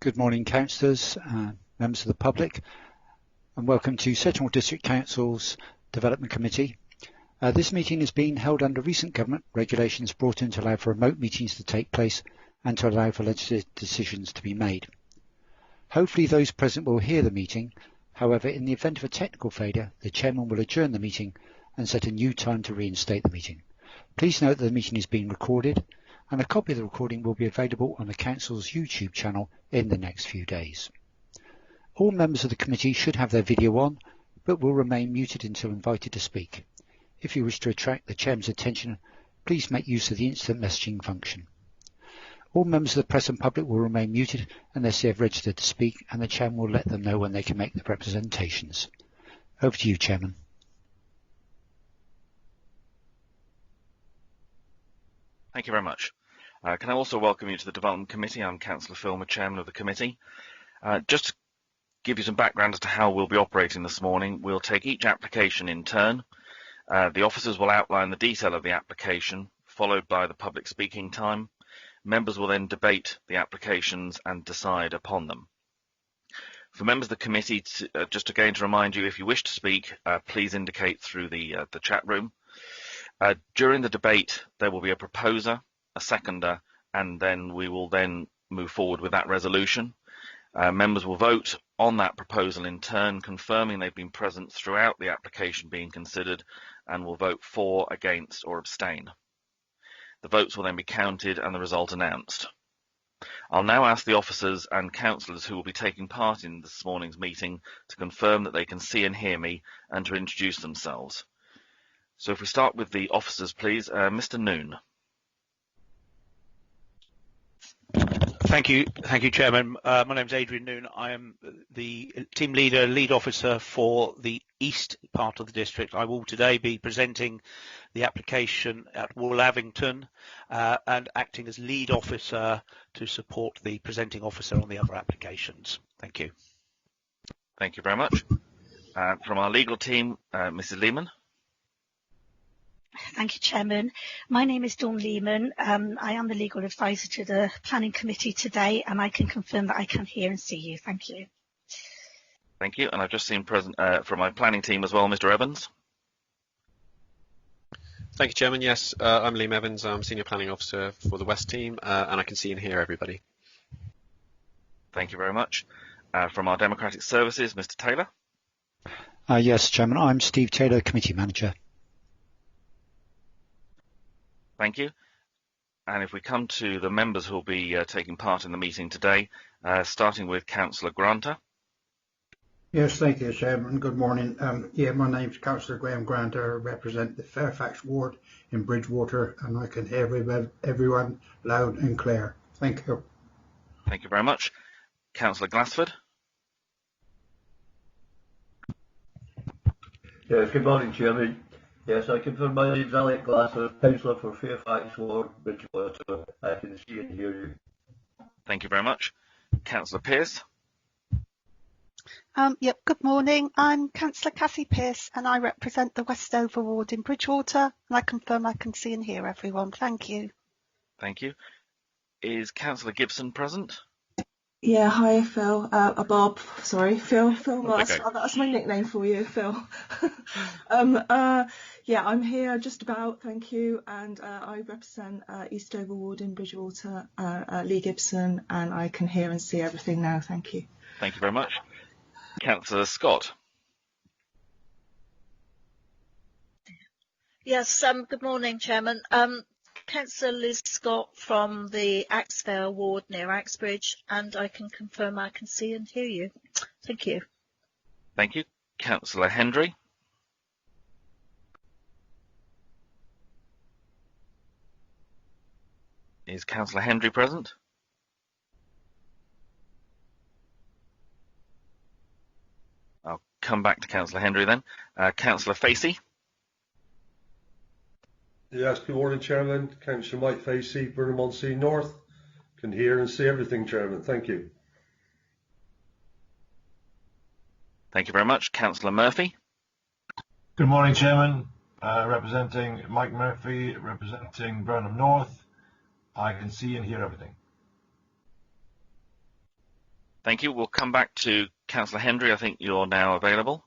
Good morning, councillors, members of the public, and welcome to Sedgemoor District Council's Development Committee. This meeting is being held under recent government regulations brought in to allow for remote meetings to take place and to allow for legislative decisions to be made. Hopefully those present will hear the meeting. However, in the event of a technical failure, the chairman will adjourn the meeting and set a new time to reinstate the meeting. Please note that the meeting is being recorded, and a copy of the recording will be available on the Council's YouTube channel in the next few days. All members of the committee should have their video on, but will remain muted until invited to speak. If you wish to attract the chairman's attention, please make use of the instant messaging function. All members of the press and public will remain muted unless they have registered to speak, and the chairman will let them know when they can make their representations. Over to you, Chairman. Thank you very much. Can I also welcome you to the Development Committee? I'm Councillor Filmer, Chairman of the Committee. Just to give you some background as to how we'll be operating this morning, we'll take each application in turn. The officers will outline the detail of the application, followed by the public speaking time. Members will then debate the applications and decide upon them. For members of the committee, just again to remind you, if you wish to speak, please indicate through the chat room. During the debate, there will be a proposer, a seconder, and then we will then move forward with that resolution. Members will vote on that proposal in turn, confirming they've been present throughout the application being considered, and will vote for, against, or abstain. The votes will then be counted and the result announced. I'll now ask the officers and councillors who will be taking part in this morning's meeting to confirm that they can see and hear me and to introduce themselves. So if we start with the officers, please. Mr. Noon. Thank you, Chairman. My name is Adrian Noon. I am the team leader, lead officer for the east part of the district. I will today be presenting the application at Wallavington and acting as lead officer to support the presenting officer on the other applications. Thank you. Thank you very much. From our legal team, Mrs. Lehman. Thank you, Chairman. My name is Dawn Lehman. I am the legal advisor to the Planning Committee today, and I can confirm that I can hear and see you. Thank you. Thank you. And I've just seen present from my planning team as well, Mr. Evans. Thank you, Chairman. Yes, I'm Liam Evans. I'm Senior Planning Officer for the West team, and I can see and hear everybody. Thank you very much. From our Democratic Services, Mr. Taylor. Yes, Chairman. I'm Steve Taylor, Committee Manager. Thank you. And if we come to the members who will be taking part in the meeting today, starting with Councillor Granter. Yes, thank you, Chairman. Good morning. My name's Councillor Graham Granter. I represent the Fairfax ward in Bridgewater, and I can hear everyone loud and clear. Thank you. Thank you very much. Councillor Glassford. Yes, good morning, Chairman. Yes, I confirm my name is Valet, Councillor for Fairfax ward, Bridgewater. I can see and hear you. Thank you very much. Councillor Pearce. Good morning. I'm Councillor Cassie Pearce, and I represent the Westover ward in Bridgewater, and I confirm I can see and hear everyone. Thank you. Thank you. Is Councillor Gibson present? Yeah, hi Phil. Bob, sorry, Phil. Okay. That's my nickname for you, Phil. I'm here just about, thank you, and I represent Eastover ward in Bridgewater, Lee Gibson, and I can hear and see everything now. Thank you. Thank you very much. Councillor Scott. Yes, good morning, Chairman. Councillor Liz Scott from the Axvale ward near Axbridge, and I can confirm I can see and hear you. Thank you. Thank you. Councillor Hendry. Is Councillor Hendry present? I'll come back to Councillor Hendry then. Councillor Facey. Yes, good morning, Chairman. Councillor Mike Facey, Burnham-on-Sea North. Can hear and see everything, Chairman. Thank you. Thank you very much. Councillor Murphy. Good morning, Chairman. Representing Mike Murphy, representing Burnham North. I can see and hear everything. Thank you. We'll come back to Councillor Hendry. I think you're now available.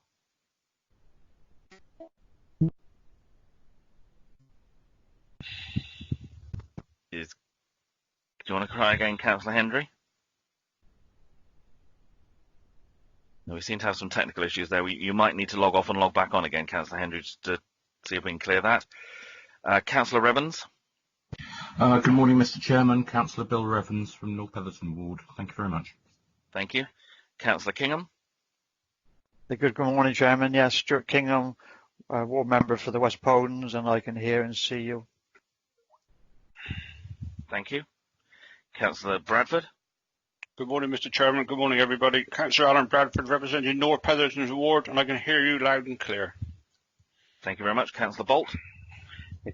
Do you want to try again, Councillor Hendry? No, we seem to have some technical issues there. You might need to log off and log back on again, Councillor Hendry, just to see if we can clear that. Councillor Revens. Good morning, Mr. Chairman. Councillor Bill Revens from North Petherton Ward. Thank you very much. Thank you. Councillor Kingham. Good morning, Chairman. Yes, Stuart Kingham, ward member for the West Poldens, and I can hear and see you. Thank you. Councillor Bradford. Good morning, Mr. Chairman. Good morning, everybody. Councillor Alan Bradford representing North Petherton Ward, and I can hear you loud and clear. Thank you very much. Councillor Bolt.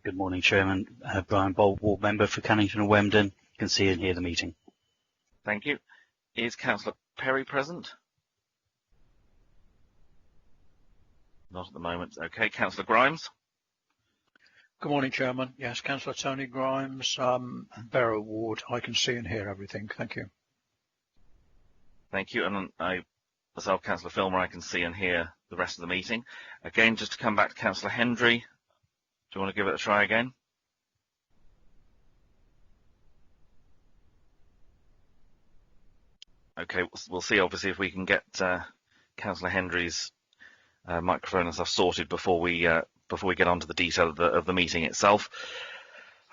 Good morning, Chairman. Brian Bolt, ward member for Cannington and Wemden. Can see and hear the meeting. Thank you. Is Councillor Perry present? Not at the moment. Okay. Councillor Grimes. Good morning, Chairman. Yes, Councillor Tony Grimes, Barrow Ward. I can see and hear everything. Thank you. Thank you. And I, myself, Councillor Filmer, I can see and hear the rest of the meeting. Again, just to come back to Councillor Hendry. Do you want to give it a try again? Okay, we'll see, obviously, if we can get Councillor Hendry's microphone and stuff sorted before we get on to the detail of the meeting itself.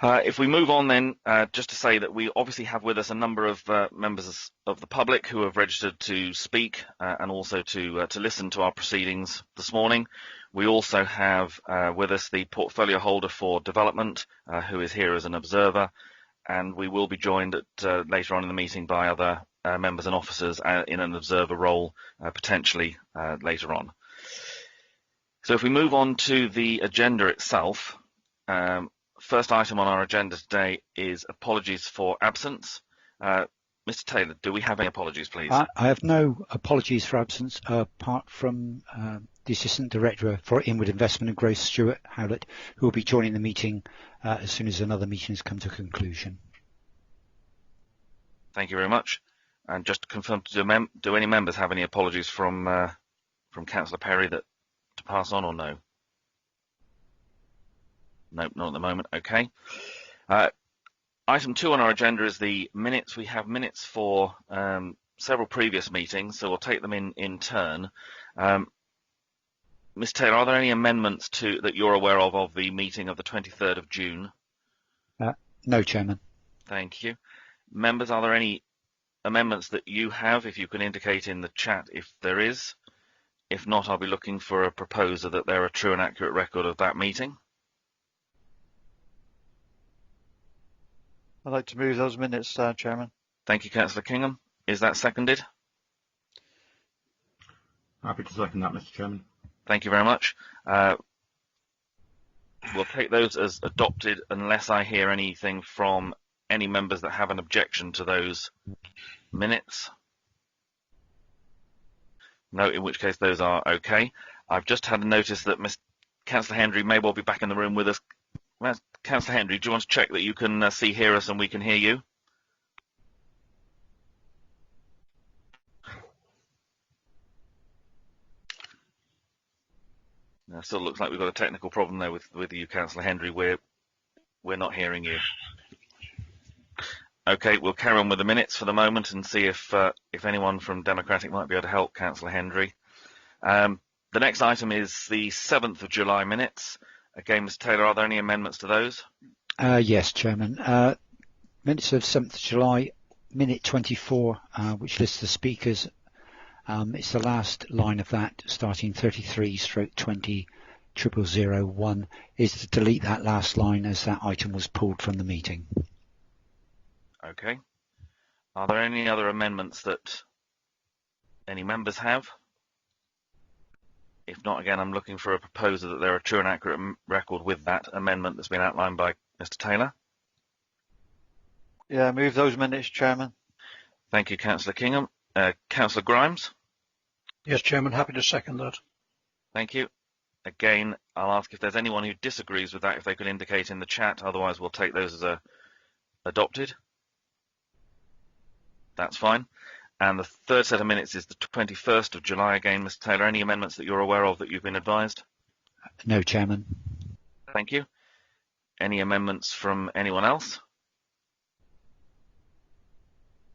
If we move on then, just to say that we obviously have with us a number of members of the public who have registered to speak and also to listen to our proceedings this morning. We also have with us the portfolio holder for development, who is here as an observer, and we will be joined later on in the meeting by other members and officers in an observer role, potentially later on. So if we move on to the agenda itself, first item on our agenda today is apologies for absence. Mr. Taylor, do we have any apologies, please? I have no apologies for absence, apart from the Assistant Director for Inward Investment and Growth, Stuart Howlett, who will be joining the meeting as soon as another meeting has come to conclusion. Thank you very much. And just to confirm, do any members have any apologies from Councillor Perry to pass on, or no? Nope, not at the moment. Okay. Item 2 on our agenda is the minutes. We have minutes for several previous meetings, so we'll take them in turn. Ms. Taylor, are there any amendments that you're aware of the meeting of the 23rd of June? No, Chairman. Thank you. Members, are there any amendments that you have? If you can indicate in the chat if there is. If not, I'll be looking for a proposer that they're a true and accurate record of that meeting. I'd like to move those minutes, Chairman. Thank you, Councillor Kingham. Is that seconded? Happy to second that, Mr. Chairman. Thank you very much. We'll take those as adopted unless I hear anything from any members that have an objection to those minutes. No, in which case those are okay. I've just had a notice that Councillor Hendry may well be back in the room with us. Councillor Hendry, do you want to check that you can hear us and we can hear you? It still looks like we've got a technical problem there with you, Councillor Hendry. We're not hearing you. Okay, we'll carry on with the minutes for the moment and see if anyone from Democratic might be able to help Councillor Hendry. The next item is the 7th of July minutes. Again, Mr. Taylor, are there any amendments to those? Yes, Chairman. Minutes of 7th of July, minute 24, which lists the speakers. It's the last line of that, starting 33/20/0001, is to delete that last line as that item was pulled from the meeting. Okay. Are there any other amendments that any members have? If not, again, I'm looking for a proposer that they're a true and accurate record with that amendment that's been outlined by Mr. Taylor. Yeah, move those minutes, Chairman. Thank you, Councillor Kingham. Councillor Grimes? Yes, Chairman, happy to second that. Thank you. Again, I'll ask if there's anyone who disagrees with that, if they could indicate in the chat. Otherwise, we'll take those as adopted. That's fine. And the third set of minutes is the 21st of July again. Mr. Taylor, any amendments that you're aware of that you've been advised? No, Chairman. Thank you. Any amendments from anyone else?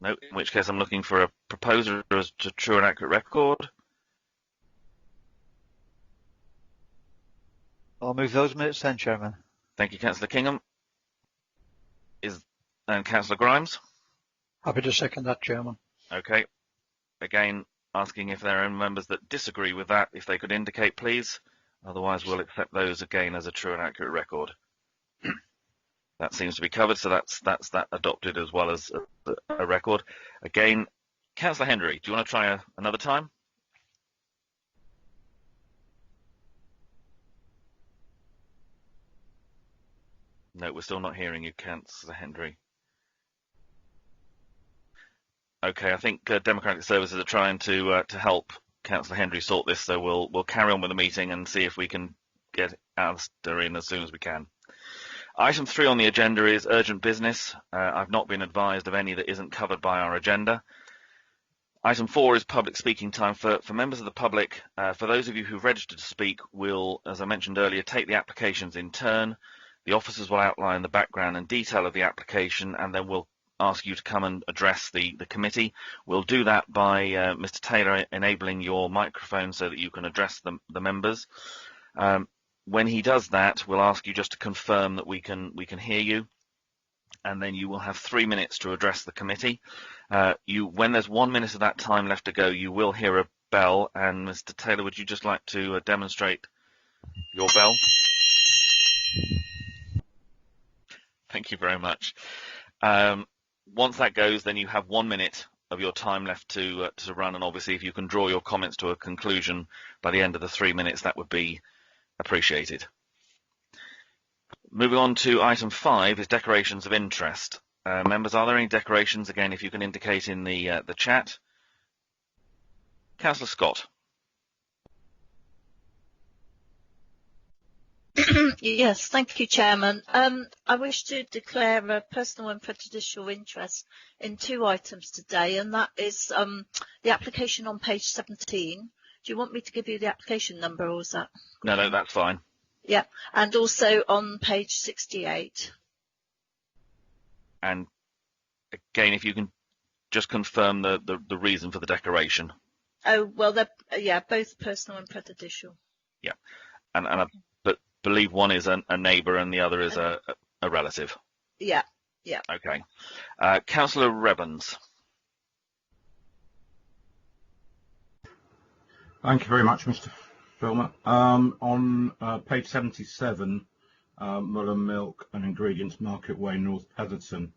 No, in which case I'm looking for a proposer as to true and accurate record. I'll move those minutes then, Chairman. Thank you, Councillor Kingham. And Councillor Grimes? Happy to second that, Chairman. Okay. Again, asking if there are any members that disagree with that, if they could indicate, please. Otherwise, we'll accept those again as a true and accurate record. That seems to be covered, so that's that adopted as well as a record. Again, Councillor Henry, do you want to try another time? No, we're still not hearing you, Councillor Henry. Okay, I think Democratic Services are trying to help Councillor Henry sort this, so we'll carry on with the meeting and see if we can get Alistair in as soon as we can. Item 3 on the agenda is urgent business. I've not been advised of any that isn't covered by our agenda. Item 4 is public speaking time for members of the public. For those of you who've registered to speak, we'll, as I mentioned earlier, take the applications in turn. The officers will outline the background and detail of the application, and then we'll ask you to come and address the committee. We'll do that by Mr. Taylor enabling your microphone so that you can address the members. When he does that, we'll ask you just to confirm that we can hear you, and then you will have 3 minutes to address the committee. When there's 1 minute of that time left to go, you will hear a bell, and Mr. Taylor, would you just like to demonstrate your bell? Thank you very much. Once that goes, then you have 1 minute of your time left to run, and obviously if you can draw your comments to a conclusion by the end of the 3 minutes, that would be appreciated. Moving on to item 5 is declarations of interest. Members, are there any declarations? Again, if you can indicate in the chat. Councillor Scott. Yes, thank you, Chairman. I wish to declare a personal and prejudicial interest in 2 items today, and that is the application on page 17. Do you want me to give you the application number, or is that? No, that's fine. Yeah, and also on page 68. And again, if you can just confirm the reason for the declaration. Oh, well, they're both personal and prejudicial. Yeah, and I believe one is a neighbour and the other is a relative. Yeah. Okay. Councillor Revens. Thank you very much, Mr. Filmer. On page 77, Muller Milk and Ingredients Market Way, North Petherton.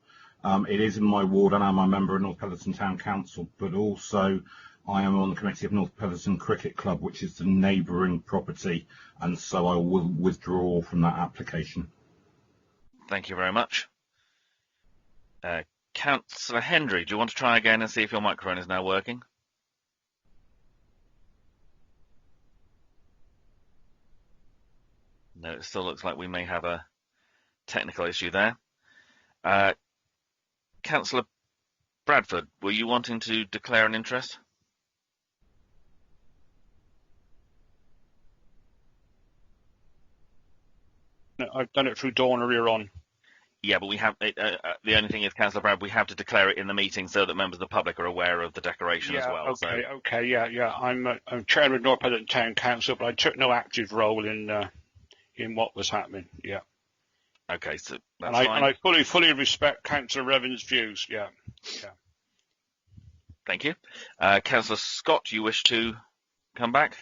It is in my ward and I'm a member of North Petherton Town Council, but also I am on the committee of North Petherton Cricket Club, which is the neighbouring property, and so I will withdraw from that application. Thank you very much. Councillor Hendry, do you want to try again and see if your microphone is now working? No, it still looks like we may have a technical issue there. Councillor Bradford, were you wanting to declare an interest? No, I've done it through Dawn earlier on. Yeah, but we have the only thing is, Councillor Brad, we have to declare it in the meeting so that members of the public are aware of the declaration as well. Okay, yeah. I'm chairman of North Petherton Town Council, but I took no active role in what was happening. Yeah. Okay, so that's fine. And I fully respect Councillor Revan's views. Yeah. Thank you. Councillor Scott, you wish to come back?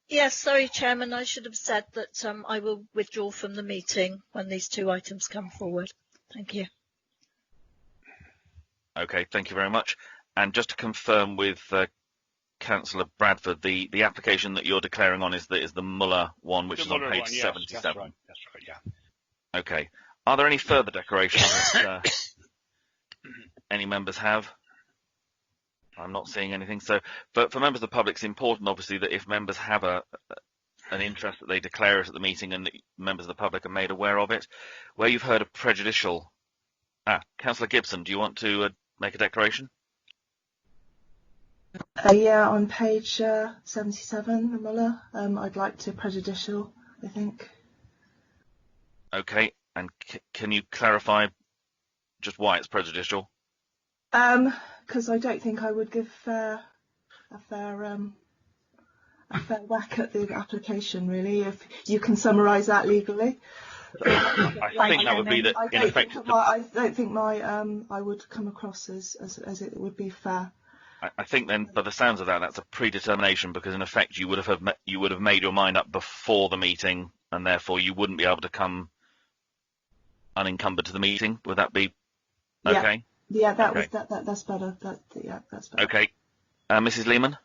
Yes, sorry, Chairman. I should have said that I will withdraw from the meeting when these 2 items come forward. Thank you. Okay, thank you very much. And just to confirm with Councillor Bradford, the application that you're declaring on is the Muller one, which is on page 77. That's right, yeah. Okay. Are there any further declarations that any members have? I'm not seeing anything. So for members of the public, it's important, obviously, that if members have an interest, that they declare it at the meeting and that members of the public are made aware of it. Where you've heard a prejudicial... Councillor Gibson, do you want to make a declaration? Yeah, on page 77, Muller, I'd like to prejudicial, I think. Okay, and can you clarify just why it's prejudicial? Because I don't think I would give a fair whack at the application, really, if you can summarise that legally. I think that would be that in effect. I don't think I would come across as it would be fair. I think then, by the sounds of that, that's a predetermination, because in effect you would have made your mind up before the meeting, and therefore you wouldn't be able to come unencumbered to the meeting. Would that be okay? Yeah, that's better. That's better. Okay, Mrs. Lehman.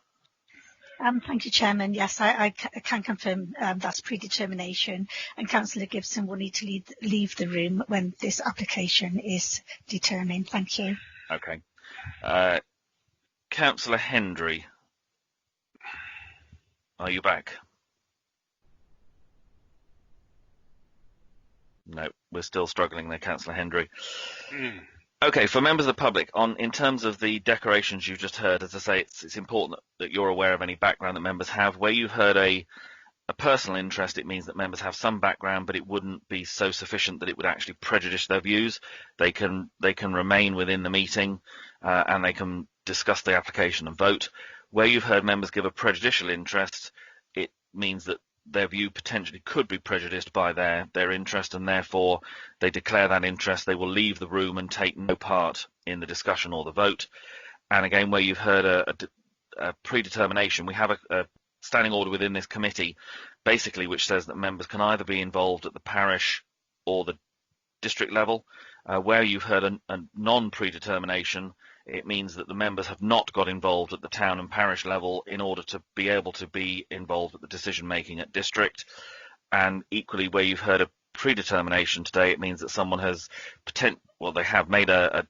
Thank you, Chairman. Yes, I can confirm that's predetermination, and Councillor Gibson will need to leave the room when this application is determined. Thank you. Okay. Councillor Hendry, are you back? No, we're still struggling there, Councillor Hendry. Okay, for members of the public, in terms of the declarations you've just heard, as I say, it's important that you're aware of any background that members have. Where you've heard a personal interest, it means that members have some background, but it wouldn't be so sufficient that it would actually prejudice their views. They can remain within the meeting, and they can discuss the application and vote. Where you've heard members give a prejudicial interest, it means that their view potentially could be prejudiced by their interest, and therefore they declare that interest. They will leave the room and take no part in the discussion or the vote. And again, where you've heard a predetermination, we have a standing order within this committee, basically, which says that members can either be involved at the parish or the district level. Where you've heard a non-predetermination, it means that the members have not got involved at the town and parish level in order to be able to be involved at the decision making at district. And equally, where you've heard a predetermination today, it means that someone has they have made a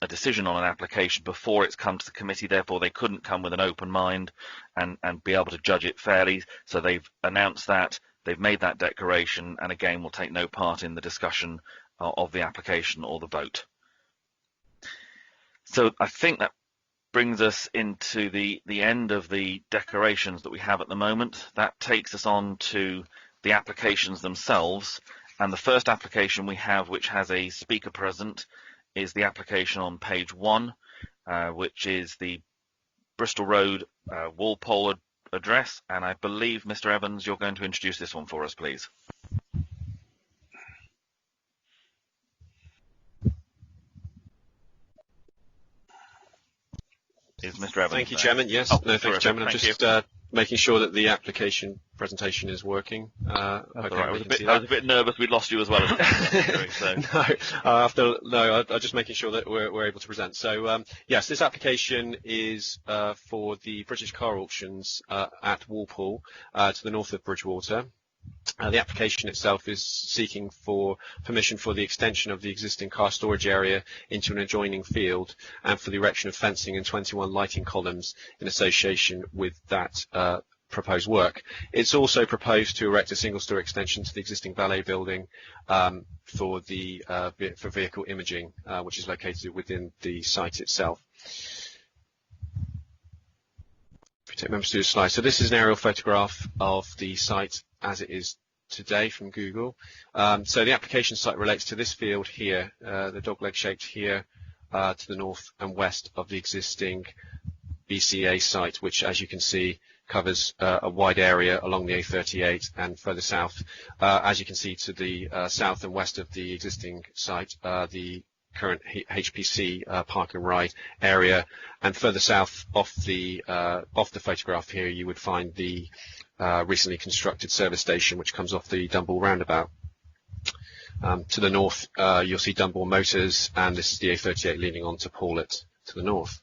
decision on an application before it's come to the committee, therefore they couldn't come with an open mind and be able to judge it fairly. So they've announced that, they've made that declaration, and again will take no part in the discussion of the application or the vote. So I think that brings us into the end of the declarations that we have at the moment. That takes us on to the applications themselves. And the first application we have, which has a speaker present, is the application on page 1, which is the Bristol Road Walpole address. And I believe, Mr. Evans, you're going to introduce this one for us, please. Is Mr. Evans Thank you, there? Chairman. Yes. No, thank you, Chairman. I'm just making sure that the application presentation is working. I was a bit nervous we'd lost you as well. So. I'm just making sure that we're able to present. So, yes, this application is for the British car auctions at Walpole to the north of Bridgewater. The application itself is seeking for permission for the extension of the existing car storage area into an adjoining field and for the erection of fencing and 21 lighting columns in association with that proposed work. It's also proposed to erect a single-story extension to the existing Valet building for vehicle imaging, which is located within the site itself. If we take members to the slide. So this is an aerial photograph of the site as it is today from Google. So the application site relates to this field here, the dogleg shaped here to the north and west of the existing BCA site, which, as you can see, covers a wide area along the A38 and further south. As you can see to the south and west of the existing site, the current HPC park and ride area, and further south off the photograph here, you would find the recently constructed service station, which comes off the Dunball Roundabout. To the north, you'll see Dunball Motors, and this is the A38 leading on to Paulet to the north.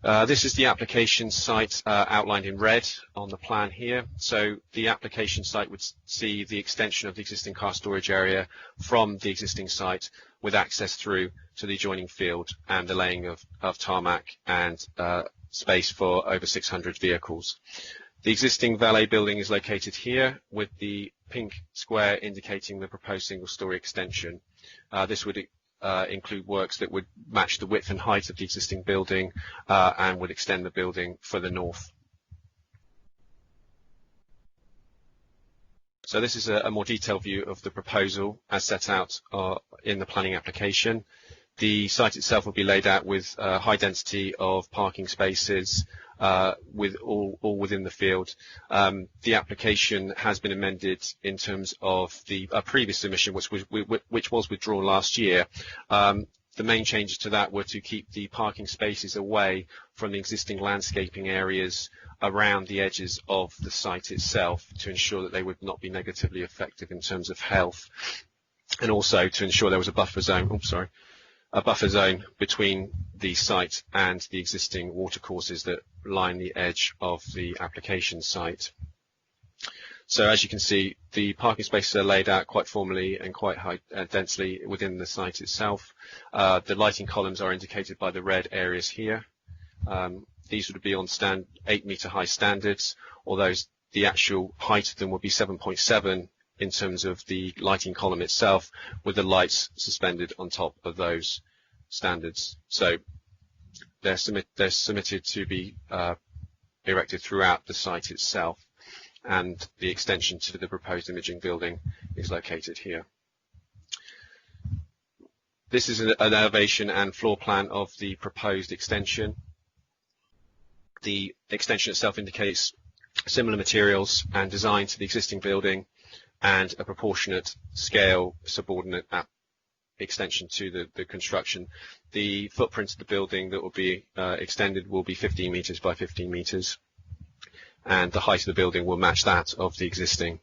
This is the application site outlined in red on the plan here. So the application site would see the extension of the existing car storage area from the existing site with access through to the adjoining field and the laying of tarmac and space for over 600 vehicles. The existing Valet building is located here with the pink square indicating the proposed single-story extension. This would include works that would match the width and height of the existing building and would extend the building for the north. So this is a more detailed view of the proposal as set out in the planning application. The site itself will be laid out with a high density of parking spaces, with all within the field. The application has been amended in terms of the previous submission, which was withdrawn last year. The main changes to that were to keep the parking spaces away from the existing landscaping areas around the edges of the site itself to ensure that they would not be negatively affected in terms of health, and also to ensure there was a buffer zone. A buffer zone between the site and the existing watercourses that line the edge of the application site. So as you can see, the parking spaces are laid out quite formally and quite high, densely within the site itself. The lighting columns are indicated by the red areas here. These would be on 8-metre high standards, although the actual height of them would be 7.7 in terms of the lighting column itself, with the lights suspended on top of those standards. So they're submitted to be erected throughout the site itself, and the extension to the proposed imaging building is located here. This is an elevation and floor plan of the proposed extension. The extension itself indicates similar materials and design to the existing building, and a proportionate scale subordinate extension to the construction. The footprint of the building that will be extended will be 15 metres by 15 metres, and the height of the building will match that of the existing.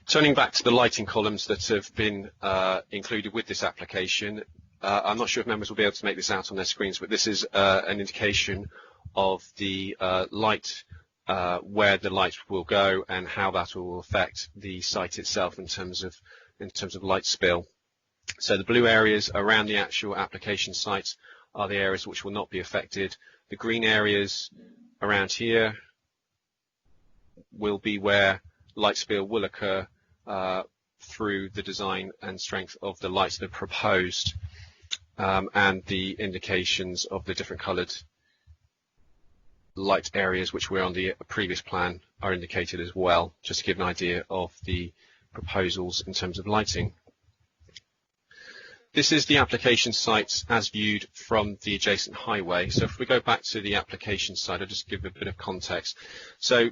Turning back to the lighting columns that have been included with this application, I'm not sure if members will be able to make this out on their screens, but this is an indication of the light, where the light will go and how that will affect the site itself in terms of light spill. So the blue areas around the actual application site are the areas which will not be affected. The green areas around here will be where light spill will occur through the design and strength of the lights that are proposed, and the indications of the different coloured light areas which were on the previous plan are indicated as well, just to give an idea of the proposals in terms of lighting. This is the application site as viewed from the adjacent highway. So if we go back to the application site, I'll just give a bit of context. So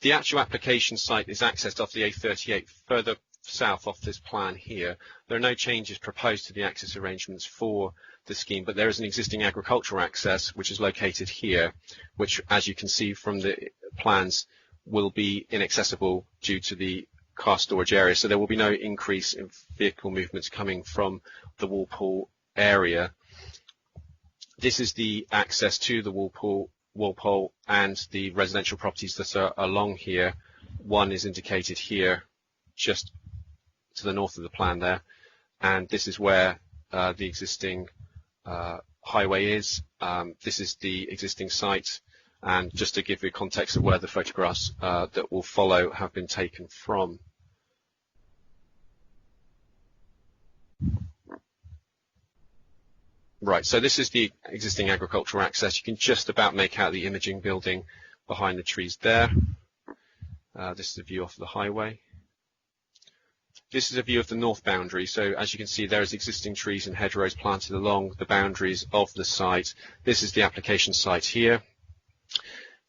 the actual application site is accessed off the A38 further south off this plan here. There are no changes proposed to the access arrangements for the scheme, but there is an existing agricultural access which is located here, which, as you can see from the plans, will be inaccessible due to the car storage area. So there will be no increase in vehicle movements coming from the Walpole area. This is the access to the Walpole and the residential properties that are along here. One is indicated here just to the north of the plan there, and this is where the existing highway is. This is the existing site, and just to give you context of where the photographs that will follow have been taken from. Right, so this is the existing agricultural access. You can just about make out the imaging building behind the trees there. This is a view off the highway. This is a view of the north boundary. So as you can see, there is existing trees and hedgerows planted along the boundaries of the site. This is the application site here.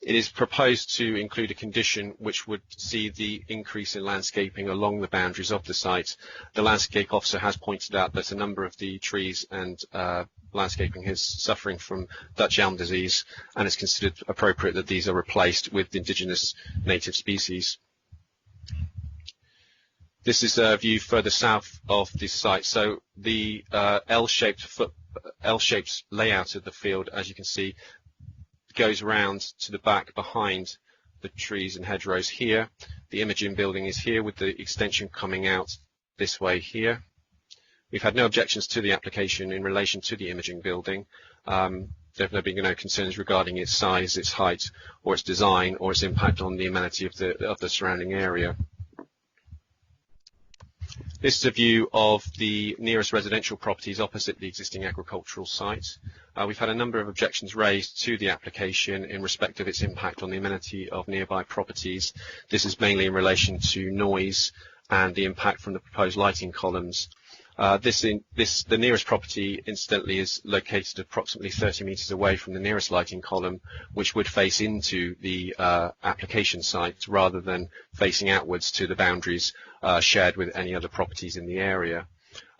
It is proposed to include a condition which would see the increase in landscaping along the boundaries of the site. The landscape officer has pointed out that a number of the trees and landscaping is suffering from Dutch elm disease, and it's considered appropriate that these are replaced with indigenous native species. This is a view further south of the site. So the L-shaped layout of the field, as you can see, goes round to the back behind the trees and hedgerows here. The imaging building is here with the extension coming out this way here. We've had no objections to the application in relation to the imaging building. There have been no concerns regarding its size, its height, or its design, or its impact on the amenity of the surrounding area. This is a view of the nearest residential properties opposite the existing agricultural site. We've had a number of objections raised to the application in respect of its impact on the amenity of nearby properties. This is mainly in relation to noise and the impact from the proposed lighting columns. The nearest property, incidentally, is located approximately 30 metres away from the nearest lighting column, which would face into the application site rather than facing outwards to the boundaries shared with any other properties in the area.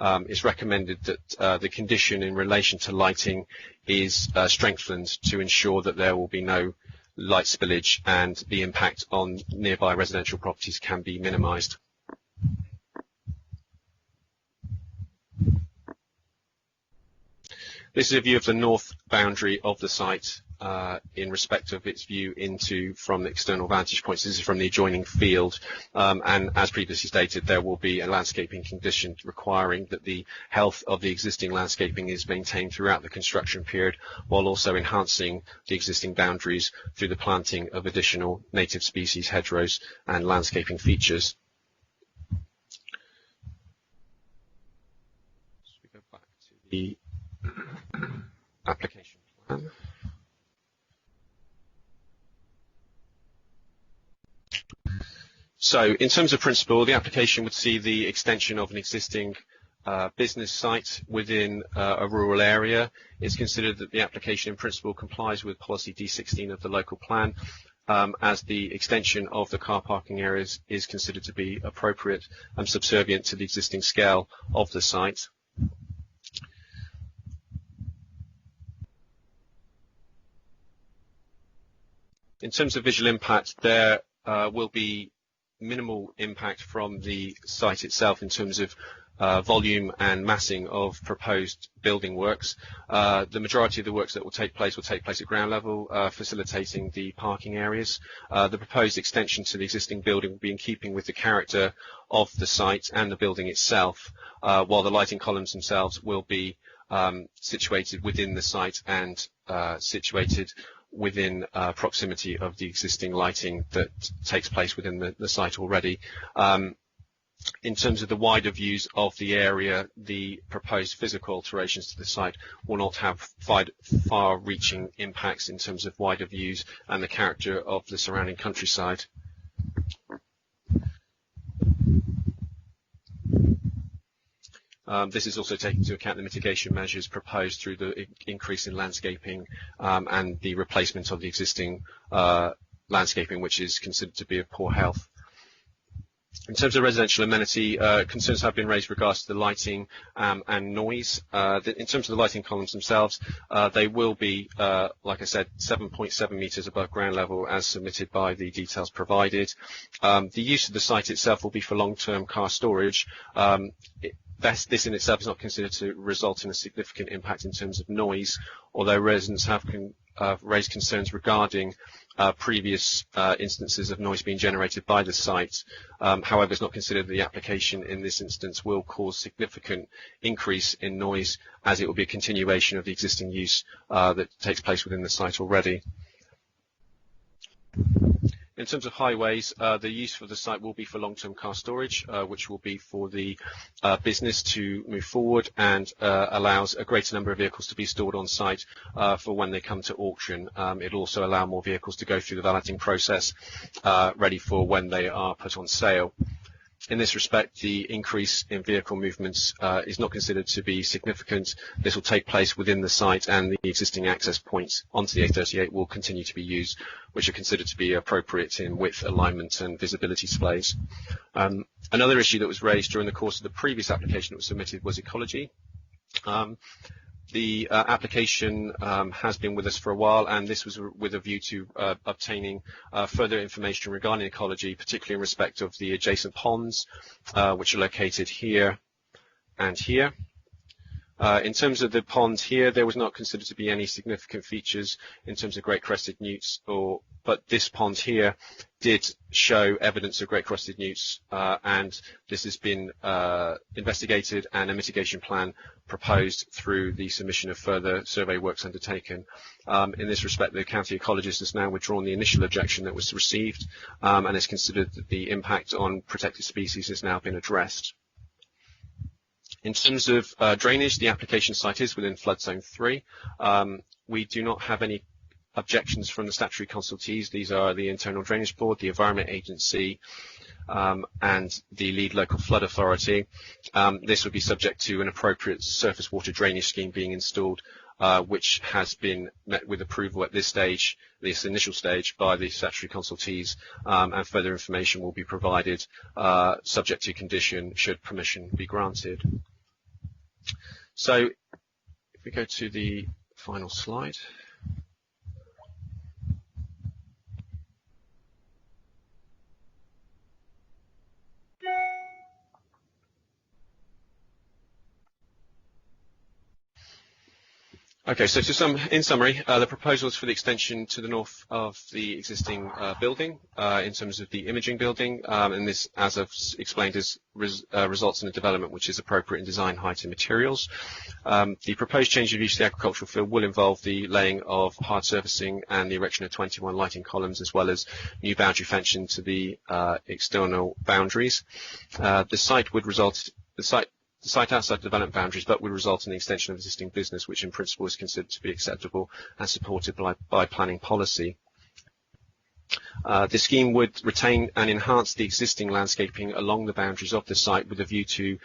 It's recommended that the condition in relation to lighting is strengthened to ensure that there will be no light spillage and the impact on nearby residential properties can be minimised. This is a view of the north boundary of the site in respect of its view from the external vantage points. This is from the adjoining field, and as previously stated, there will be a landscaping condition requiring that the health of the existing landscaping is maintained throughout the construction period, while also enhancing the existing boundaries through the planting of additional native species, hedgerows, and landscaping features. So we go back to the application plan. So in terms of principle, the application would see the extension of an existing business site within a rural area. It's considered that the application in principle complies with policy D16 of the local plan, as the extension of the car parking areas is considered to be appropriate and subservient to the existing scale of the site. In terms of visual impact, there will be minimal impact from the site itself in terms of volume and massing of proposed building works. The majority of the works that will take place at ground level, facilitating the parking areas. The proposed extension to the existing building will be in keeping with the character of the site and the building itself, while the lighting columns themselves will be situated within the site and situated within proximity of the existing lighting that takes place within the site already. In terms of the wider views of the area, the proposed physical alterations to the site will not have far-reaching impacts in terms of wider views and the character of the surrounding countryside. This is also taking into account the mitigation measures proposed through the increase in landscaping and the replacement of the existing landscaping, which is considered to be of poor health. In terms of residential amenity, concerns have been raised with regards to the lighting and noise. In terms of the lighting columns themselves, they will be, like I said, 7.7 metres above ground level as submitted by the details provided. The use of the site itself will be for long-term car storage. This in itself is not considered to result in a significant impact in terms of noise, although residents have raised concerns regarding previous instances of noise being generated by the site. However, it's not considered that the application in this instance will cause significant increase in noise, as it will be a continuation of the existing use that takes place within the site already. In terms of highways, the use for the site will be for long-term car storage, which will be for the business to move forward and allows a greater number of vehicles to be stored on site for when they come to auction. It will also allow more vehicles to go through the valeting process, ready for when they are put on sale. In this respect, the increase in vehicle movements is not considered to be significant. This will take place within the site, and the existing access points onto the A38 will continue to be used, which are considered to be appropriate in width, alignment and visibility displays. Another issue that was raised during the course of the previous application that was submitted was ecology. The application has been with us for a while, and this was with a view to obtaining further information regarding ecology, particularly in respect of the adjacent ponds, which are located here and here. In terms of the pond here, there was not considered to be any significant features in terms of great crested newts, but this pond here did show evidence of great crested newts, and this has been investigated and a mitigation plan proposed through the submission of further survey works undertaken. In this respect, the county ecologist has now withdrawn the initial objection that was received, and it's considered that the impact on protected species has now been addressed. In terms of drainage, the application site is within flood zone 3. We do not have any objections from the statutory consultees. These are the Internal Drainage Board, the Environment Agency, and the lead local flood authority. This would be subject to an appropriate surface water drainage scheme being installed, which has been met with approval at this stage, this initial stage, by the statutory consultees, and further information will be provided subject to condition should permission be granted. So if we go to the final slide. Okay, so in summary, the proposal is for the extension to the north of the existing building in terms of the imaging building, and this, as I've explained, results in a development which is appropriate in design, height and materials. The proposed change of use of the agricultural field will involve the laying of hard surfacing and the erection of 21 lighting columns, as well as new boundary fencing to the external boundaries. The site outside development boundaries, but would result in the extension of existing business, which in principle is considered to be acceptable and supported by planning policy. The scheme would retain and enhance the existing landscaping along the boundaries of the site with a view to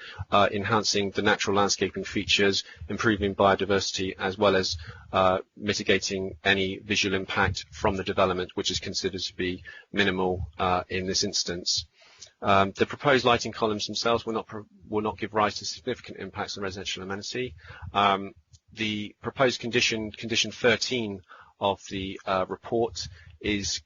enhancing the natural landscaping features, improving biodiversity, as well as mitigating any visual impact from the development, which is considered to be minimal in this instance. The proposed lighting columns themselves will not give rise to significant impacts on residential amenity. The proposed condition 13 of the report is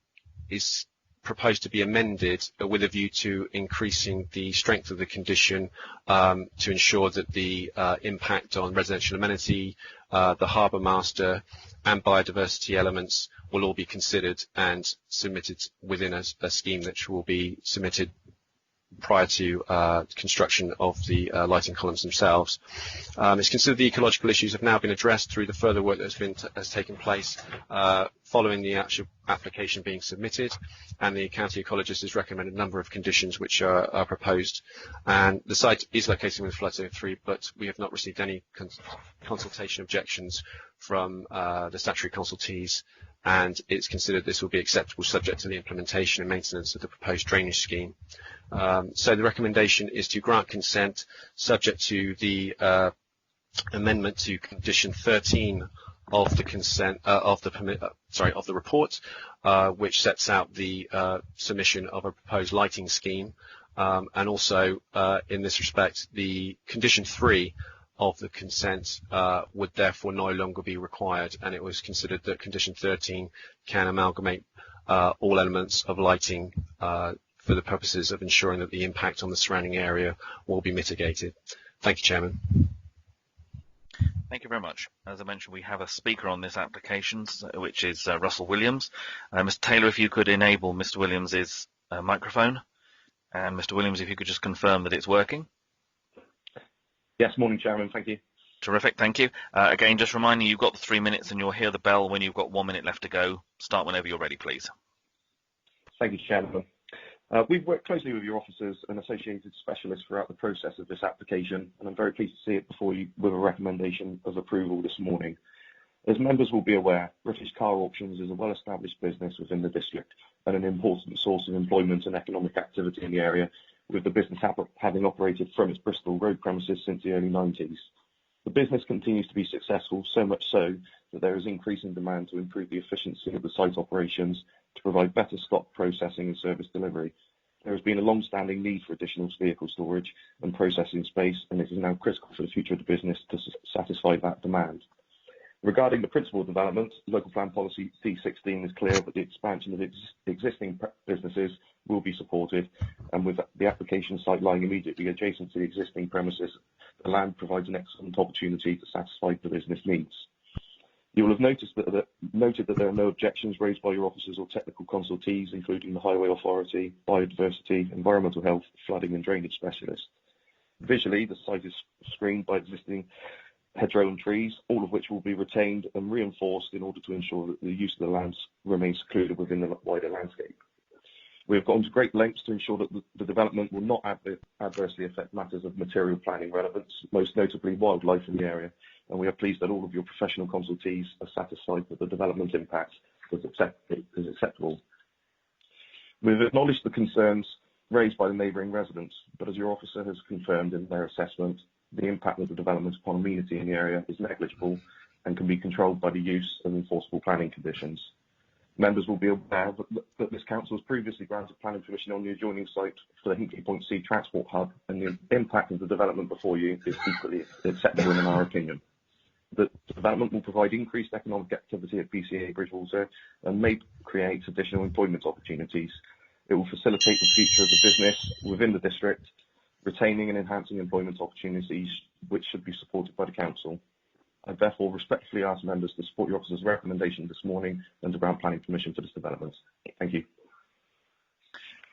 proposed to be amended with a view to increasing the strength of the condition to ensure that the impact on residential amenity, the harbour master and biodiversity elements will all be considered and submitted within a scheme that will be submitted prior to construction of the lighting columns themselves. It's considered the ecological issues have now been addressed through the further work that has taken place following the actual application being submitted, and the county ecologist has recommended a number of conditions which are proposed. And the site is located within flood zone 3, but we have not received any consultation objections from the statutory consultees, and it's considered this will be acceptable subject to the implementation and maintenance of the proposed drainage scheme. So the recommendation is to grant consent subject to the amendment to condition 13 of the consent of the report, which sets out the submission of a proposed lighting scheme, and also in this respect the condition 3 of the consent would therefore no longer be required, and it was considered that condition 13 can amalgamate all elements of lighting for the purposes of ensuring that the impact on the surrounding area will be mitigated. Thank you, Chairman. Thank you very much. As I mentioned, we have a speaker on this application, which is Russell Williams. Mr. Taylor, if you could enable Mr. Williams's microphone, and Mr. Williams, if you could just confirm that it's working. Yes, morning, Chairman. Thank you. Terrific, thank you. Again, just reminding you, you've got the 3 minutes, and you'll hear the bell when you've got 1 minute left to go. Start whenever you're ready, please. Thank you, Chairman. We've worked closely with your officers and associated specialists throughout the process of this application, and I'm very pleased to see it before you with a recommendation of approval this morning. As members will be aware, British Car Auctions is a well-established business within the district and an important source of employment and economic activity in the area, with the business having operated from its Bristol Road premises since the early 90s. The business continues to be successful, so much so that there is increasing demand to improve the efficiency of the site operations to provide better stock processing and service delivery. There has been a long-standing need for additional vehicle storage and processing space, and it is now critical for the future of the business to satisfy that demand. Regarding the principal development, Local Plan Policy C16 is clear that the expansion of existing businesses will be supported, and with the application site lying immediately adjacent to the existing premises, the land provides an excellent opportunity to satisfy the business needs. You will have noted that there are no objections raised by your officers or technical consultees, including the Highway Authority, Biodiversity, Environmental Health, Flooding and Drainage Specialists. Visually, the site is screened by existing hedgerow and trees, all of which will be retained and reinforced in order to ensure that the use of the lands remains secluded within the wider landscape. We have gone to great lengths to ensure that the development will not adversely affect matters of material planning relevance, most notably wildlife in the area, and we are pleased that all of your professional consultees are satisfied that the development impact is acceptable. We've acknowledged the concerns raised by the neighbouring residents, but as your officer has confirmed in their assessment, the impact of the development upon amenity in the area is negligible and can be controlled by the use of enforceable planning conditions. Members will be aware that this council has previously granted planning permission on the adjoining site for the Hinkley Point C transport hub, and the impact of the development before you is equally acceptable in our opinion. The development will provide increased economic activity at BCA Bridgewater and may create additional employment opportunities. It will facilitate the future of the business within the district, retaining and enhancing employment opportunities which should be supported by the council. I therefore respectfully ask members to support your officer's recommendation this morning and to grant planning permission for this development. Thank you.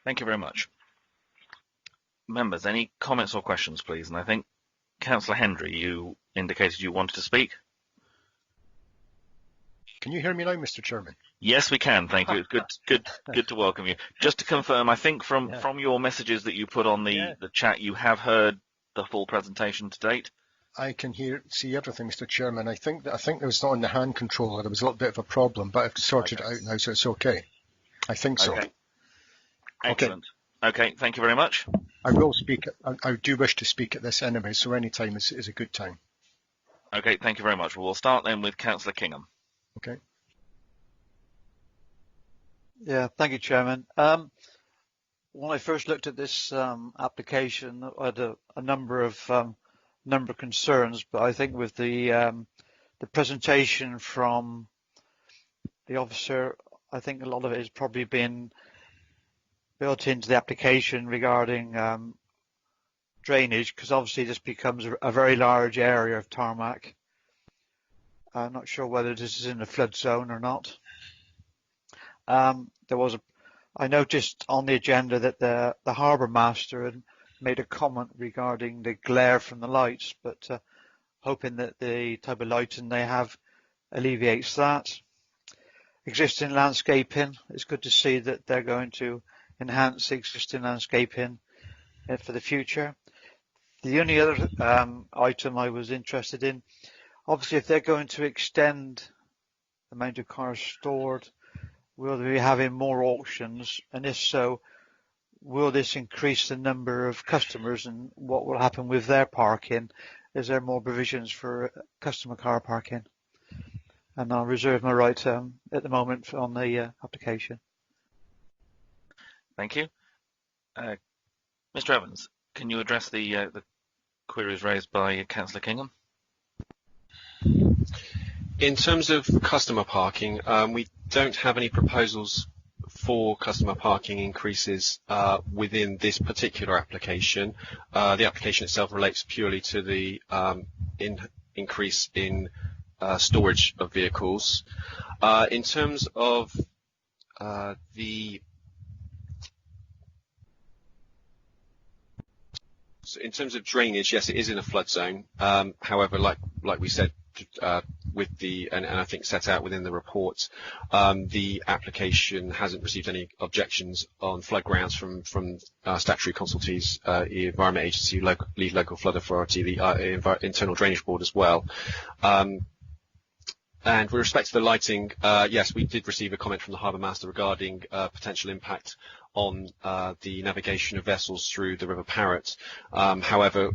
Thank you very much. Members, any comments or questions, please? And I think, Councillor Hendry, you indicated you wanted to speak. Can you hear me now, Mr. Chairman? Yes, we can. Thank you. It's good to welcome you. Just to confirm, I think from your messages that you put on the chat, you have heard the full presentation to date. I can see everything, Mr. Chairman. I think there was not on the hand controller. There was a little bit of a problem, but I've sorted it out now, so it's okay. I think so. Okay. Excellent. Okay, thank you very much. I will speak. I do wish to speak at this anyway, so any time is a good time. Okay, thank you very much. Well, we'll start then with Councillor Kingham. Okay. Yeah, thank you, Chairman. When I first looked at this application, I had a number of concerns, but I think with the presentation from the officer, I think a lot of it has probably been built into the application regarding drainage, because obviously this becomes a very large area of tarmac. I'm not sure whether this is in a flood zone or not. I noticed on the agenda that the harbour master had made a comment regarding the glare from the lights, but hoping that the type of lighting they have alleviates that. Existing landscaping, it's good to see that they're going to enhance the existing landscaping for the future. The only other item I was interested in, obviously if they're going to extend the amount of cars stored, will they be having more auctions, and if so, will this increase the number of customers, and what will happen with their parking? Is there more provisions for customer car parking? And I'll reserve my right at the moment on the application. Thank you. Mr. Evans, can you address the queries raised by Councillor Kingham? In terms of customer parking, we don't have any proposals for customer parking increases within this particular application. The application itself relates purely to the increase in storage of vehicles. In terms of in terms of drainage, yes, it is in a flood zone. However, like we said, with and I think set out within the report, the application hasn't received any objections on flood grounds from statutory consultees, the Environment Agency, Lead Local Flood Authority, the Internal Drainage Board as well. And with respect to the lighting, yes, we did receive a comment from the Harbour Master regarding potential impact on the navigation of vessels through the River Parrett. However,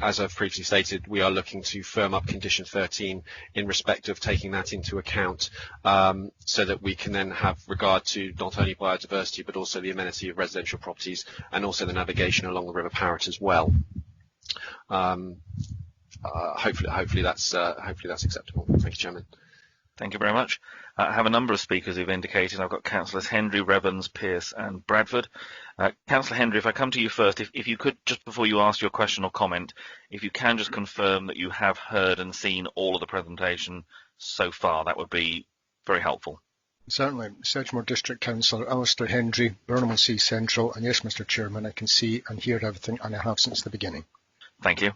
as I've previously stated, we are looking to firm up Condition 13 in respect of taking that into account, so that we can then have regard to not only biodiversity but also the amenity of residential properties and also the navigation along the River Parrett as well. Hopefully that's acceptable. Thank you, Chairman. Thank you very much. I have a number of speakers who've indicated. I've got Councillors Hendry, Revans, Pearce and Bradford. Councillor Hendry, if I come to you first, if you could, just before you ask your question or comment, if you can just confirm that you have heard and seen all of the presentation so far, that would be very helpful. Certainly. Sedgemoor District Councillor Alistair Hendry, Burnham-on-Sea Central, and yes, Mr. Chairman, I can see and hear everything, and I have since the beginning. Thank you.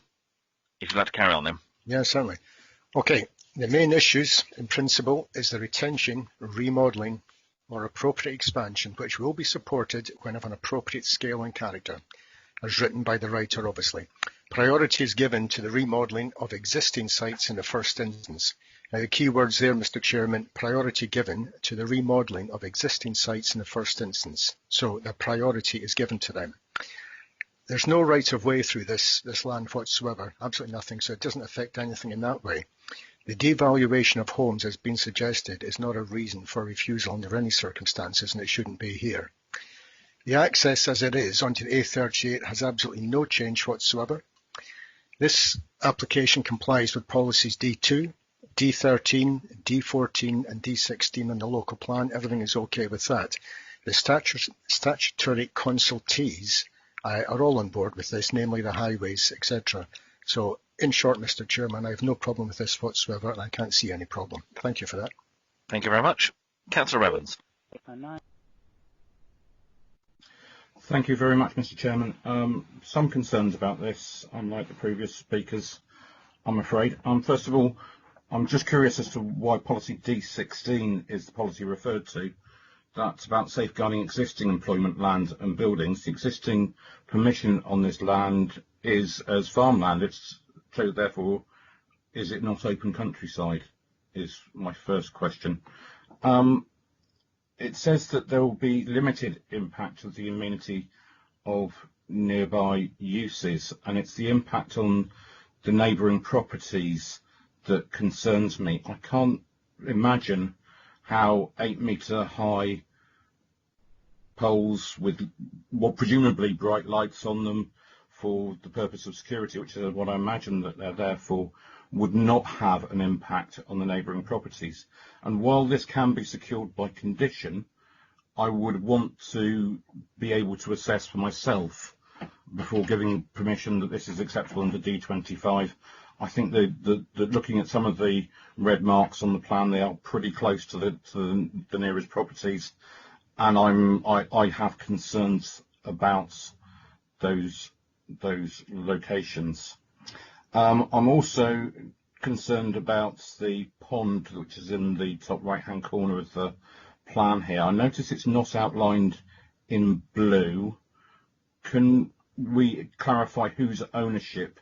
If you'd like to carry on then. Yeah, certainly. Okay. The main issues, in principle, is the retention, remodelling or appropriate expansion which will be supported when of an appropriate scale and character, as written by the writer obviously. Priority is given to the remodelling of existing sites in the first instance. Now the key words there, Mr. Chairman, priority given to the remodelling of existing sites in the first instance. So the priority is given to them. There's no right of way through this land whatsoever, absolutely nothing, so it doesn't affect anything in that way. The devaluation of homes, as been suggested, is not a reason for refusal under any circumstances, and it shouldn't be here. The access as it is onto the A38 has absolutely no change whatsoever. This application complies with policies D2, D13, D14 and D16 on the local plan. Everything is okay with that. The statutory consultees are all on board with this, namely the highways, etc. So in short, Mr. Chairman, I have no problem with this whatsoever, and I can't see any problem. Thank you for that. Thank you very much. Councillor Evans. Thank you very much, Mr. Chairman. Some concerns about this, unlike the previous speakers, I'm afraid. First of all, I'm just curious as to why policy D16 is the policy referred to. That's about safeguarding existing employment land and buildings. The existing permission on this land is as farmland. So therefore, is it not open countryside, is my first question. It says that there will be limited impact of the amenity of nearby uses, and it's the impact on the neighbouring properties that concerns me. I can't imagine how 8-metre high poles with presumably bright lights on them for the purpose of security, which is what I imagine that they're there for, would not have an impact on the neighbouring properties. And while this can be secured by condition, I would want to be able to assess for myself before giving permission that this is acceptable under D25. I think that looking at some of the red marks on the plan, they are pretty close to the nearest properties, and I have concerns about those locations. I'm also concerned about the pond, which is in the top right-hand corner of the plan here. I notice it's not outlined in blue. Can we clarify whose ownership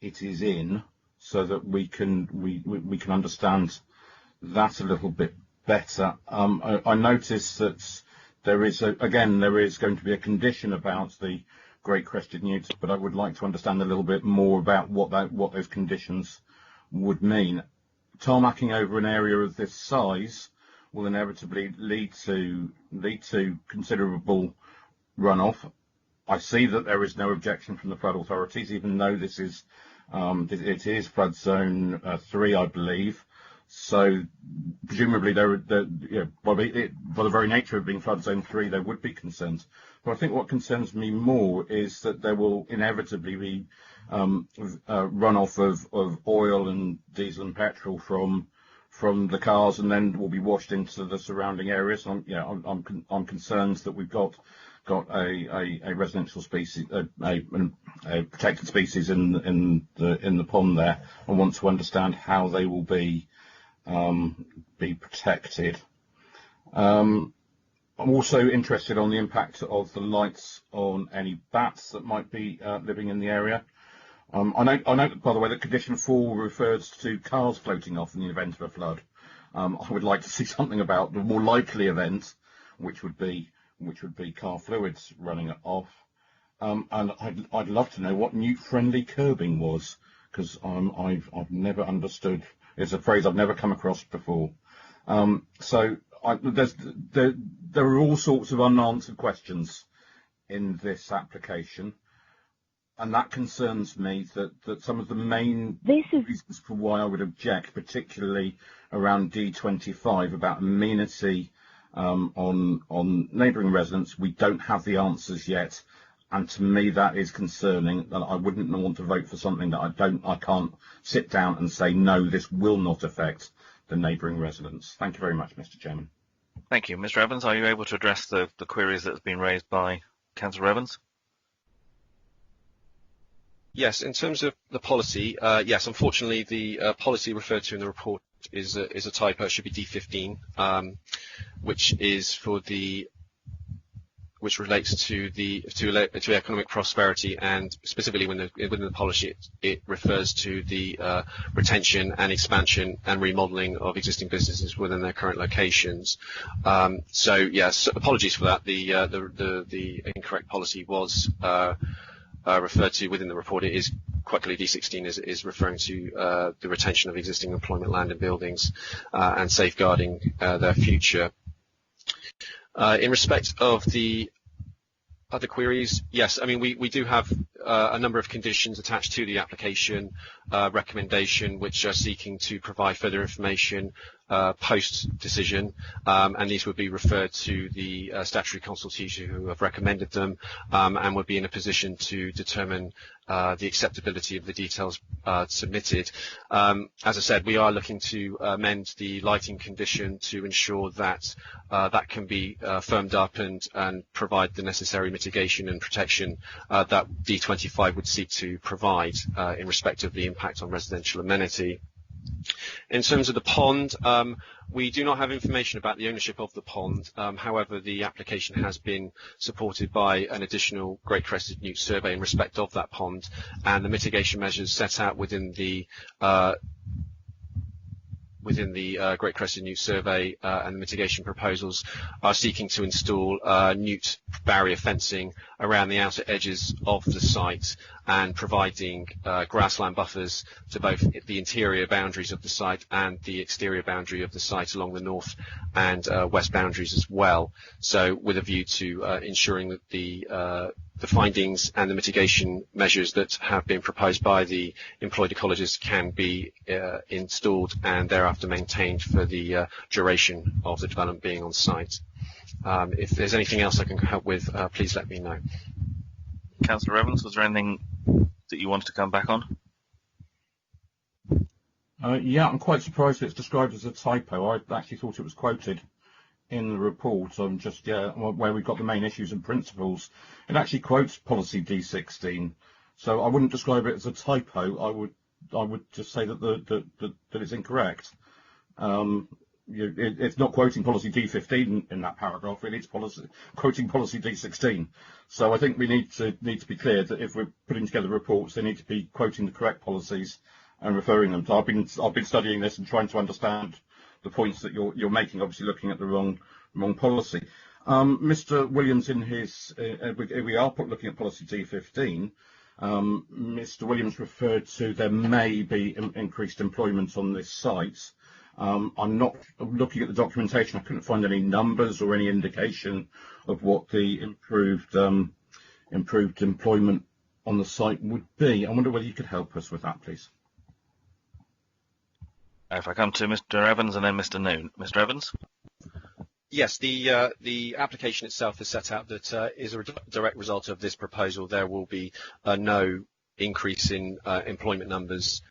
it is in, so that we can understand that a little bit better? I notice that there is going to be a condition about the Great Crested Newts, but I would like to understand a little bit more about what those conditions would mean. Tarmacking over an area of this size will inevitably lead to considerable runoff. I see that there is no objection from the flood authorities, even though this is it is flood zone 3, I believe. So presumably, by the very nature of being flood zone 3, there would be concerns. But I think what concerns me more is that there will inevitably be runoff of oil and diesel and petrol from the cars, and then will be washed into the surrounding areas. I'm concerned that we've got a residential species, a protected species in the pond there, and want to understand how they will be protected. I'm also interested on the impact of the lights on any bats that might be living in the area. I note, by the way, that condition 4 refers to cars floating off in the event of a flood. I would like to see something about the more likely event, which would be car fluids running off. And I'd love to know what newt-friendly curbing was, because I've never understood. It's a phrase I've never come across before. There are all sorts of unanswered questions in this application, and that concerns me, that some of the main reasons for why I would object, particularly around D25 about amenity on neighbouring residents, we don't have the answers yet, and to me that is concerning. That I wouldn't want to vote for something that I can't sit down and say no, this will not affect the neighbouring residents. Thank you very much, Mr. Chairman. Thank you. Mr. Evans, are you able to address the queries that have been raised by Councillor Evans? Yes, in terms of the policy, yes, unfortunately the policy referred to in the report is a typo. It should be D15. which relates to economic prosperity, and specifically within the policy, it refers to the retention and expansion and remodelling of existing businesses within their current locations. So yes, apologies for that. The incorrect policy was referred to within the report. It is quite clearly D16 is referring to the retention of existing employment land and buildings and safeguarding their future. In respect of the other queries, yes, I mean, we do have a number of conditions attached to the application recommendation, which are seeking to provide further information post-decision, and these would be referred to the statutory consultees who have recommended them, and would be in a position to determine the acceptability of the details submitted. As I said, we are looking to amend the lighting condition to ensure that that can be firmed up and provide the necessary mitigation and protection that D25 would seek to provide in respect of the impact on residential amenity. In terms of the pond, we do not have information about the ownership of the pond. However, the application has been supported by an additional Great Crested Newt survey in respect of that pond, and the mitigation measures set out within the Great Crested Newt survey and the mitigation proposals are seeking to install newt barrier fencing around the outer edges of the site and providing grassland buffers to both the interior boundaries of the site and the exterior boundary of the site along the north and west boundaries as well. So with a view to ensuring that the findings and the mitigation measures that have been proposed by the employed ecologists can be installed and thereafter maintained for the duration of the development being on site. If there's anything else I can help with, please let me know. Councillor Evans, was there anything that you wanted to come back on? Yeah, I'm quite surprised it's described as a typo. I actually thought it was quoted in the report on just where we've got the main issues and principles. It actually quotes policy D16, so I wouldn't describe it as a typo. I would just say that it's incorrect. It's not quoting policy D15 in that paragraph. It is quoting policy D16. So I think we need to be clear that if we're putting together reports, they need to be quoting the correct policies and referring them. So I've been studying this and trying to understand the points that you're making, obviously looking at the wrong policy. Mr. Williams, in his, we are looking at policy D15. Mr. Williams referred to there may be increased employment on this site. I'm not looking at the documentation. I couldn't find any numbers or any indication of what the improved employment on the site would be. I wonder whether you could help us with that, please. If I come to Mr. Evans and then Mr. Noon. Mr. Evans? Yes, the application itself is set out that is a direct result of this proposal. There will be no increase in employment numbers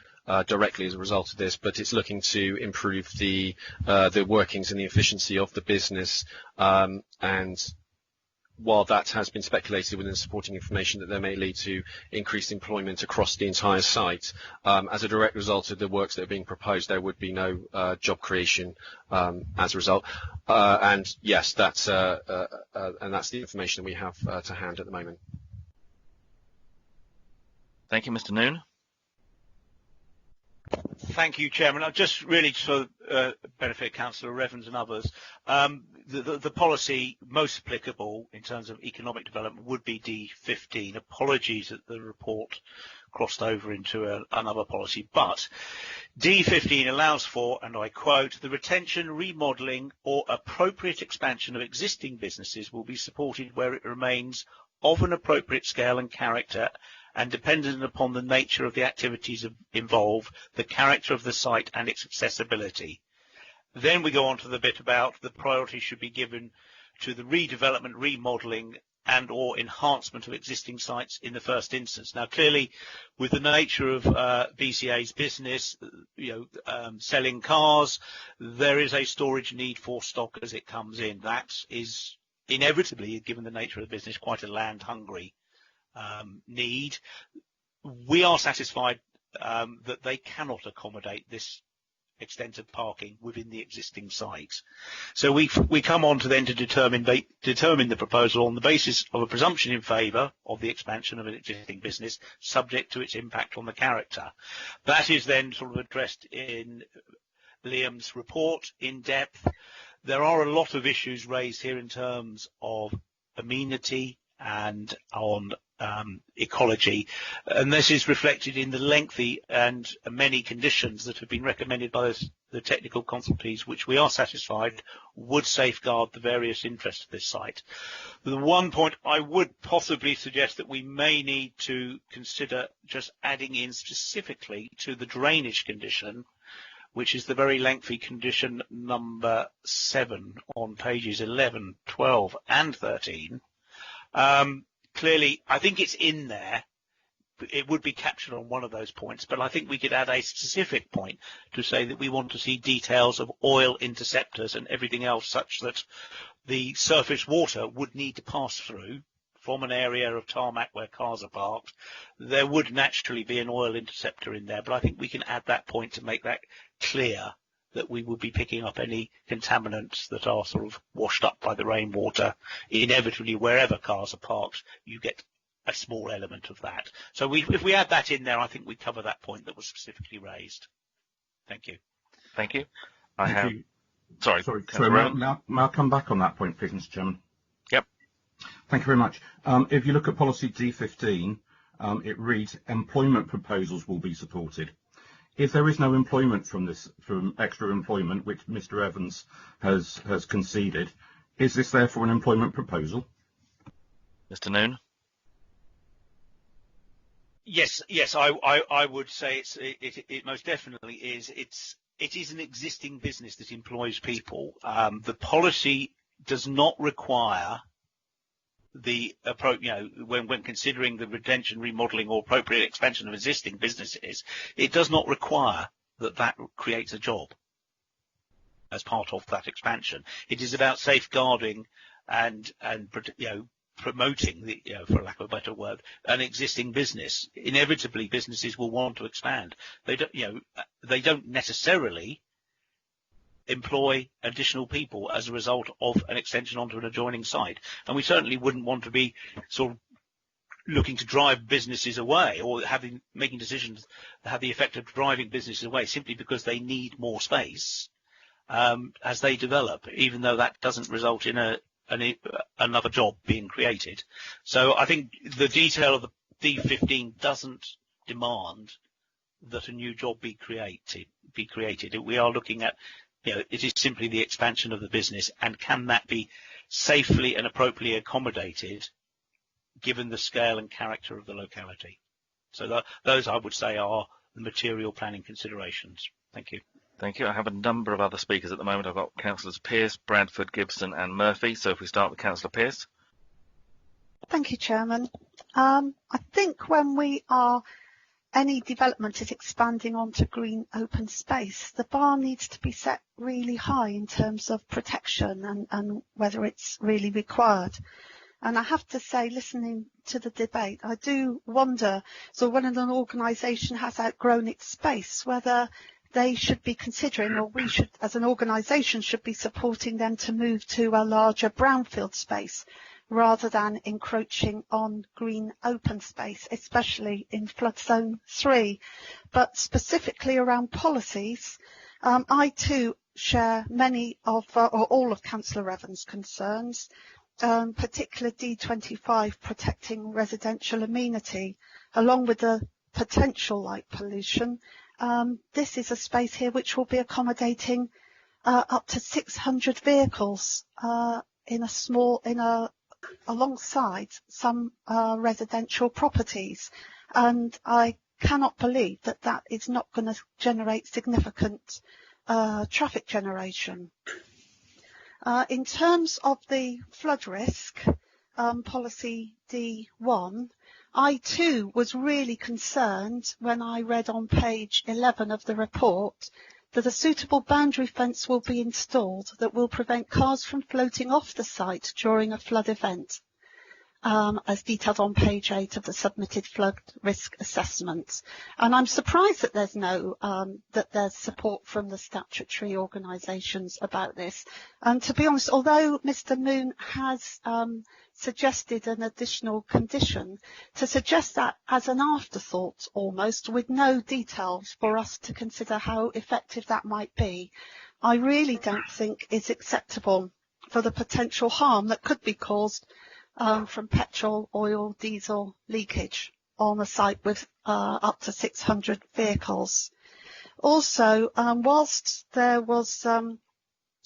directly as a result of this, but it's looking to improve the workings and the efficiency of the business, and while that has been speculated within supporting information that there may lead to increased employment across the entire site, as a direct result of the works that are being proposed, there would be no job creation as a result. And yes, that's the information that we have to hand at the moment. Thank you, Mr. Noon. Thank you, Chairman. Just really for benefit Councillor Evans and others, the policy most applicable in terms of economic development would be D15. Apologies that the report crossed over into another policy, but D15 allows for, and I quote, the retention, remodelling or appropriate expansion of existing businesses will be supported where it remains of an appropriate scale and character, and dependent upon the nature of the activities involved, the character of the site and its accessibility. Then we go on to the bit about the priority should be given to the redevelopment, remodelling and or enhancement of existing sites in the first instance. Now clearly with the nature of BCA's business, selling cars, there is a storage need for stock as it comes in. That is inevitably, given the nature of the business, quite a land hungry need. We are satisfied that they cannot accommodate this extent of parking within the existing site. So we come on to then to determine the proposal on the basis of a presumption in favour of the expansion of an existing business, subject to its impact on the character. That is then sort of addressed in Liam's report in depth. There are a lot of issues raised here in terms of amenity and on ecology, and this is reflected in the lengthy and many conditions that have been recommended by the technical consultees, which we are satisfied would safeguard the various interests of this site. The one point I would possibly suggest that we may need to consider just adding in specifically to the drainage condition, which is the very lengthy condition number 7 on pages 11, 12 and 13. Clearly, I think it's in there. It would be captured on one of those points, but I think we could add a specific point to say that we want to see details of oil interceptors and everything else such that the surface water would need to pass through from an area of tarmac where cars are parked. There would naturally be an oil interceptor in there, but I think we can add that point to make that clear, that we would be picking up any contaminants that are sort of washed up by the rainwater. Inevitably, wherever cars are parked, you get a small element of that. So if we add that in there, I think we cover that point that was specifically raised. Thank you. Thank you. Sorry, may I come back on that point, please, Mr. Chairman? Yep. Thank you very much. If you look at policy D15, it reads, employment proposals will be supported. If there is no employment from extra employment, which Mr. Evans has conceded, is this therefore an employment proposal? Mr. Noon? Yes, I would say it most definitely is. It is an existing business that employs people. The policy does not require the approach, when considering the retention, remodelling or appropriate expansion of existing businesses, it does not require that creates a job as part of that expansion. It is about safeguarding and promoting the, for lack of a better word, an existing business. Inevitably, businesses will want to expand. They don't necessarily employ additional people as a result of an extension onto an adjoining site, and we certainly wouldn't want to be sort of looking to drive businesses away or making decisions that have the effect of driving businesses away simply because they need more space as they develop, even though that doesn't result in another job being created. So I think the detail of the D15 doesn't demand that a new job be created. We are looking at, it is simply the expansion of the business, and can that be safely and appropriately accommodated given the scale and character of the locality? So those, I would say, are the material planning considerations. Thank you. Thank you. I have a number of other speakers at the moment. I've got Councillors Pearce, Bradford, Gibson and Murphy. So if we start with Councillor Pearce. Thank you, Chairman. I think when any development is expanding onto green open space, the bar needs to be set really high in terms of protection and whether it's really required. And I have to say, listening to the debate, I do wonder, so when an organisation has outgrown its space, whether they should be considering, or we should, as an organisation, should be supporting them to move to a larger brownfield space, rather than encroaching on green open space, especially in flood zone 3. But specifically around policies, I too share many of, or all of Councillor Evans' concerns, particularly D25 protecting residential amenity, along with the potential light pollution. This is a space here which will be accommodating up to 600 vehicles alongside some residential properties, and I cannot believe that is not going to generate significant traffic generation. In terms of the flood risk, policy D1, I too was really concerned when I read on page 11 of the report that a suitable boundary fence will be installed that will prevent cars from floating off the site during a flood event. as detailed on page 8 of the submitted flood risk assessments. And I'm surprised that there's there's support from the statutory organisations about this. And to be honest, although Mr. Moon has suggested an additional condition, to suggest that as an afterthought almost, with no details for us to consider how effective that might be, I really don't think is acceptable for the potential harm that could be caused from petrol, oil, diesel leakage on a site with up to 600 vehicles. Also, whilst there was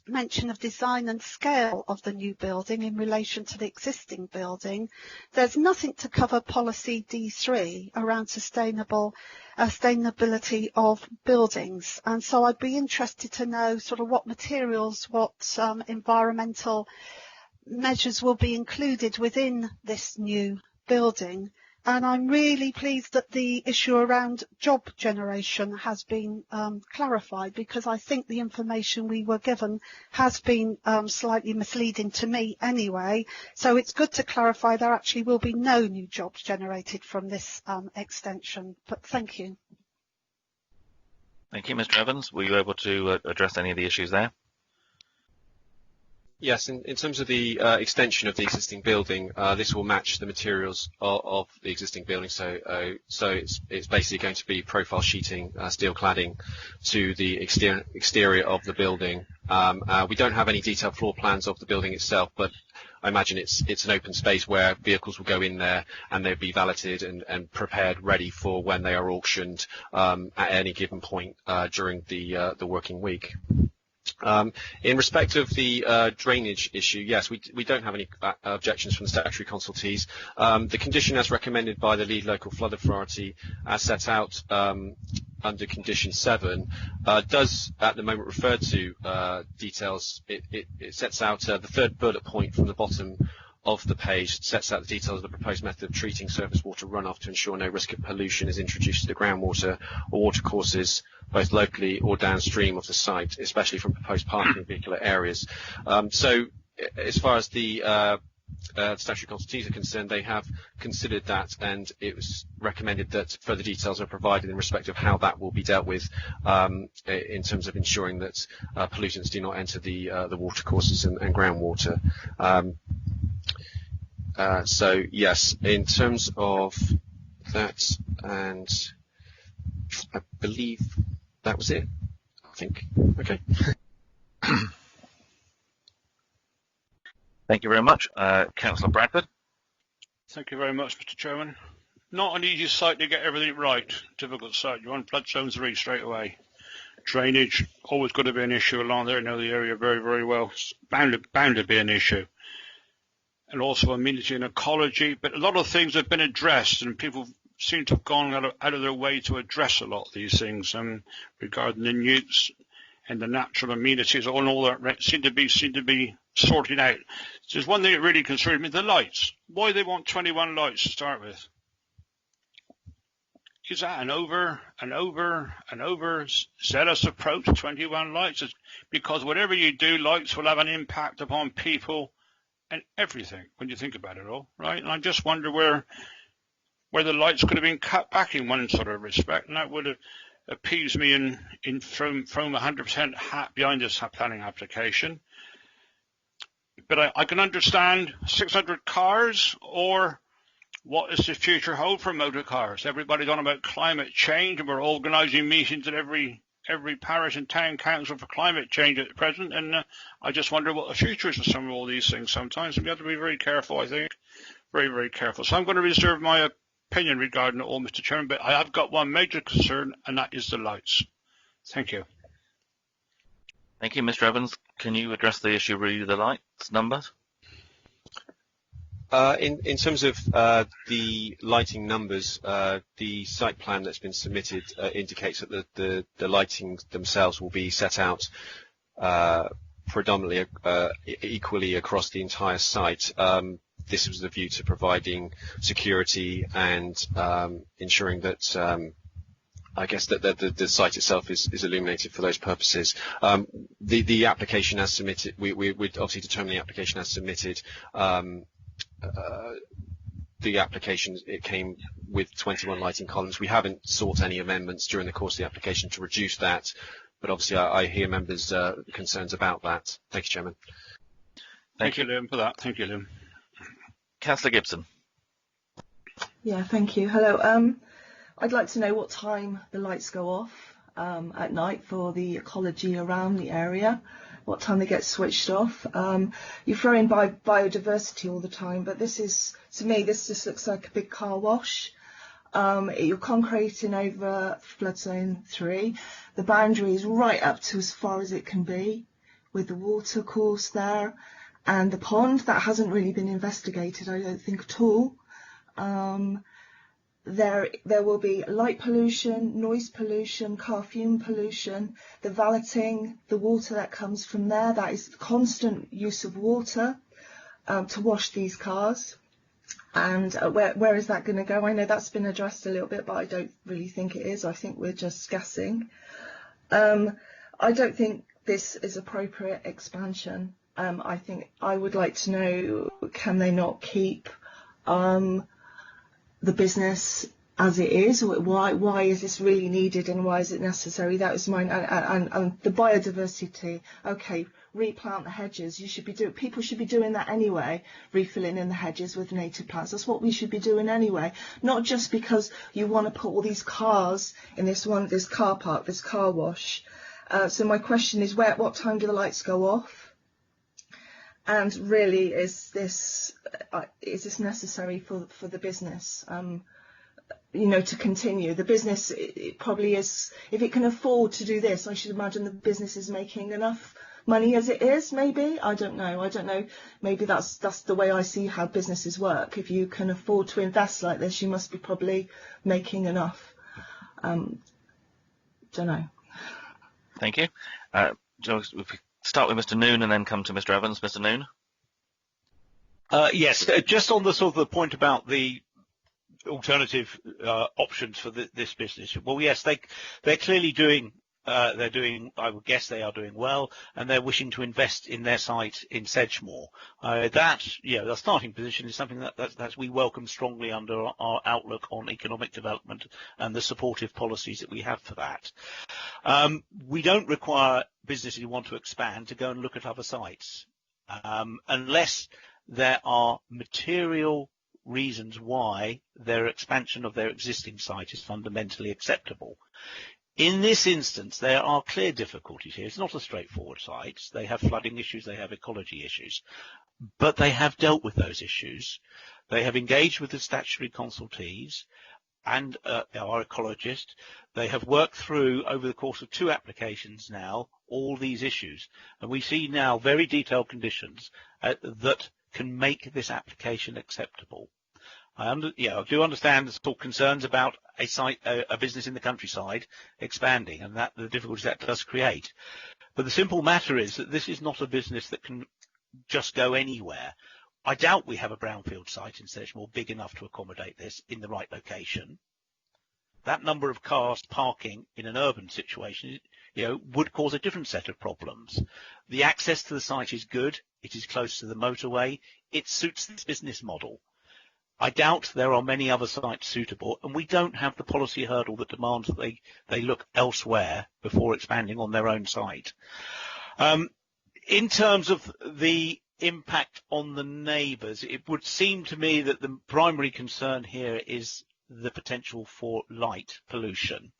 mention of design and scale of the new building in relation to the existing building, there's nothing to cover policy D3 around sustainability of buildings. And so I'd be interested to know sort of what materials, what environmental measures will be included within this new building. And I'm really pleased that the issue around job generation has been clarified, because I think the information we were given has been slightly misleading to me anyway. So it's good to clarify there actually will be no new jobs generated from this extension. But thank you. Thank you, Mr. Evans. Were you able to address any of the issues there? Yes, in terms of the extension of the existing building, this will match the materials of the existing building. So it's basically going to be profile sheeting, steel cladding to the exterior of the building. We don't have any detailed floor plans of the building itself, but I imagine it's an open space where vehicles will go in there and they'll be valeted and prepared, ready for when they are auctioned at any given point during the working week. In respect of the drainage issue, yes, we don't have any objections from the statutory consultees. The condition as recommended by the lead local flood authority, as set out under condition 7, does at the moment refer to details. It sets out the third bullet point from the bottom of the page, sets out the details of the proposed method of treating surface water runoff to ensure no risk of pollution is introduced to the groundwater or watercourses, both locally or downstream of the site, especially from proposed parking and vehicular areas. So as far as the statutory consultees are concerned, they have considered that, and it was recommended that further details are provided in respect of how that will be dealt with in terms of ensuring that pollutants do not enter the watercourses and groundwater. So yes, in terms of that, and I believe that was it, I think. Okay. Thank you very much. Councillor Bradford. Thank you very much, Mr. Chairman. Not an easy site to get everything right. Difficult site. You're on flood zone 3 straight away. Drainage, always going to be an issue along there. I know the area very, very well. It's bound to be an issue. And also amenity and ecology. But a lot of things have been addressed, and people seem to have gone out of their way to address a lot of these things regarding the newts and the natural amenities and all that seem to be sorted out. There's one thing that really concerns me: the lights. Why they want 21 lights to start with? Is that an overzealous approach to 21 lights? It's because whatever you do, lights will have an impact upon people and everything when you think about it all, right? And I just wonder where the lights could have been cut back in one sort of respect, and that would have appeased me in from 100% hat behind this planning application. But I can understand 600 cars, or what does the future hold for motor cars? Everybody's on about climate change, and we're organising meetings at every parish and town council for climate change at present, and I just wonder what the future is of some of all these things sometimes. We have to be very careful, I think. Very, very careful. So I'm going to reserve my opinion regarding it all, Mr. Chairman, but I have got one major concern, and that is the lights. Thank you. Thank you, Mr. Evans. Can you address the issue of the lights numbers? In terms of the lighting numbers, the site plan that's been submitted indicates that the lighting themselves will be set out predominantly equally across the entire site. This was the view to providing security and ensuring that I guess that the site itself is illuminated for those purposes. The application as submitted, we'd obviously determine the application as submitted the application, it came with 21 lighting columns. We haven't sought any amendments during the course of the application to reduce that, but obviously I hear members' concerns about that. Thank you, Chairman. Thank you, Liam, for that. Thank you, Liam. Councillor Gibson. Yeah, thank you. Hello. I'd like to know what time the lights go off at night for the ecology around the area, what time they get switched off. You throw in biodiversity all the time, but this is, to me, this just looks like a big car wash. You're concreting over flood zone 3. The boundary is right up to as far as it can be, with the water course there, and the pond that hasn't really been investigated, I don't think at all. There will be light pollution, noise pollution, car fume pollution, the valeting, the water that comes from there, that is constant use of water to wash these cars. And where is that going to go? I know that's been addressed a little bit, but I don't really think it is. I think we're just guessing. I don't think this is appropriate expansion. I think I would like to know, can they not keep the business as it is? Why is this really needed, and why is it necessary? That was mine. And the biodiversity. Okay, replant the hedges. People should be doing that anyway. Refilling in the hedges with native plants. That's what we should be doing anyway. Not just because you want to put all these cars in this car park, this car wash. So my question is, what time do the lights go off? And really, is this necessary for the business? To continue the business, it probably is. If it can afford to do this, I should imagine the business is making enough money as it is. Maybe, I don't know. Maybe that's the way I see how businesses work. If you can afford to invest like this, you must be probably making enough. Don't know. Thank you. If we start with Mr. Noon and then come to Mr. Evans. Mr. Noon. Yes, just on the sort of the point about the alternative options for this business. Well, yes, they're clearly doing. They're doing. I would guess they are doing well, and they're wishing to invest in their site in Sedgemoor. The starting position is something that we welcome strongly under our outlook on economic development and the supportive policies that we have for that. We don't require businesses who want to expand to go and look at other sites, unless there are material reasons why their expansion of their existing site is fundamentally acceptable. In this instance, there are clear difficulties here. It's not a straightforward site. They have flooding issues, they have ecology issues, but they have dealt with those issues. They have engaged with the statutory consultees and our ecologist. They have worked through, over the course of 2 applications now, all these issues. And we see now very detailed conditions that can make this application acceptable. I do understand the sort of concerns about a business in the countryside expanding, and that the difficulties that does create. But the simple matter is that this is not a business that can just go anywhere. I doubt we have a brownfield site in Sedgemoor big enough to accommodate this in the right location. That number of cars parking in an urban situation, would cause a different set of problems. The access to the site is good. It is close to the motorway. It suits this business model. I doubt there are many other sites suitable, and we don't have the policy hurdle that demands that they look elsewhere before expanding on their own site. In terms of the impact on the neighbours, it would seem to me that the primary concern here is the potential for light pollution.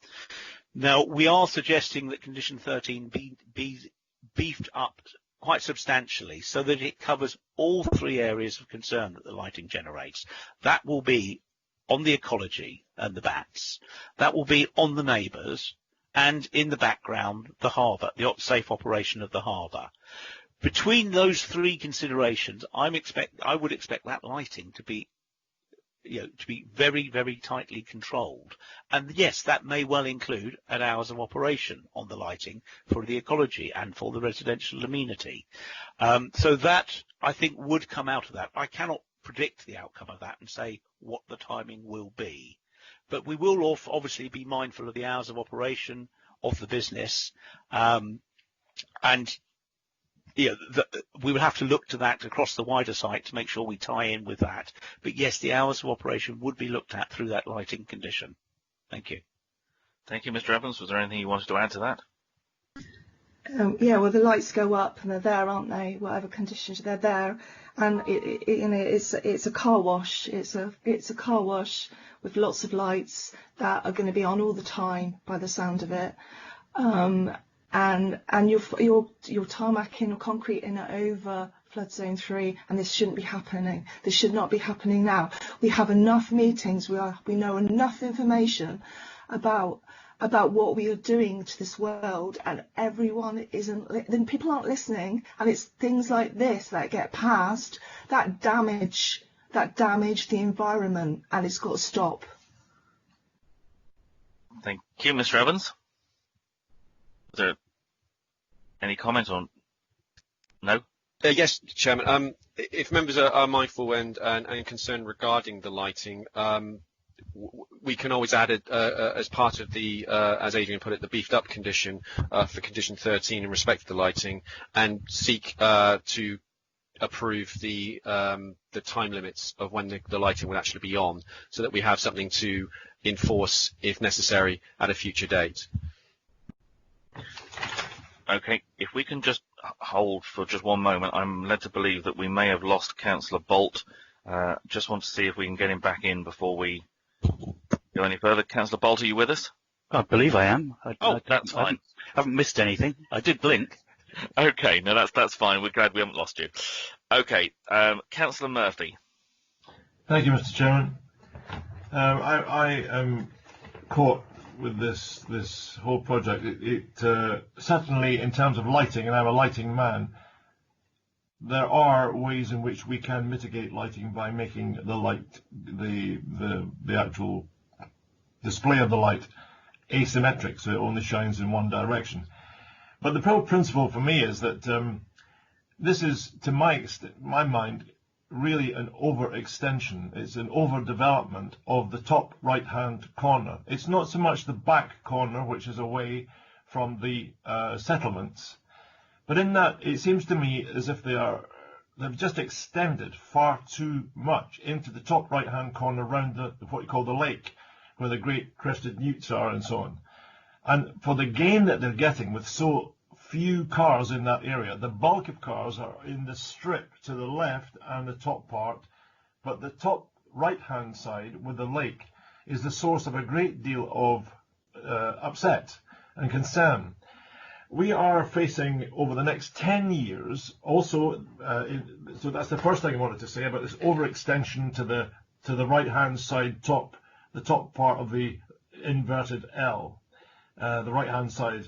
Now, we are suggesting that condition 13 be beefed up quite substantially so that it covers all 3 areas of concern that the lighting generates. That will be on the ecology and the bats. That will be on the neighbours, and in the background, the harbour, the safe operation of the harbour. Between those 3 considerations, I would expect that lighting to be very, very tightly controlled. And yes, that may well include at hours of operation on the lighting for the ecology and for the residential amenity. So that, I think, would come out of that. I cannot predict the outcome of that and say what the timing will be. But we will obviously be mindful of the hours of operation of the business. And we would have to look to that across the wider site to make sure we tie in with that. But yes, the hours of operation would be looked at through that lighting condition. Thank you. Thank you, Mr. Evans. Was there anything you wanted to add to that? Yeah, well, the lights go up and they're there, aren't they? Whatever conditions, they're there, and it's a car wash. It's a car wash with lots of lights that are going to be on all the time, by the sound of it. And you're tarmacking or concreting it over flood zone 3, and this shouldn't be happening. This should not be happening now. We have enough meetings. We know enough information about what we are doing to this world, and everyone then people aren't listening, and it's things like this that get passed that damage the environment, and it's got to stop. Thank you, Mr. Evans. Is there any comment on? No? Yes, Chairman. If members are mindful and concerned regarding the lighting, we can always add it as part of the, as Adrian put it, the beefed up condition for condition 13 in respect to the lighting, and seek to approve the time limits of when the lighting will actually be on, so that we have something to enforce if necessary at a future date. Okay, if we can just hold for just one moment, I'm led to believe that we may have lost Councillor Bolt. Just want to see if we can get him back in before we go any further. Councillor Bolt, are you with us? I believe I am. That's fine. I haven't missed anything. I did blink. Okay, no, that's fine. We're glad we haven't lost you. Okay, Councillor Murphy. Thank you, Mr. Chairman. I am caught with this whole project. It certainly, in terms of lighting, and I'm a lighting man, there are ways in which we can mitigate lighting by making the light, the actual display of the light, asymmetric, so it only shines in one direction. But the principle for me is that this is, to my mind, really an overextension. It's an overdevelopment of the top right-hand corner. It's not so much the back corner, which is away from the settlements, but in that it seems to me as if they've just extended far too much into the top right-hand corner around what you call the lake, where the great crested newts are and so on. And for the gain that they're getting with so few cars in that area, the bulk of cars are in the strip to the left and the top part, but the top right-hand side with the lake is the source of a great deal of upset and concern. We are facing, over the next 10 years, also, so that's the first thing I wanted to say about this overextension to the right-hand side the top part of the inverted L, the right-hand side.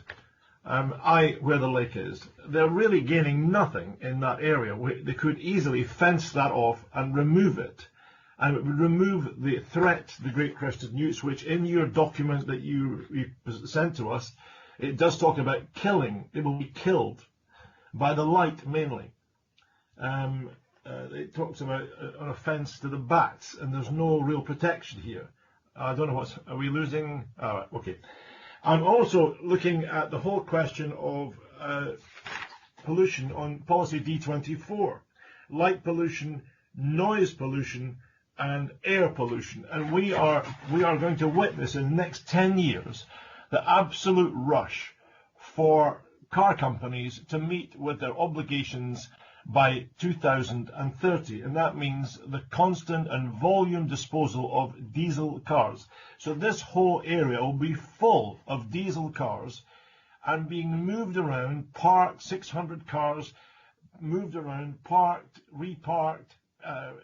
Where the lake is, they're really gaining nothing in that area. They could easily fence that off and remove it, and it would remove the threat to the great crested newts, which in your document that you sent to us, it does talk about killing. They will be killed by the light mainly. It talks about an offence to the bats, and there's no real protection here. I don't know are we losing? Okay. I'm also looking at the whole question of pollution on policy D24, light pollution, noise pollution, and air pollution. And we are going to witness in the next 10 years the absolute rush for car companies to meet with their obligations by 2030, and that means the constant and volume disposal of diesel cars. So this whole area will be full of diesel cars and being moved around, parked, 600 cars moved around, parked, reparked,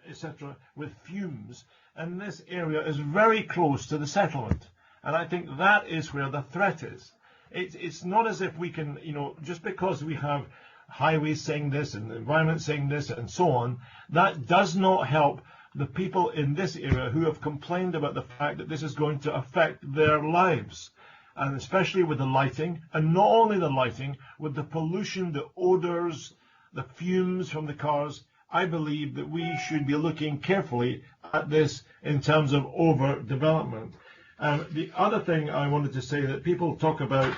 etc., with fumes. And this area is very close to the settlement, and I think that is where the threat is. It's not as if we can, just because we have highways saying this and the environment saying this and so on, that does not help the people in this area who have complained about the fact that this is going to affect their lives, and especially with the lighting, and not only the lighting, with the pollution, the odours, the fumes from the cars. I believe that we should be looking carefully at this in terms of overdevelopment. The other thing I wanted to say, that people talk about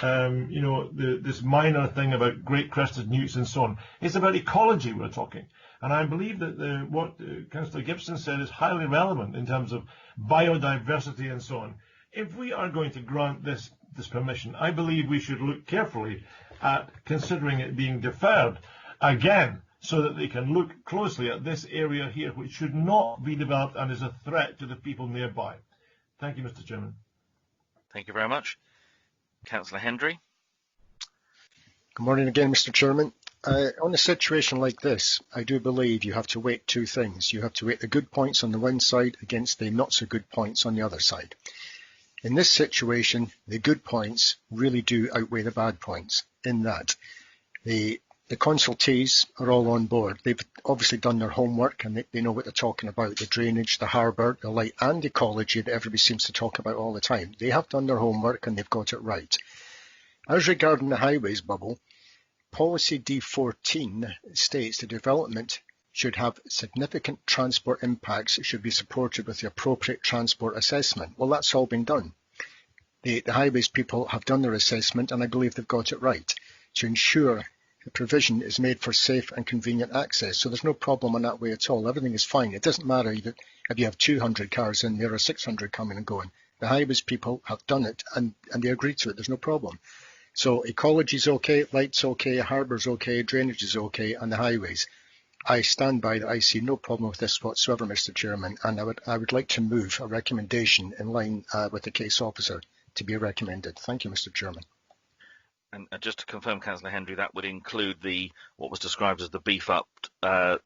this minor thing about great crested newts and so on. It's about ecology we're talking. And I believe that what Councillor Gibson said is highly relevant in terms of biodiversity and so on. If we are going to grant this permission, I believe we should look carefully at considering it being deferred again, so that they can look closely at this area here, which should not be developed and is a threat to the people nearby. Thank you, Mr. Chairman. Thank you very much. Councillor Hendry. Good morning again, Mr. Chairman. On a situation like this, I do believe you have to weight two things. You have to weight the good points on the one side against the not so good points on the other side. In this situation, the good points really do outweigh the bad points, in that the consultees are all on board. They've obviously done their homework and they know what they're talking about, the drainage, the harbour, the light and ecology that everybody seems to talk about all the time. They have done their homework and they've got it right. As regarding the highways bubble, Policy D14 states the development should have significant transport impacts. It should be supported with the appropriate transport assessment. Well, that's all been done. The highways people have done their assessment and I believe they've got it right to ensure the provision is made for safe and convenient access. So there's no problem in that way at all. Everything is fine. It doesn't matter if you have 200 cars in there or 600 coming and going. The highways people have done it and they agree to it. There's no problem. So ecology's okay, light's okay, harbour's okay, drainage is okay, and the highways. I stand by that. I see no problem with this whatsoever, Mr. Chairman, and I would like to move a recommendation in line with the case officer to be recommended. Thank you, Mr. Chairman. And just to confirm, Councillor Hendry, that would include what was described as the beef-upped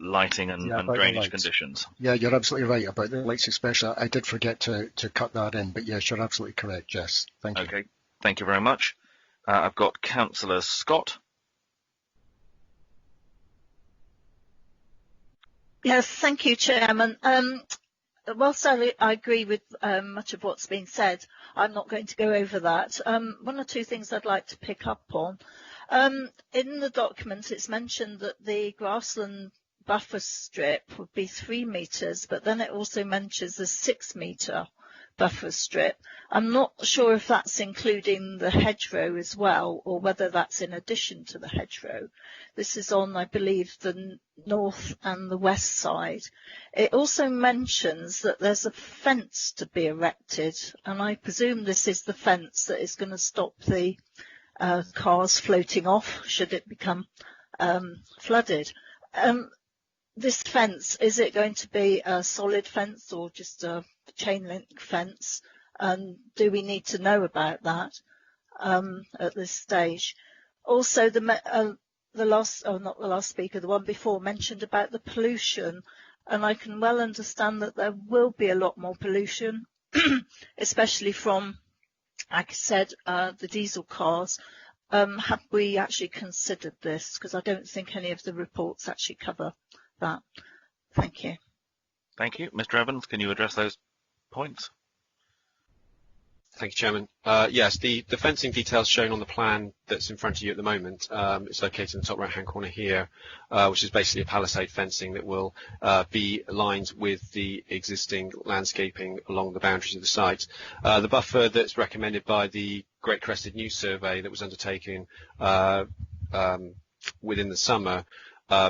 lighting and drainage conditions. Yeah, you're absolutely right about the lights especially. I did forget to cut that in, but yes, you're absolutely correct, Jess. Thank you. Okay, thank you very much. I've got Councillor Scott. Yes, thank you, Chairman. Whilst I agree with much of what's been said, I'm not going to go over that. One or two things I'd like to pick up on. In the document, it's mentioned that the grassland buffer strip would be 3 metres, but then it also mentions a 6 metre buffer strip. I'm not sure if that's including the hedgerow as well, or whether that's in addition to the hedgerow. This is on, I believe, the north and the west side. It also mentions that there's a fence to be erected, and I presume this is the fence that is going to stop the cars floating off should it become flooded. This fence, is it going to be a solid fence or just a chain link fence? And do we need to know about that at this stage? Also, the one before mentioned about the pollution, and I can well understand that there will be a lot more pollution, especially from, like I said, the diesel cars. Have we actually considered this? Because I don't think any of the reports actually cover that. Thank you. Thank you. Mr. Evans, can you address those points? Thank you, Chairman. Yes, the fencing details shown on the plan that's in front of you at the moment, it's located in the top right-hand corner here, which is basically a palisade fencing that will be aligned with the existing landscaping along the boundaries of the site. The buffer that's recommended by the Great Crested Newt survey that was undertaken within the summer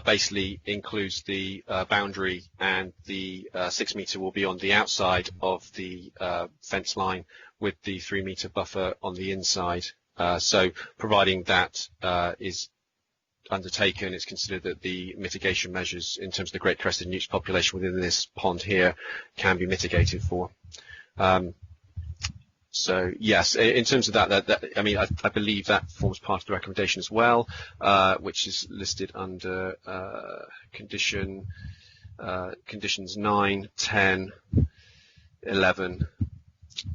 basically includes the boundary, and the 6 metre will be on the outside of the fence line with the 3 metre buffer on the inside. So providing that is undertaken, it's considered that the mitigation measures in terms of the Great Crested Newt population within this pond here can be mitigated for. So yes, in terms of that, I mean, I believe that forms part of the recommendation as well, which is listed under conditions 9, 10, 11,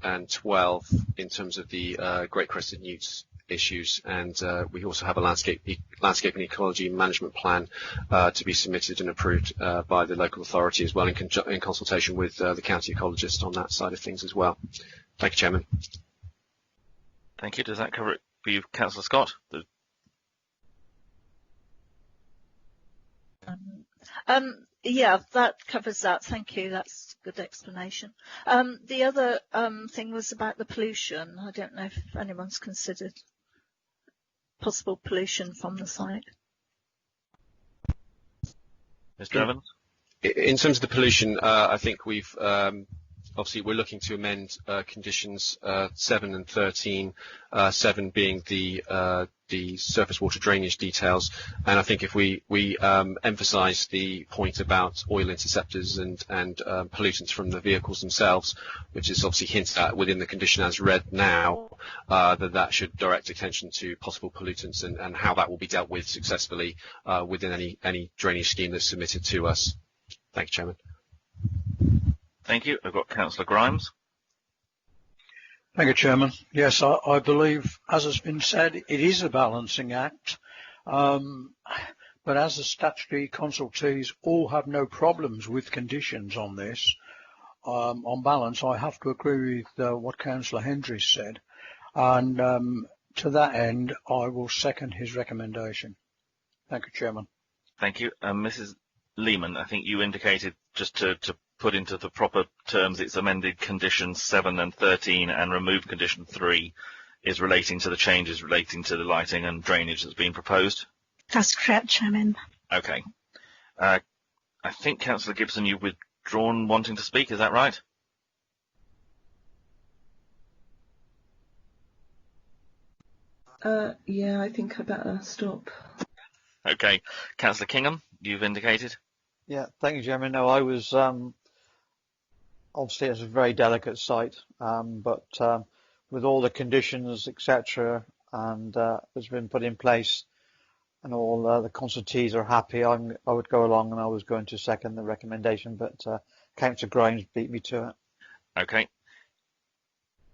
and 12 in terms of the Great Crested Newts issues, and we also have a landscape and ecology management plan to be submitted and approved by the local authority as well, in consultation with the county ecologist on that side of things as well. Thank you, Chairman. Thank you. Does that cover it for you, Councillor Scott? Yeah, that covers that. Thank you. That's a good explanation. The other thing was about the pollution. I don't know if anyone's considered possible pollution from the site. Mr. Evans? In terms of the pollution, I think we've obviously we're looking to amend conditions 7 and 13, 7 being the surface water drainage details, and I think if we emphasise the point about oil interceptors and pollutants from the vehicles themselves, which is obviously hinted at within the condition as read now, that should direct attention to possible pollutants and how that will be dealt with successfully within any drainage scheme that's submitted to us. Thank you, Chairman. Thank you. I've got Councillor Grimes. Thank you, Chairman. Yes, I believe, as has been said, it is a balancing act. But as the statutory consultees all have no problems with conditions on this, on balance, I have to agree with what Councillor Hendry said. And to that end, I will second his recommendation. Thank you, Chairman. Thank you. Mrs. Lehman, I think you indicated, just to put into the proper terms, it's amended conditions 7 and 13 and removed condition 3 is relating to the changes relating to the lighting and drainage that's been proposed? That's correct, Chairman. Okay. I think, Councillor Gibson, you've withdrawn wanting to speak, is that right? Yeah, I think I better stop. Okay. Councillor Kingham, you've indicated? Yeah, thank you, Chairman. No, I was obviously it's a very delicate site, but with all the conditions, etc., and that's been put in place, and all the consultees are happy, I would go along, and I was going to second the recommendation, but Councillor Grimes beat me to it. Okay.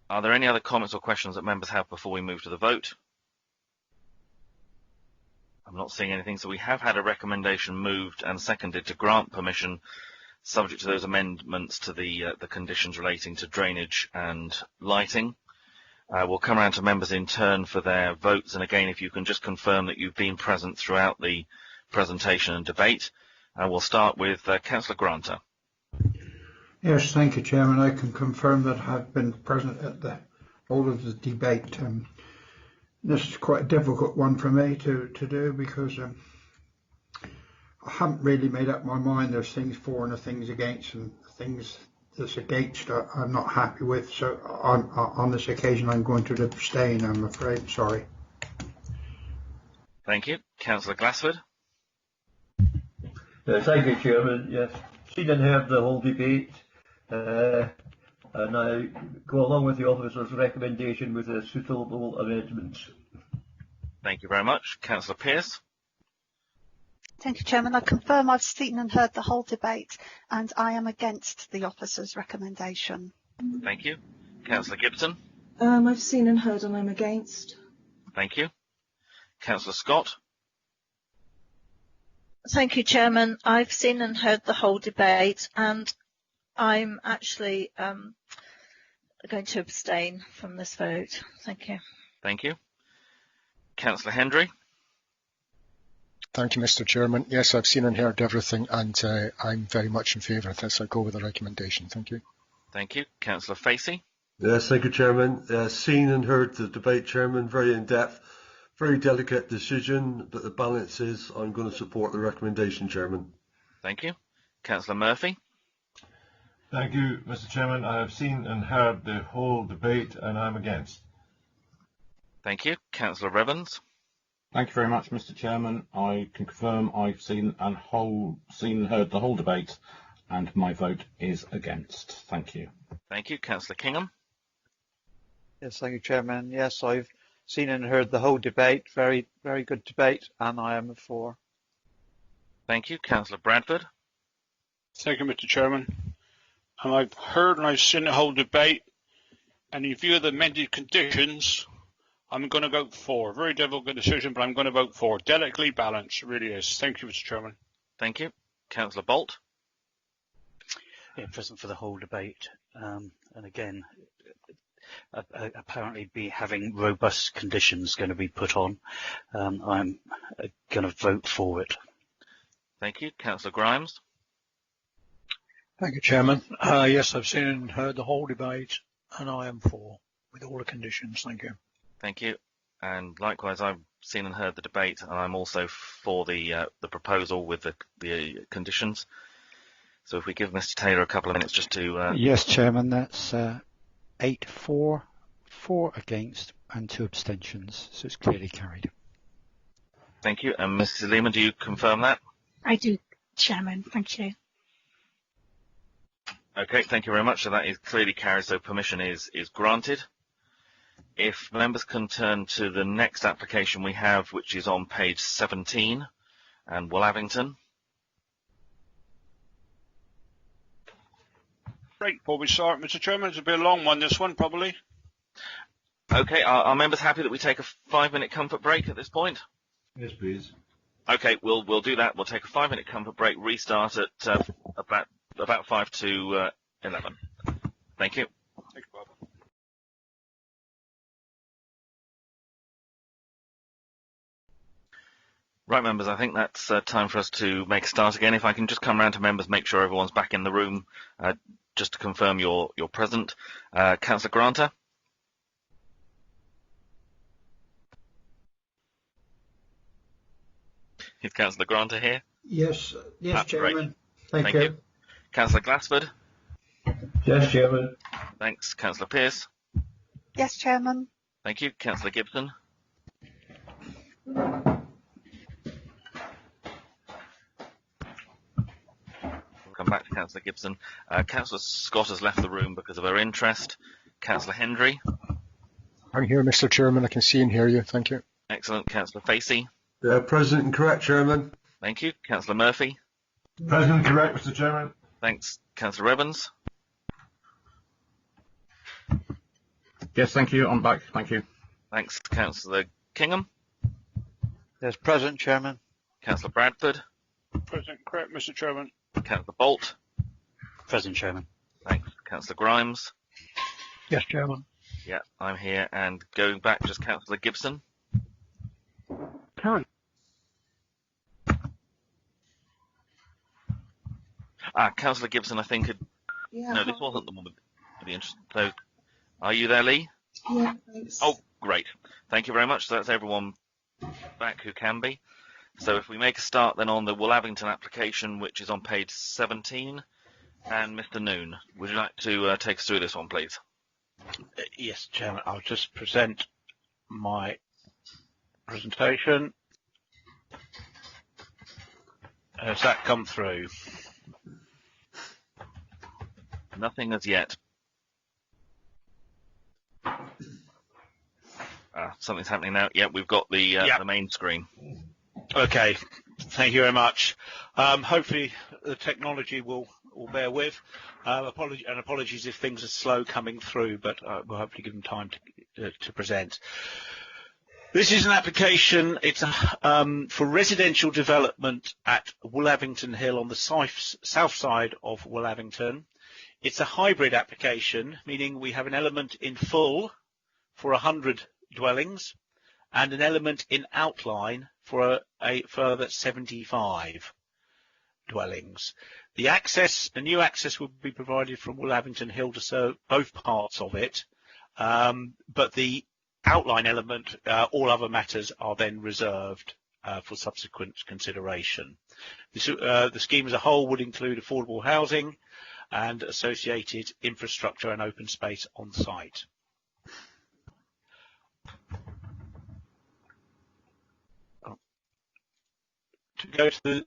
Are there any other comments or questions that members have before we move to the vote? I'm not seeing anything, so we have had a recommendation moved and seconded to grant permission subject to those amendments to the conditions relating to drainage and lighting. We'll come around to members in turn for their votes, and again, if you can just confirm that you've been present throughout the presentation and debate. We'll start with Councillor Granter. Yes, thank you, Chairman. I can confirm that I've been present at the whole of the debate. This is quite a difficult one for me to do because I haven't really made up my mind. There's things for and there's things against, and things that's against I'm not happy with. So on this occasion, I'm going to abstain, I'm afraid. Sorry. Thank you. Councillor Glassford. Thank you, Chairman. Yes, seen and heard the whole debate, and I go along with the officer's recommendation with the suitable amendments. Thank you very much. Councillor Pearce. Thank you, Chairman. I confirm I've seen and heard the whole debate, and I am against the officer's recommendation. Thank you. Councillor Gibson. I've seen and heard, and I'm against. Thank you. Councillor Scott. Thank you, Chairman. I've seen and heard the whole debate, and I'm actually going to abstain from this vote. Thank you. Thank you. Councillor Hendry. Thank you, Mr. Chairman. Yes, I've seen and heard everything, and I'm very much in favour of this. I go with the recommendation. Thank you. Thank you. Councillor Facey. Yes, thank you, Chairman. Seen and heard the debate, Chairman. Very in-depth, very delicate decision, but the balance is I'm going to support the recommendation, Chairman. Thank you. Councillor Murphy. Thank you, Mr. Chairman. I have seen and heard the whole debate, and I'm against. Thank you. Councillor Evans. Thank you very much, Mr. Chairman. I can confirm I've seen and heard the whole debate, and my vote is against. Thank you. Thank you. Councillor Kingham. Yes, thank you, Chairman. Yes, I've seen and heard the whole debate. Very, very good debate, and I am for. Thank you. Councillor Bradford. Thank you, Mr. Chairman. And I've heard and I've seen the whole debate, and in view of the amended conditions, I'm going to vote for. Very difficult decision, but I'm going to vote for. Delicately balanced, it really is. Thank you, Mr. Chairman. Thank you. Councillor Bolt. Yeah, present for the whole debate. And again, apparently be having robust conditions going to be put on. I'm going to vote for it. Thank you. Councillor Grimes. Thank you, Chairman. Yes, I've seen and heard the whole debate, and I am for, with all the conditions. Thank you. Thank you. And likewise, I've seen and heard the debate, and I'm also for the proposal with the conditions. So if we give Mr. Taylor a couple of minutes just to... Yes, Chairman, that's 8 for, 4 against, and 2 abstentions, so it's clearly carried. Thank you. And Mrs. Lehman, do you confirm that? I do, Chairman. Thank you. Okay, thank you very much. So that is clearly carried, so permission is granted. If members can turn to the next application we have, which is on page 17, and Woollavington. Break before we start, Mr. Chairman. It's a bit long one, this one, probably. Okay, are members happy that we take a 5-minute comfort break at this point? Yes, please. Okay, we'll do that. We'll take a 5-minute comfort break, restart at about 5 to 11. Thank you. Thanks, Bob. Right, members, I think that's time for us to make a start again. If I can just come round to members, make sure everyone's back in the room, just to confirm you're present. Councillor Granter? Is Councillor Granter here? Yes, Chairman. Great. Thank you. Councillor Glassford? Yes, Chairman. Thanks. Councillor Pearce? Yes, Chairman. Thank you. Councillor Gibson? Come back to Councillor Gibson. Councillor Scott has left the room because of her interest. Councillor Hendry? I'm here, Mr. Chairman. I can see and hear you. Thank you. Excellent. Councillor Facey? Present and correct, Chairman. Thank you. Councillor Murphy? Present and correct, Mr. Chairman. Thanks. Councillor Evans? Yes, thank you. I'm back. Thank you. Thanks. Councillor Kingham? Yes, present, Chairman. Councillor Bradford? Present, correct, Mr. Chairman. Councillor Bolt? Present, Chairman. Thanks. Councillor Grimes? Yes, Chairman. Yeah, I'm here. And going back, just Councillor Gibson? Councillor Gibson, I think no, this wasn't the one with the interest. So, are you there, Lee? Yeah, thanks. Oh, great. Thank you very much. So that's everyone back who can be. So if we make a start then on the Woollavington application, which is on page 17, and Mr. Noon, would you like to take us through this one, please? Yes, Chairman. I'll just present my presentation. Has that come through? Nothing as yet. Something's happening now. Yeah, we've got the main screen. Okay, thank you very much. Hopefully the technology will bear with. Apologies if things are slow coming through, but we'll hopefully give them time to present. This is an application. It's for residential development at Woollavington Hill on the south side of Woollavington. It's a hybrid application, meaning we have an element in full for 100 dwellings and an element in outline for a further 75 dwellings. A new access will be provided from Woollavington Hill to serve both parts of it, but the outline element, all other matters are then reserved for subsequent consideration. The scheme as a whole would include affordable housing and associated infrastructure and open space on site. To go to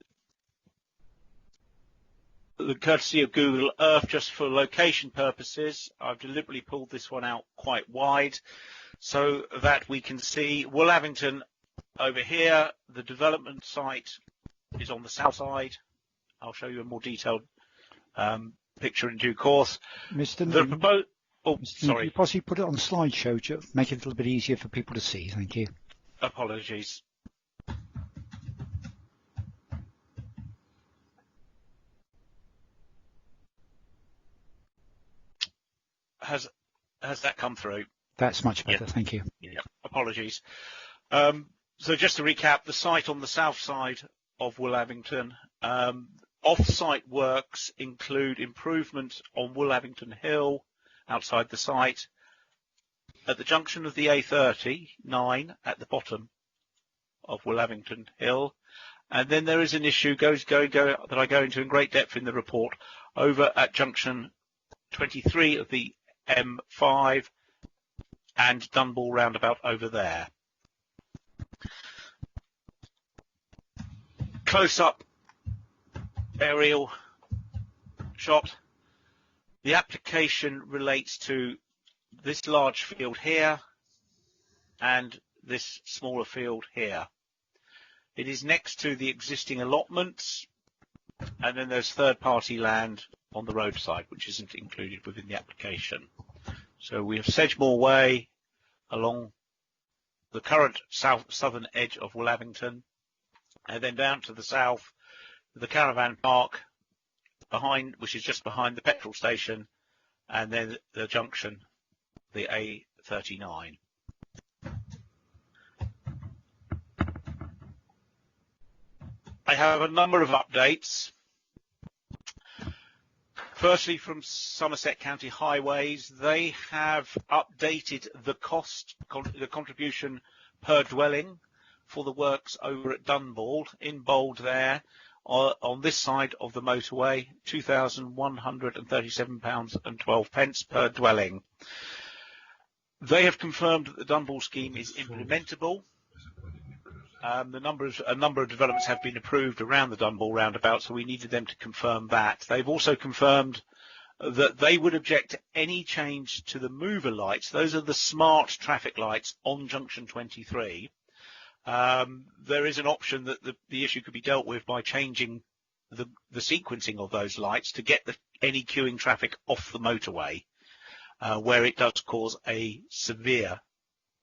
the courtesy of Google Earth, just for location purposes, I've deliberately pulled this one out quite wide so that we can see Woollavington over here. The development site is on the south side. I'll show you a more detailed picture in due course. Mr. Sorry. Could you possibly put it on slideshow to make it a little bit easier for people to see? Thank you. Apologies. Has that come through? That's much better. Yeah. Thank you. Yeah. Apologies. So just to recap, the site on the south side of Woollavington, off-site works include improvements on Woollavington Hill outside the site, at the junction of the A39 at the bottom of Willavington Hill. And then there is an issue that I go into in great depth in the report over at junction 23 of the M5 and Dunball Roundabout over there. Close-up aerial shot. The application relates to this large field here and this smaller field here. It is next to the existing allotments, and then there's third-party land on the roadside, which isn't included within the application. So we have Sedgemoor Way along the current southern edge of Willavington, and then down to the south, the caravan park behind, which is just behind the petrol station, and then the junction, the A39. I have a number of updates. Firstly, from Somerset County Highways, they have updated the contribution per dwelling for the works over at Dunball, in bold there, on this side of the motorway, £2,137.12 per dwelling. They have confirmed that the Dunball scheme is implementable. A number of developments have been approved around the Dunball roundabout, so we needed them to confirm that. They've also confirmed that they would object to any change to the mover lights. Those are the smart traffic lights on junction 23. There is an option that the issue could be dealt with by changing the sequencing of those lights to get any queuing traffic off the motorway, where it does cause a severe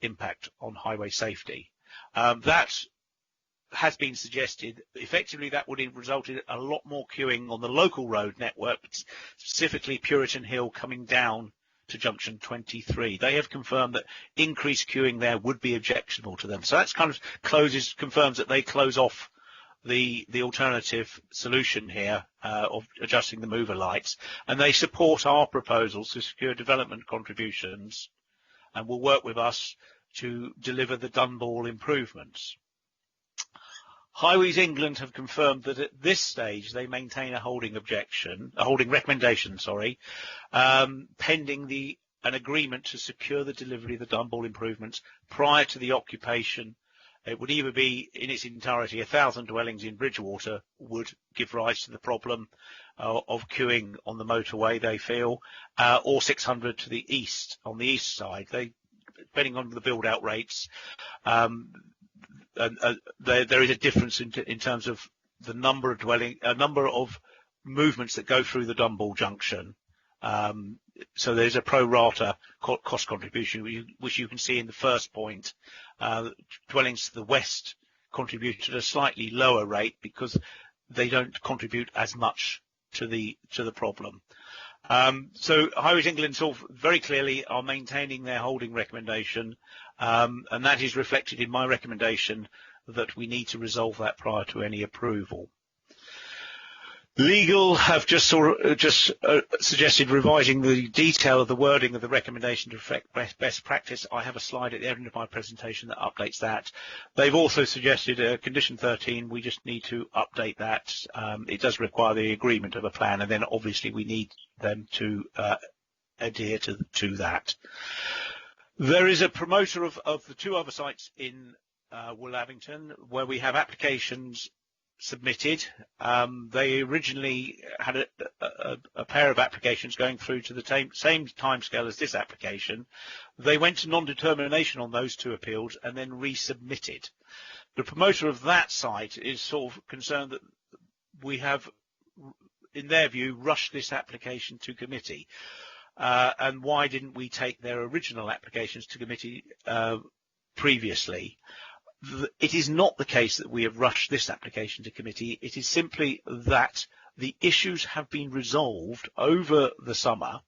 impact on highway safety. That has been suggested. Effectively, that would have resulted in a lot more queuing on the local road network, specifically Puritan Hill coming down to junction 23. They have confirmed that increased queuing there would be objectionable to them. So that's kind of confirms that they close off the alternative solution here of adjusting the mover lights, and they support our proposals to secure development contributions and will work with us to deliver the Dunball improvements. Highways England have confirmed that at this stage they maintain a holding recommendation, pending an agreement to secure the delivery of the Dunball improvements prior to the occupation. It would either be in its entirety 1,000 dwellings in Bridgewater would give rise to the problem of queuing on the motorway, they feel, or 600 to the east, on the east side. Depending on the build-out rates, there is a difference in terms of the number of movements that go through the Dunball junction. So there's a pro rata cost contribution, which you can see in the first point. Dwellings to the west contribute at a slightly lower rate because they don't contribute as much to the problem. So Highways England very clearly are maintaining their holding recommendation, and that is reflected in my recommendation that we need to resolve that prior to any approval. Legal have just suggested revising the detail of the wording of the recommendation to reflect best practice. I have a slide at the end of my presentation that updates that. They've also suggested condition 13. We just need to update that. It does require the agreement of a plan, and then obviously we need them to adhere to that. There is a promoter of the two other sites in Willavington where we have applications submitted. They originally had a pair of applications going through to the same timescale as this application. They went to non-determination on those two appeals and then resubmitted. The promoter of that site is sort of concerned that we have, in their view, rushed this application to committee. And why didn't we take their original applications to committee previously? It is not the case that we have rushed this application to committee. It is simply that the issues have been resolved over the summer,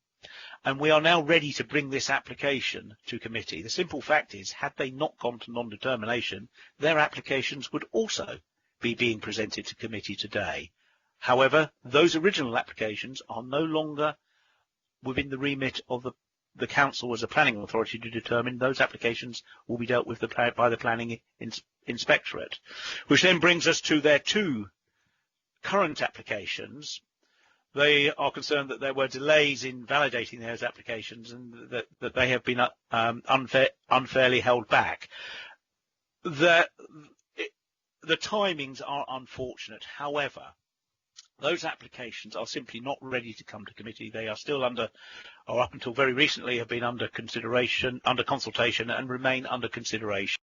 and we are now ready to bring this application to committee. The simple fact is, had they not gone to non-determination, their applications would also be being presented to committee today. However, those original applications are no longer within the remit of the council as a planning authority to determine, those applications will be dealt with by the planning inspectorate, which then brings us to their two current applications. They are concerned that there were delays in validating those applications and that they have been unfairly held back. The timings are unfortunate. However, those applications are simply not ready to come to committee. They are still under, or up until very recently, have been under consideration, under consultation, and remain under consideration.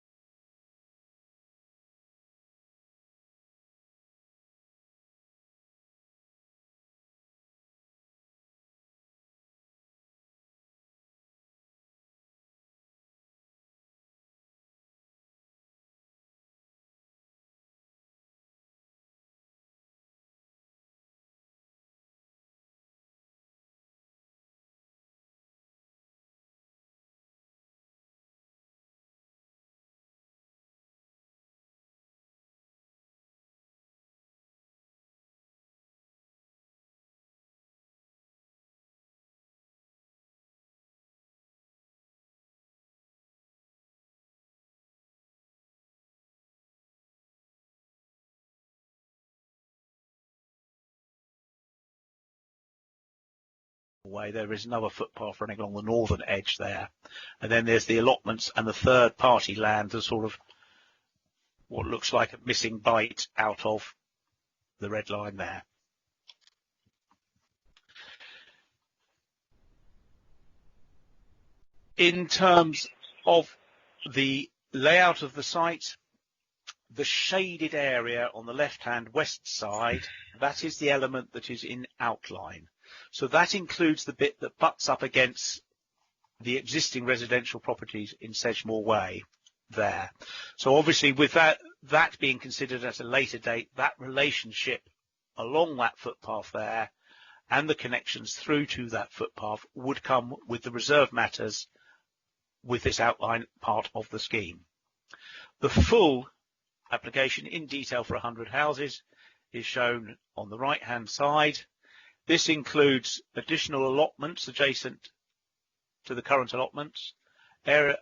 Way there is another footpath running along the northern edge there, and then there's the allotments and the third party land, the sort of what looks like a missing bite out of the red line there. In terms of the layout of the site, the shaded area on the left hand west side, that is the element that is in outline. So that includes the bit that butts up against the existing residential properties in Sedgemoor Way there. So obviously with that being considered at a later date, that relationship along that footpath there and the connections through to that footpath would come with the reserve matters with this outline part of the scheme. The full application in detail for 100 houses is shown on the right hand side. This includes additional allotments adjacent to the current allotments, area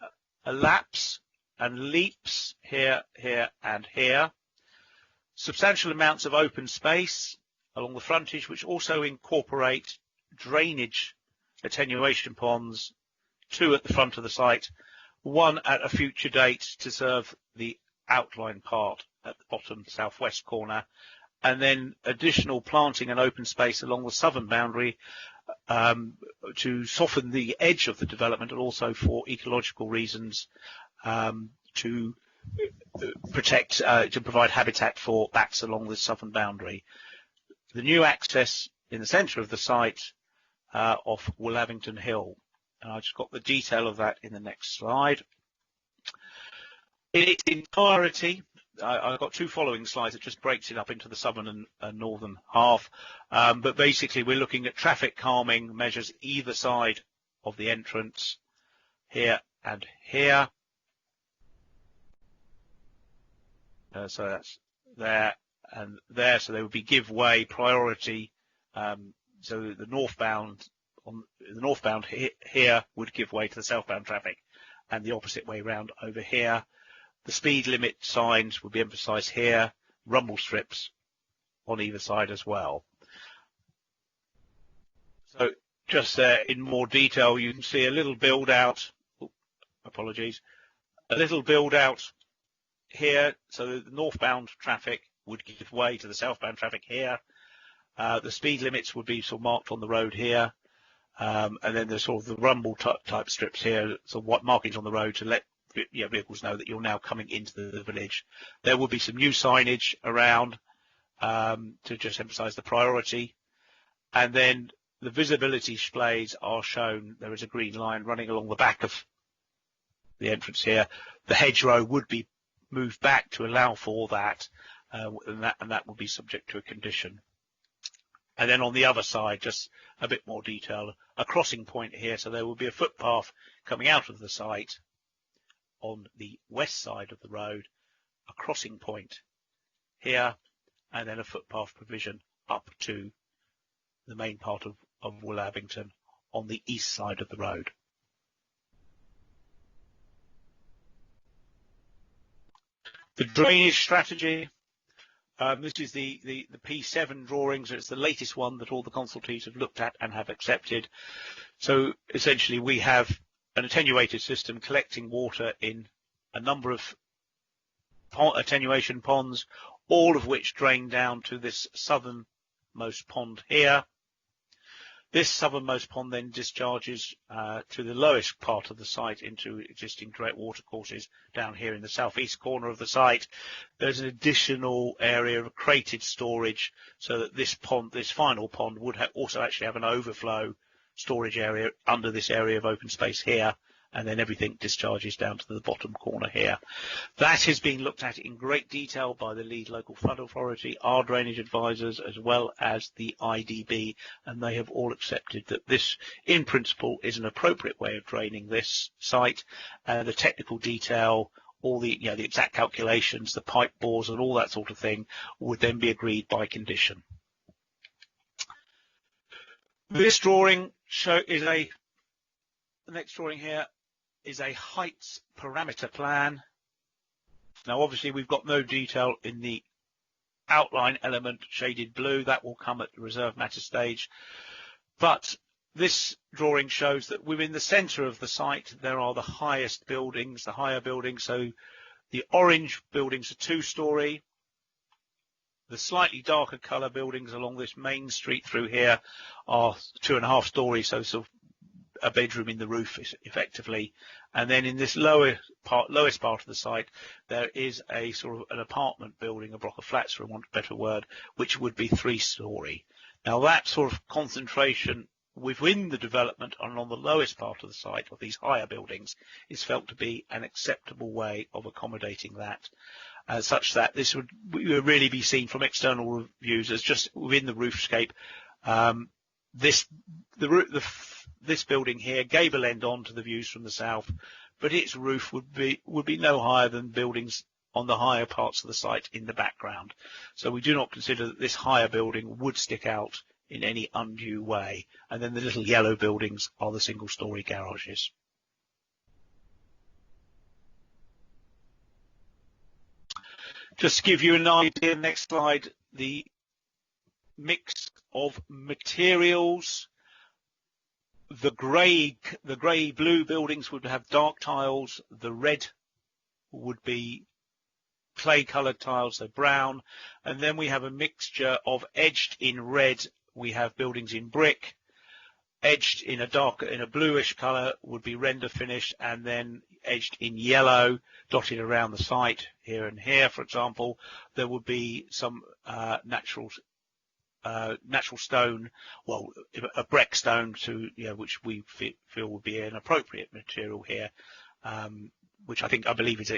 elapse and leaps here, here and here, substantial amounts of open space along the frontage which also incorporate drainage attenuation ponds, 2 at the front of the site, 1 at a future date to serve the outline part at the bottom southwest corner, and then additional planting and open space along the southern boundary to soften the edge of the development, and also for ecological reasons to protect, to provide habitat for bats along the southern boundary. The new access in the centre of the site off Willavington Hill. And I just got the detail of that in the next slide. In its entirety, I've got 2 following slides that just breaks it up into the southern and northern half. But basically, we're looking at traffic calming measures either side of the entrance, here and here. So that's there and there. So there would be give way priority. So the northbound here would give way to the southbound traffic, and the opposite way round over here. The speed limit signs would be emphasised here, rumble strips on either side as well. So just there in more detail, you can see a little build out, apologies, a little build out here. So the northbound traffic would give way to the southbound traffic here. The speed limits would be sort of marked on the road here. And then there's sort of the rumble type strips here, so what markings on the road to let vehicles know that you're now coming into the village. There will be some new signage around to just emphasise the priority, and then the visibility displays are shown. There is a green line running along the back of the entrance here. The hedgerow would be moved back to allow for that, and that would be subject to a condition. And then on the other side, just a bit more detail, a crossing point here. So there will be a footpath coming out of the site on the west side of the road, a crossing point here, and then a footpath provision up to the main part of Willavington on the east side of the road. The drainage strategy. This is the P7 drawings. It's the latest one that all the consultees have looked at and have accepted. So essentially we have an attenuated system collecting water in a number of attenuation ponds, all of which drain down to this southernmost pond here. This southernmost pond then discharges to the lowest part of the site into existing direct water courses down here in the southeast corner of the site. There's an additional area of crated storage so that this pond, this final pond, would also actually have an overflow storage area under this area of open space here, and then everything discharges down to the bottom corner here. That has been looked at in great detail by the lead local flood authority, our drainage advisors, as well as the IDB, and they have all accepted that this, in principle, is an appropriate way of draining this site. The technical detail, all the, the exact calculations, the pipe bores and all that sort of thing would then be agreed by condition. This drawing the next drawing here is a heights parameter plan. Now obviously we've got no detail in the outline element shaded blue. That will come at the reserve matter stage. But this drawing shows that within the centre of the site there are the highest buildings, the higher buildings. So the orange buildings are 2-storey. The slightly darker colour buildings along this main street through here are 2.5 stories, so sort of a bedroom in the roof effectively. And then in this lowest part of the site, there is a sort of an apartment building, a block of flats for want of a better word, which would be 3-storey. Now that sort of concentration within the development and on the lowest part of the site of these higher buildings is felt to be an acceptable way of accommodating that, such that this would really be seen from external reviews as just within the roofscape. This building here, gable end on to the views from the south, but its roof would be no higher than buildings on the higher parts of the site in the background. So we do not consider that this higher building would stick out in any undue way. And then the little yellow buildings are the single-storey garages. Just to give you an idea, next slide, the mix of materials. The grey blue buildings would have dark tiles. The red would be clay coloured tiles, so brown. And then we have a mixture of edged in red. We have buildings in brick. Edged in a bluish colour would be render finished, and then edged in yellow, dotted around the site here and here, for example. There would be some natural stone, well, a breck stone which we feel would be an appropriate material here, which I believe is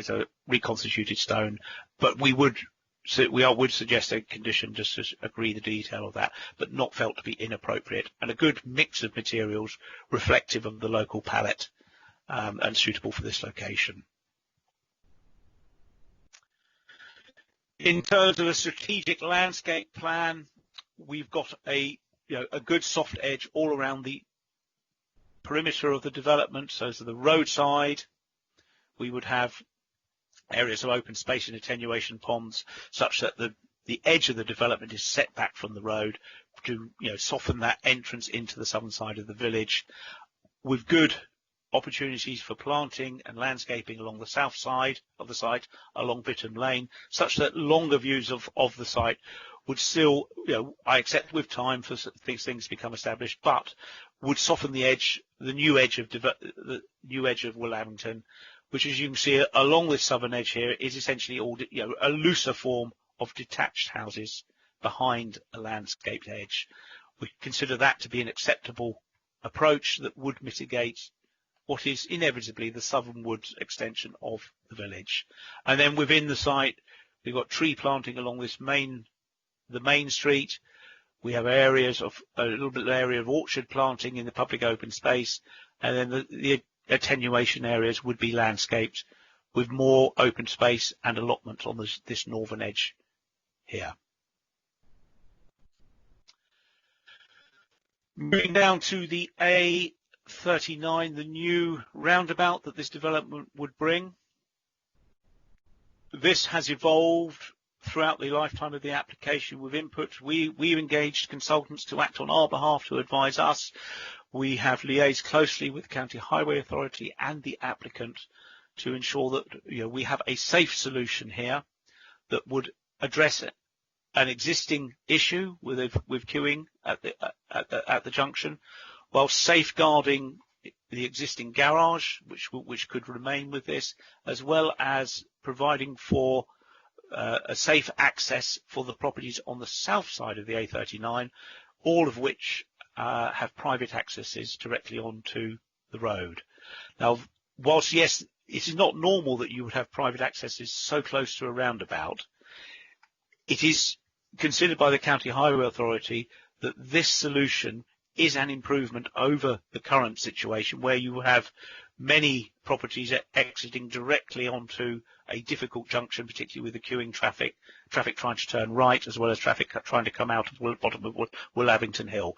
a reconstituted stone. But we would suggest a condition just to agree the detail of that, but not felt to be inappropriate, and a good mix of materials reflective of the local palette and suitable for this location. In terms of a strategic landscape plan, we've got a good soft edge all around the perimeter of the development. So to the roadside, we would have areas of open space and attenuation ponds, such that the edge of the development is set back from the road to soften that entrance into the southern side of the village, with good opportunities for planting and landscaping along the south side of the site, along Bitton Lane, such that longer views of the site would still, I accept with time for these things to become established, but would soften the edge, the new edge of Willamington, which, as you can see along this southern edge here, is essentially all a looser form of detached houses behind a landscaped edge. We consider that to be an acceptable approach that would mitigate what is inevitably the southern woods extension of the village. And then within the site, we've got tree planting along this the main street. We have areas of a little bit of area of orchard planting in the public open space, and then the attenuation areas would be landscaped with more open space and allotment on this northern edge here. Moving down to the A39, the new roundabout that this development would bring. This has evolved throughout the lifetime of the application with input. We've engaged consultants to act on our behalf to advise us. We have liaised closely with the County Highway Authority and the applicant to ensure that we have a safe solution here that would address an existing issue with queuing at the junction, while safeguarding the existing garage, which could remain with this, as well as providing for a safe access for the properties on the south side of the A39, all of which have private accesses directly onto the road. Now, whilst yes, it is not normal that you would have private accesses so close to a roundabout, it is considered by the County Highway Authority that this solution is an improvement over the current situation where you have many properties exiting directly onto a difficult junction, particularly with the queuing traffic trying to turn right, as well as traffic trying to come out of the bottom of Willavington Hill.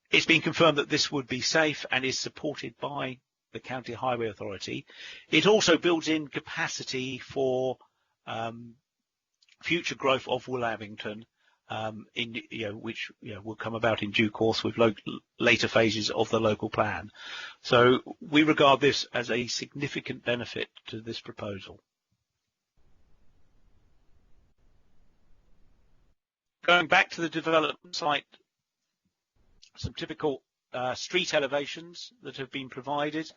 It's been confirmed that this would be safe and is supported by the County Highway Authority. It also builds in capacity for future growth of Willavington, which will come about in due course with later phases of the local plan. So we regard this as a significant benefit to this proposal. Going back to the development site, some typical street elevations that have been provided.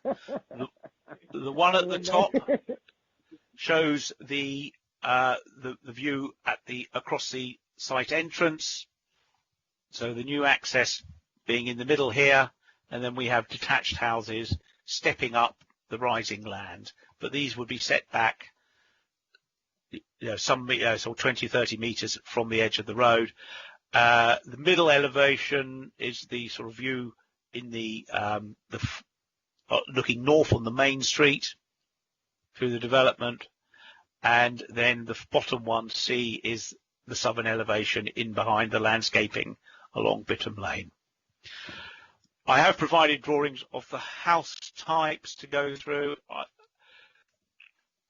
The one at the top shows the view across the site entrance, so the new access being in the middle here, and then we have detached houses stepping up the rising land, but these would be set back some 20-30 meters from the edge of the road. The middle elevation is the sort of view in the looking north on the main street through the development, and then the bottom one, C, is the southern elevation in behind the landscaping along Bitham Lane. I have provided drawings of the house types to go through.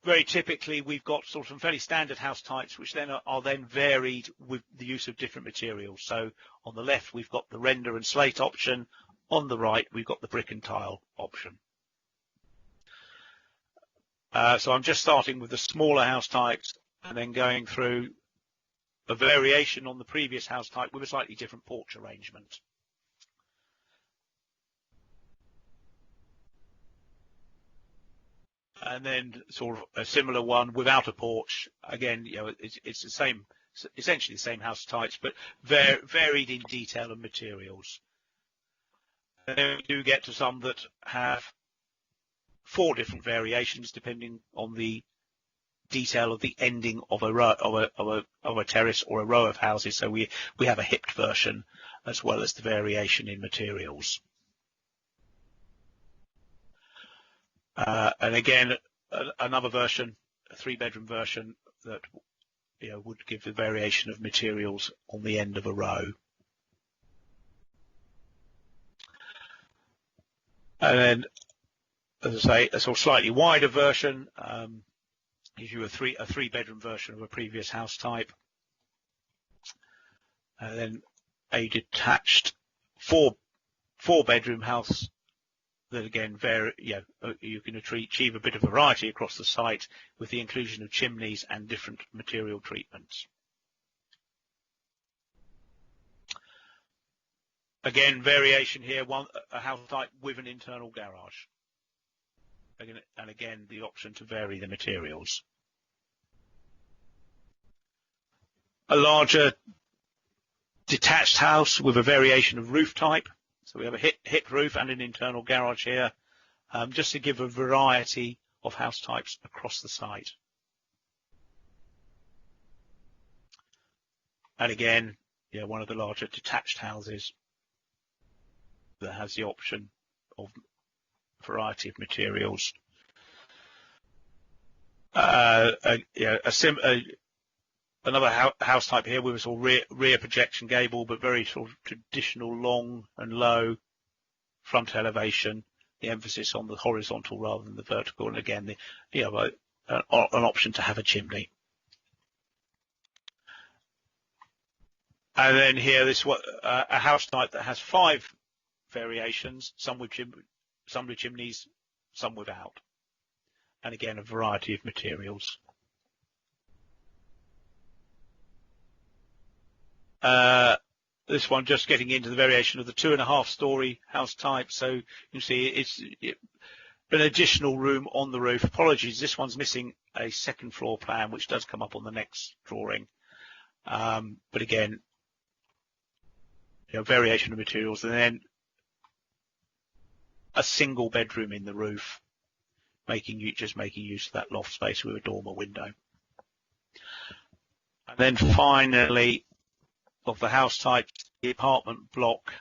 Very typically, we've got sort of some fairly standard house types, which then are then varied with the use of different materials. So on the left, we've got the render and slate option. On the right, we've got the brick and tile option. So I'm just starting with the smaller house types and then going through a variation on the previous house type with a slightly different porch arrangement. And then sort of a similar one without a porch. Again, it's the same, essentially the same house types, but varied in detail and materials. And then we do get to some that have 4 different variations depending on the detail of the ending of a terrace or a row of houses. So we have a hipped version as well as the variation in materials. And again, another version, a 3-bedroom version that would give the variation of materials on the end of a row. And then, as I say, a sort of slightly wider version gives you a 3-bedroom version of a previous house type. And then a detached 4-bedroom house that again you can achieve a bit of variety across the site with the inclusion of chimneys and different material treatments. Again, variation here, a house type with an internal garage. And again, the option to vary the materials. A larger detached house with a variation of roof type. So we have a hip roof and an internal garage here, just to give a variety of house types across the site. And again, one of the larger detached houses that has the option of variety of materials. Another house type here with a sort of rear projection gable, but very sort of traditional long and low front elevation. The emphasis on the horizontal rather than the vertical, and again, an option to have a chimney. And then here, this a house type that has 5 variations, some with chimneys, some without. And again, a variety of materials. This one just getting into the variation of the 2.5-storey house type. So you can see it's an additional room on the roof. Apologies, this one's missing a second floor plan, which does come up on the next drawing. But again, variation of materials, and then a single bedroom in the roof, making use of that loft space with a dormer window. And then finally, of the house type, the apartment block.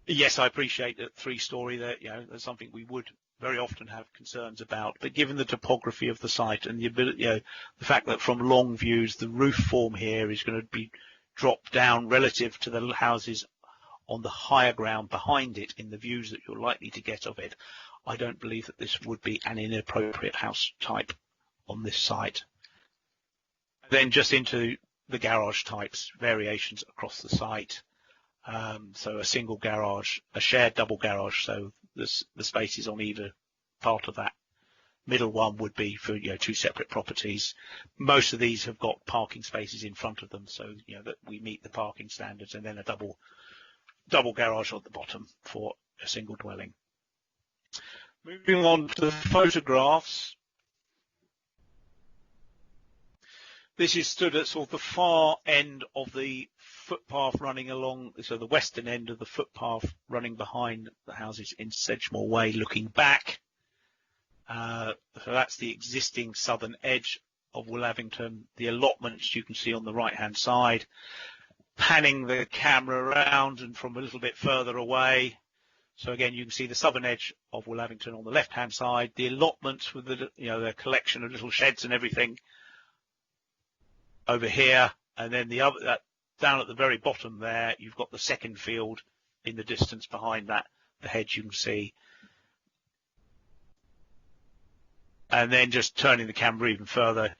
Yes, I appreciate that 3-storey, that that's something we would very often have concerns about, but given the topography of the site and the ability, the fact that from long views the roof form here is going to be dropped down relative to the houses on the higher ground behind it in the views that you're likely to get of it, I don't believe that this would be an inappropriate house type on this site. Then just into the garage types, variations across the site. So a single garage, a shared double garage, so the spaces on either part of that middle one would be for 2 separate properties. Most of these have got parking spaces in front of them, so that we meet the parking standards, and then a double garage at the bottom for a single dwelling. Moving on to the photographs. This is stood at sort of the far end of the footpath running along, so the western end of the footpath running behind the houses in Sedgemoor Way, looking back. So that's the existing southern edge of Willavington. The allotments you can see on the right-hand side. Panning the camera around and from a little bit further away. So again, you can see the southern edge of Willavington on the left-hand side. The allotments with the collection of little sheds and everything over here, and then the other down at the very bottom there, you've got the second field in the distance behind that, the hedge you can see. And then just turning the camera even further,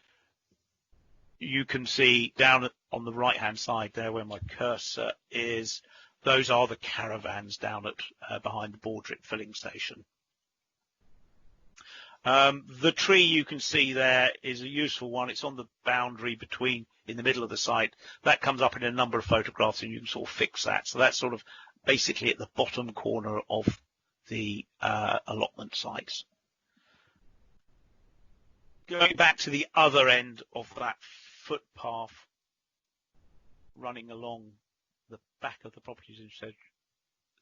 you can see down on the right-hand side there where my cursor is, those are the caravans down at behind the Bordrick filling station. The tree you can see there is a useful one. It's on the boundary in the middle of the site. That comes up in a number of photographs, and you can sort of fix that. So that's sort of basically at the bottom corner of the allotment sites. Going back to the other end of that footpath running along the back of the properties in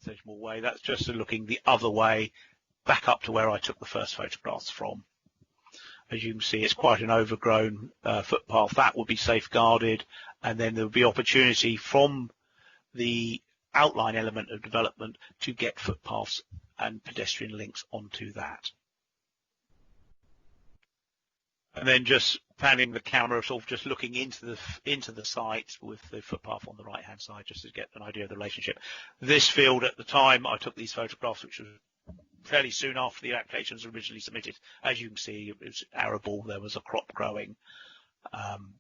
Sedgemoor Way, that's just looking the other way, back up to where I took the first photographs from. As you can see, it's quite an overgrown footpath. That will be safeguarded, and then there will be opportunity from the outline element of development to get footpaths and pedestrian links onto that. And then just panning the camera, sort of just looking into the site with the footpath on the right-hand side, just to get an idea of the relationship. This field, at the time I took these photographs, which was fairly soon after the applications were originally submitted, as you can see, it was arable. There was a crop growing, and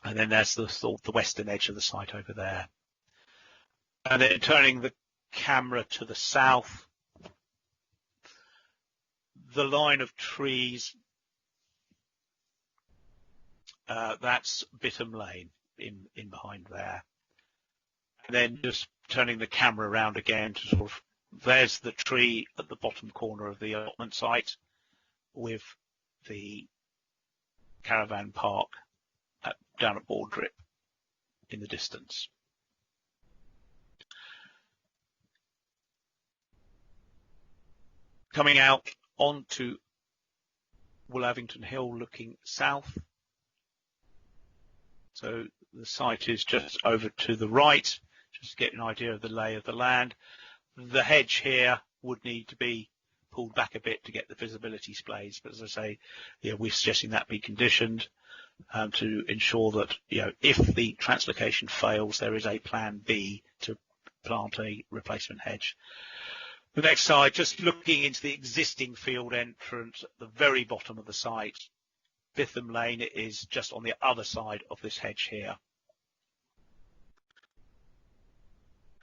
then there's the western edge of the site over there. And then turning the camera to the south, the line of trees. That's Bitham Lane in behind there. And then just turning the camera around again to sort of, there's the tree at the bottom corner of the allotment site with the caravan park down at Bordrick in the distance. Coming out onto Willavington Hill looking south. So the site is just over to the right, just to get an idea of the lay of the land. The hedge here would need to be pulled back a bit to get the visibility displays, but as I say, we're suggesting that be conditioned to ensure that if the translocation fails, there is a plan B to plant a replacement hedge. The next slide, just looking into the existing field entrance at the very bottom of the site. Bitham Lane is just on the other side of this hedge here.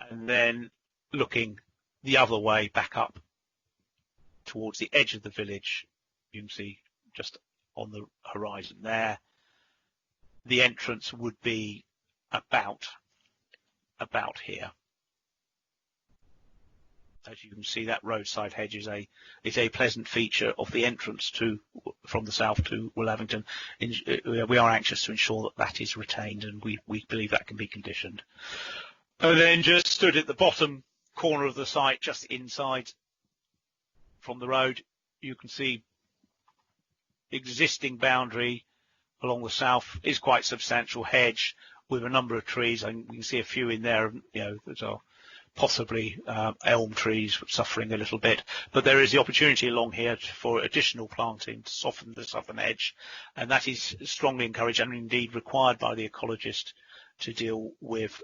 And then looking the other way back up towards the edge of the village, you can see just on the horizon there, the entrance would be about here. As you can see, that roadside hedge is a pleasant feature of the entrance from the south to Willavington. We are anxious to ensure that is retained, and we believe that can be conditioned. And then just stood at the bottom corner of the site, just inside from the road, you can see existing boundary along the south is quite substantial hedge with a number of trees, and we can see a few in there, that are possibly elm trees suffering a little bit, but there is the opportunity along here for additional planting to soften the southern edge, and that is strongly encouraged and indeed required by the ecologist to deal with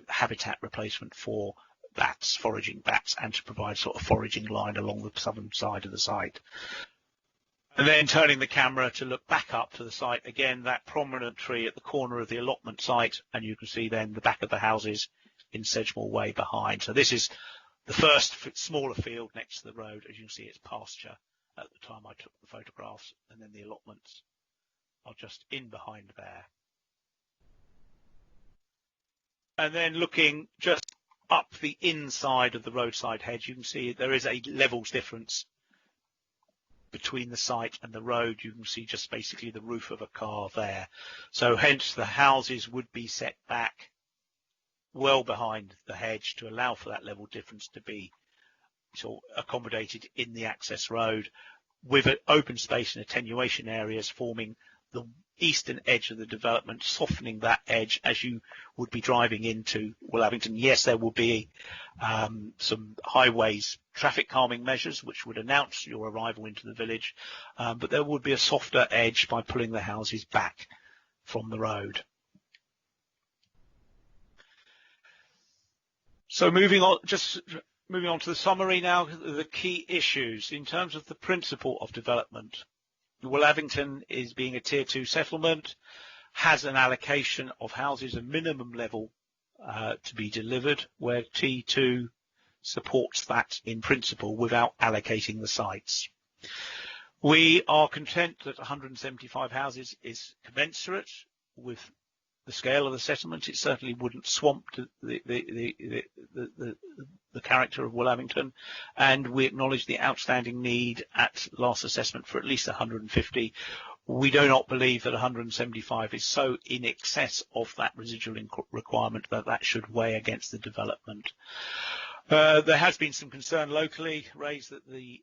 habitat replacement for bats, foraging bats, and to provide sort of foraging line along the southern side of the site. And then turning the camera to look back up to the site, again, that prominent tree at the corner of the allotment site, and you can see then the back of the houses in Sedgemoor Way behind. So this is the first smaller field next to the road. As you can see, it's pasture at the time I took the photographs, and then the allotments are just in behind there. And then looking just up the inside of the roadside hedge, you can see there is a levels difference between the site and the road. You can see just basically the roof of a car there. So hence the houses would be set back well behind the hedge to allow for that level difference to be sort of accommodated in the access road, with an open space and attenuation areas forming the eastern edge of the development, softening that edge as you would be driving into Willavington. Yes, there will be some highways traffic calming measures which would announce your arrival into the village, but there would be a softer edge by pulling the houses back from the road. So moving on to the summary now, the key issues in terms of the principle of development. Willavington is being a Tier 2 settlement, has an allocation of houses, a minimum level to be delivered, where T2 supports that in principle without allocating the sites. We are content that 175 houses is commensurate with the scale of the settlement. It certainly wouldn't swamp the character of Willavington, and we acknowledge the outstanding need at last assessment for at least 150. We do not believe that 175 is so in excess of that residual requirement that that should weigh against the development. There has been some concern locally raised that the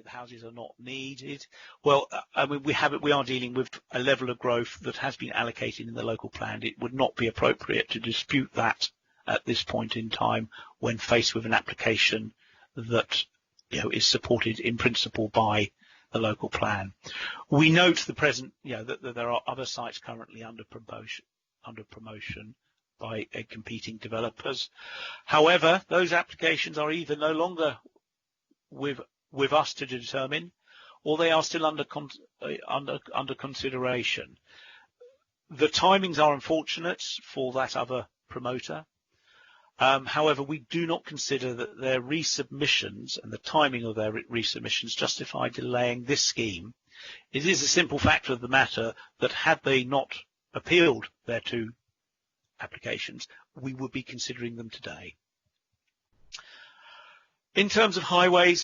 houses are not needed. Well, I mean, we are dealing with a level of growth that has been allocated in the local plan. It would not be appropriate to dispute that at this point in time when faced with an application that is supported in principle by the local plan. We note the present, that there are other sites currently under promotion by competing developers. However, those applications are either no longer with us to determine, or they are still under consideration. The timings are unfortunate for that other promoter. However, we do not consider that their resubmissions and the timing of their resubmissions justify delaying this scheme. It is a simple fact of the matter that had they not appealed their two applications, we would be considering them today. In terms of highways,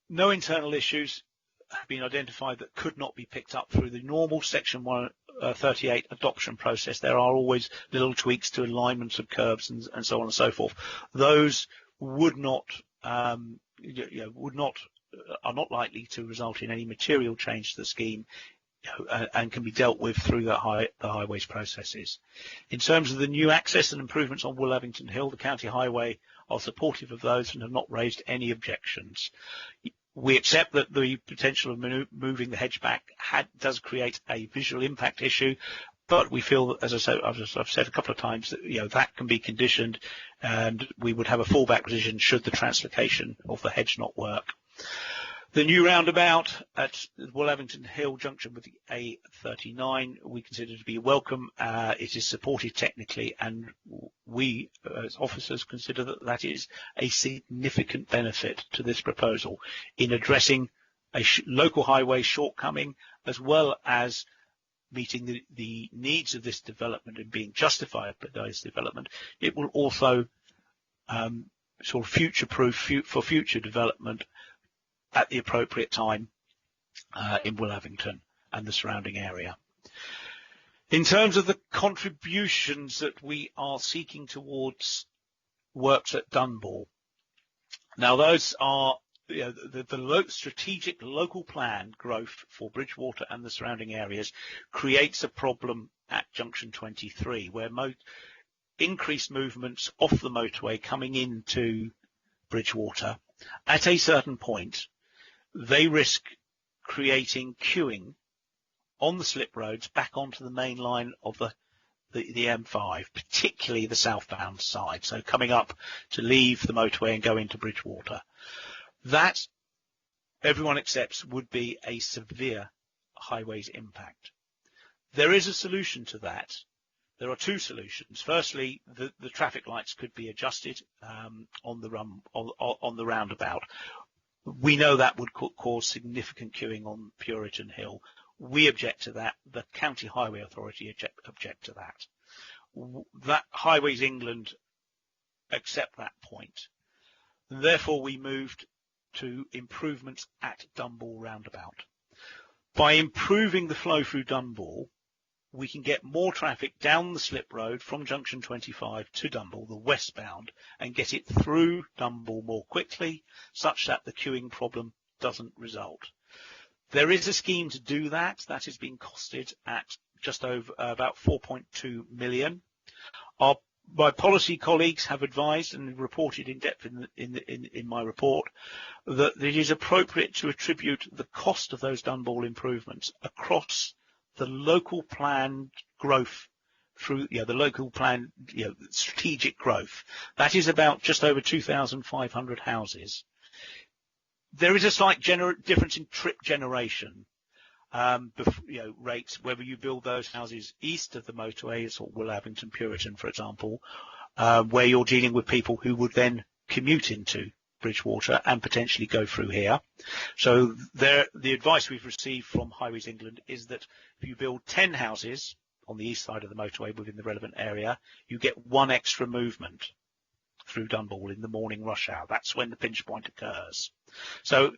no internal issues have been identified that could not be picked up through the normal Section 138 adoption process. There are always little tweaks to alignments of curbs and so on and so forth. Those would not, are not likely to result in any material change to the scheme, and can be dealt with through the highways processes. In terms of the new access and improvements on Willavington Hill, the County Highway are supportive of those and have not raised any objections. We accept that the potential of moving the hedge back does create a visual impact issue, but we feel that, as I said, I've said a couple of times, that that can be conditioned, and we would have a fallback position should the translocation of the hedge not work. The new roundabout at Woollavington Hill junction with the A39 we consider to be welcome. It is supported technically, and we as officers consider that that is a significant benefit to this proposal in addressing a local highway shortcoming, as well as meeting the needs of this development and being justified by this development. It will also sort of future-proof for future development at the appropriate time in Woollavington and the surrounding area. In terms of the contributions that we are seeking towards works at Dunbar, now those are the strategic local plan growth for Bridgewater and the surrounding areas creates a problem at junction 23, where increased movements off the motorway coming into Bridgewater at a certain point, they risk creating queuing on the slip roads back onto the main line of the M5, particularly the southbound side, so coming up to leave the motorway and go into Bridgewater. That, everyone accepts, would be a severe highways impact. There is a solution to that. There are two solutions. Firstly, the traffic lights could be adjusted on the roundabout. We know that would cause significant queuing on Puritan Hill. We object to that. The County Highway Authority object to that. That Highways England accept that point. Therefore, we moved to improvements at Dunbar Roundabout. By improving the flow through Dunbar, we can get more traffic down the slip road from junction 25 to Dunbar, the westbound, and get it through Dunbar more quickly, such that the queuing problem doesn't result. There is a scheme to do that. That has been costed at just over about 4.2 million. My policy colleagues have advised and reported in depth in my report that it is appropriate to attribute the cost of those Dunbar improvements across the local plan growth through the local plan strategic growth. That is about just over 2,500 houses. There is a slight difference in trip generation rates, whether you build those houses east of the motorways or Woollavington Puritan, for example, where you're dealing with people who would then commute into Bridgewater and potentially go through here. So the advice we've received from Highways England is that if you build 10 houses on the east side of the motorway within the relevant area, you get one extra movement through Dunbar in the morning rush hour. That's when the pinch point occurs. So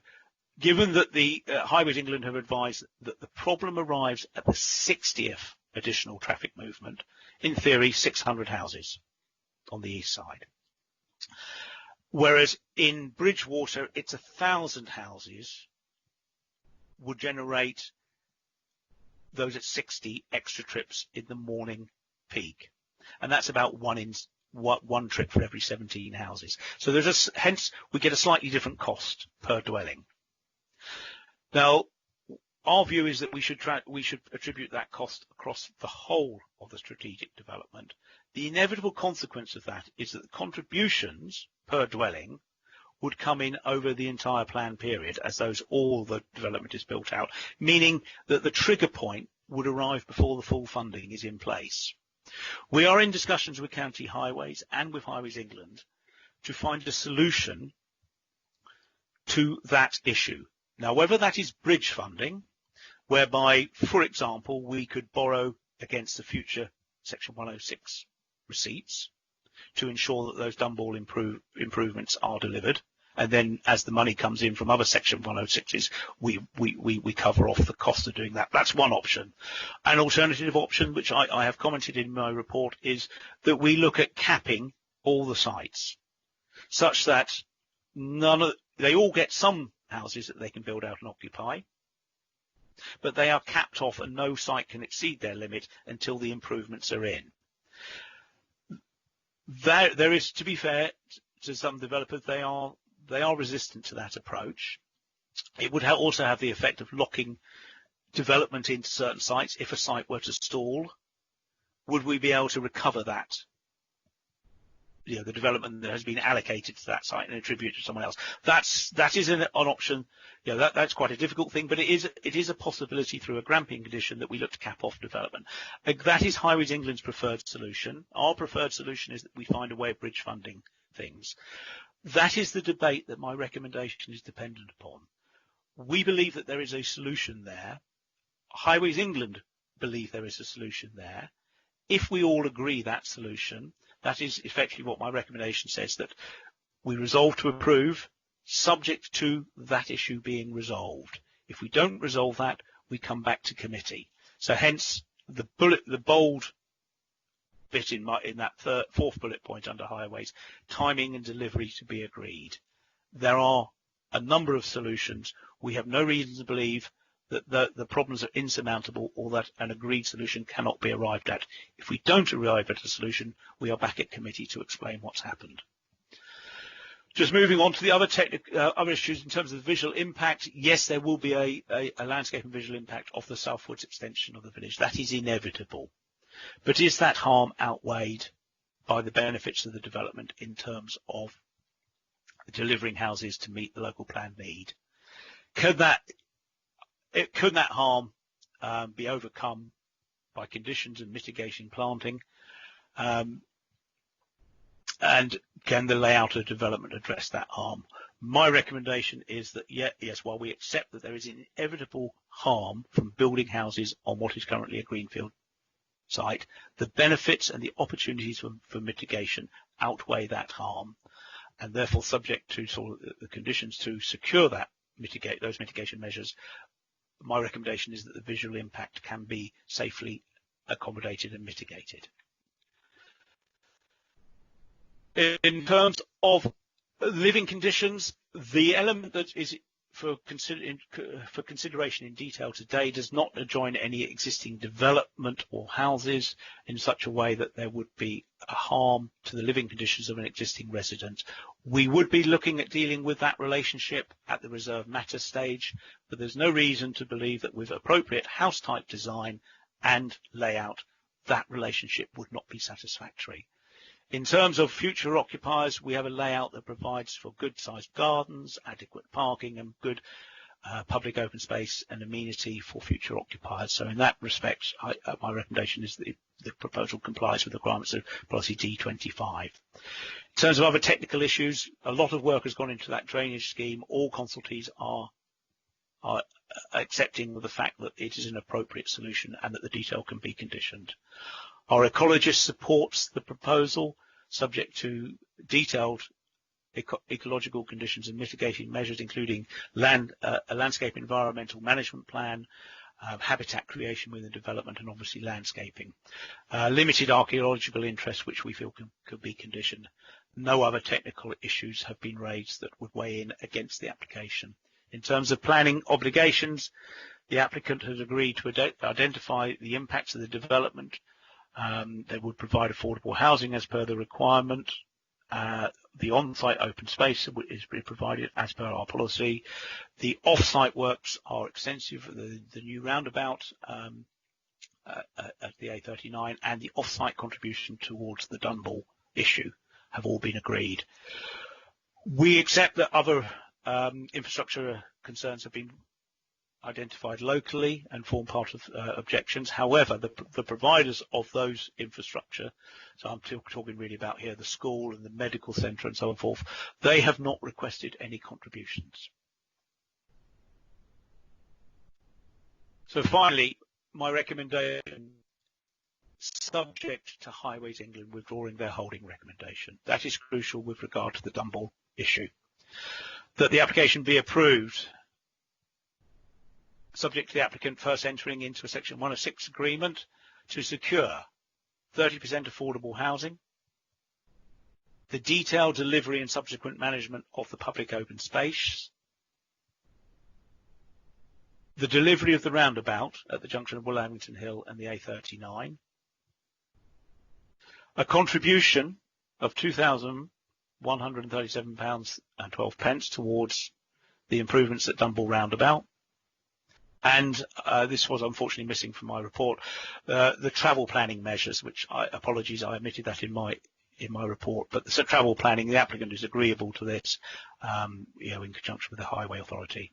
given that the Highways England have advised that the problem arrives at the 60th additional traffic movement, in theory 600 houses on the east side. Whereas in Bridgewater, it's 1,000 houses would generate those at 60 extra trips in the morning peak. And that's about one trip for every 17 houses. So hence we get a slightly different cost per dwelling. Now, our view is that we should attribute that cost across the whole of the strategic development. The inevitable consequence of that is that the contributions per dwelling would come in over the entire plan period as all the development is built out, meaning that the trigger point would arrive before the full funding is in place. We are in discussions with County Highways and with Highways England to find a solution to that issue. Now, whether that is bridge funding, whereby, for example, we could borrow against the future Section 106 receipts to ensure that those Dunbar improvements are delivered, and then as the money comes in from other Section 106s, we cover off the cost of doing that. That's one option. An alternative option, which I have commented in my report, is that we look at capping all the sites, such that they all get some houses that they can build out and occupy, but they are capped off and no site can exceed their limit until the improvements are in. There is, to be fair to some developers, they are resistant to that approach. It would also have the effect of locking development into certain sites if a site were to stall would we be able to recover that? The development that has been allocated to that site and attributed to someone else. That is an option. That's quite a difficult thing, but it is a possibility through a gramping condition that we look to cap off development. That is Highways England's preferred solution. Our preferred solution is that we find a way of bridge funding things. That is the debate that my recommendation is dependent upon. We believe that there is a solution there. Highways England believe there is a solution there. If we all agree that solution, that is effectively what my recommendation says, that we resolve to approve subject to that issue being resolved. If we don't resolve that, we come back to committee. So hence the bold bit in that fourth bullet point under highways, timing and delivery to be agreed. There are a number of solutions. We have no reason to believe that the problems are insurmountable or that an agreed solution cannot be arrived at. If we don't arrive at a solution, we are back at committee to explain what's happened. Just moving on to the other issues in terms of the visual impact, yes, there will be a landscape and visual impact of the southwards extension of the village. That is inevitable. But is that harm outweighed by the benefits of the development in terms of delivering houses to meet the local plan need? Could that harm be overcome by conditions and mitigation planting? And can the layout of development address that harm? My recommendation is that, yes, while we accept that there is inevitable harm from building houses on what is currently a greenfield site, the benefits and the opportunities for mitigation outweigh that harm, and therefore subject to sort of the conditions to secure that those mitigation measures. My recommendation is that the visual impact can be safely accommodated and mitigated. In terms of living conditions, the element that is for consideration in detail today does not adjoin any existing development or houses in such a way that there would be a harm to the living conditions of an existing resident. We would be looking at dealing with that relationship at the reserve matter stage, but there's no reason to believe that with appropriate house type design and layout, that relationship would not be satisfactory. In terms of future occupiers, we have a layout that provides for good-sized gardens, adequate parking, and good public open space and amenity for future occupiers. So in that respect, my recommendation is that the proposal complies with the requirements of Policy D25. In terms of other technical issues, a lot of work has gone into that drainage scheme. All consultees are accepting of the fact that it is an appropriate solution and that the detail can be conditioned. Our ecologist supports the proposal, subject to detailed ecological conditions and mitigating measures, including a landscape environmental management plan, habitat creation within development, and obviously landscaping. Limited archaeological interest, which we feel could be conditioned. No other technical issues have been raised that would weigh in against the application. In terms of planning obligations, the applicant has agreed to identify the impacts of the development. They would provide affordable housing as per the requirement. The on-site open space is provided as per our policy. The off-site works are extensive. The new roundabout at the A39 and the off-site contribution towards the Dunball issue have all been agreed. We accept that other infrastructure concerns have been identified locally and form part of objections. However, the providers of those infrastructure, so I'm talking really about here the school and the medical centre and so on forth, they have not requested any contributions. So finally, my recommendation, subject to Highways England withdrawing their holding recommendation. That is crucial with regard to the Dunball issue. That the application be approved, subject to the applicant first entering into a Section 106 agreement to secure 30% affordable housing, the detailed delivery and subsequent management of the public open space, the delivery of the roundabout at the junction of Willamington Hill and the A39, a contribution of £2,137.12 towards the improvements at Dunball Roundabout, And this was unfortunately missing from my report, the travel planning measures, which apologies, I omitted that in my report, but the travel planning, the applicant is agreeable to this, in conjunction with the Highway Authority.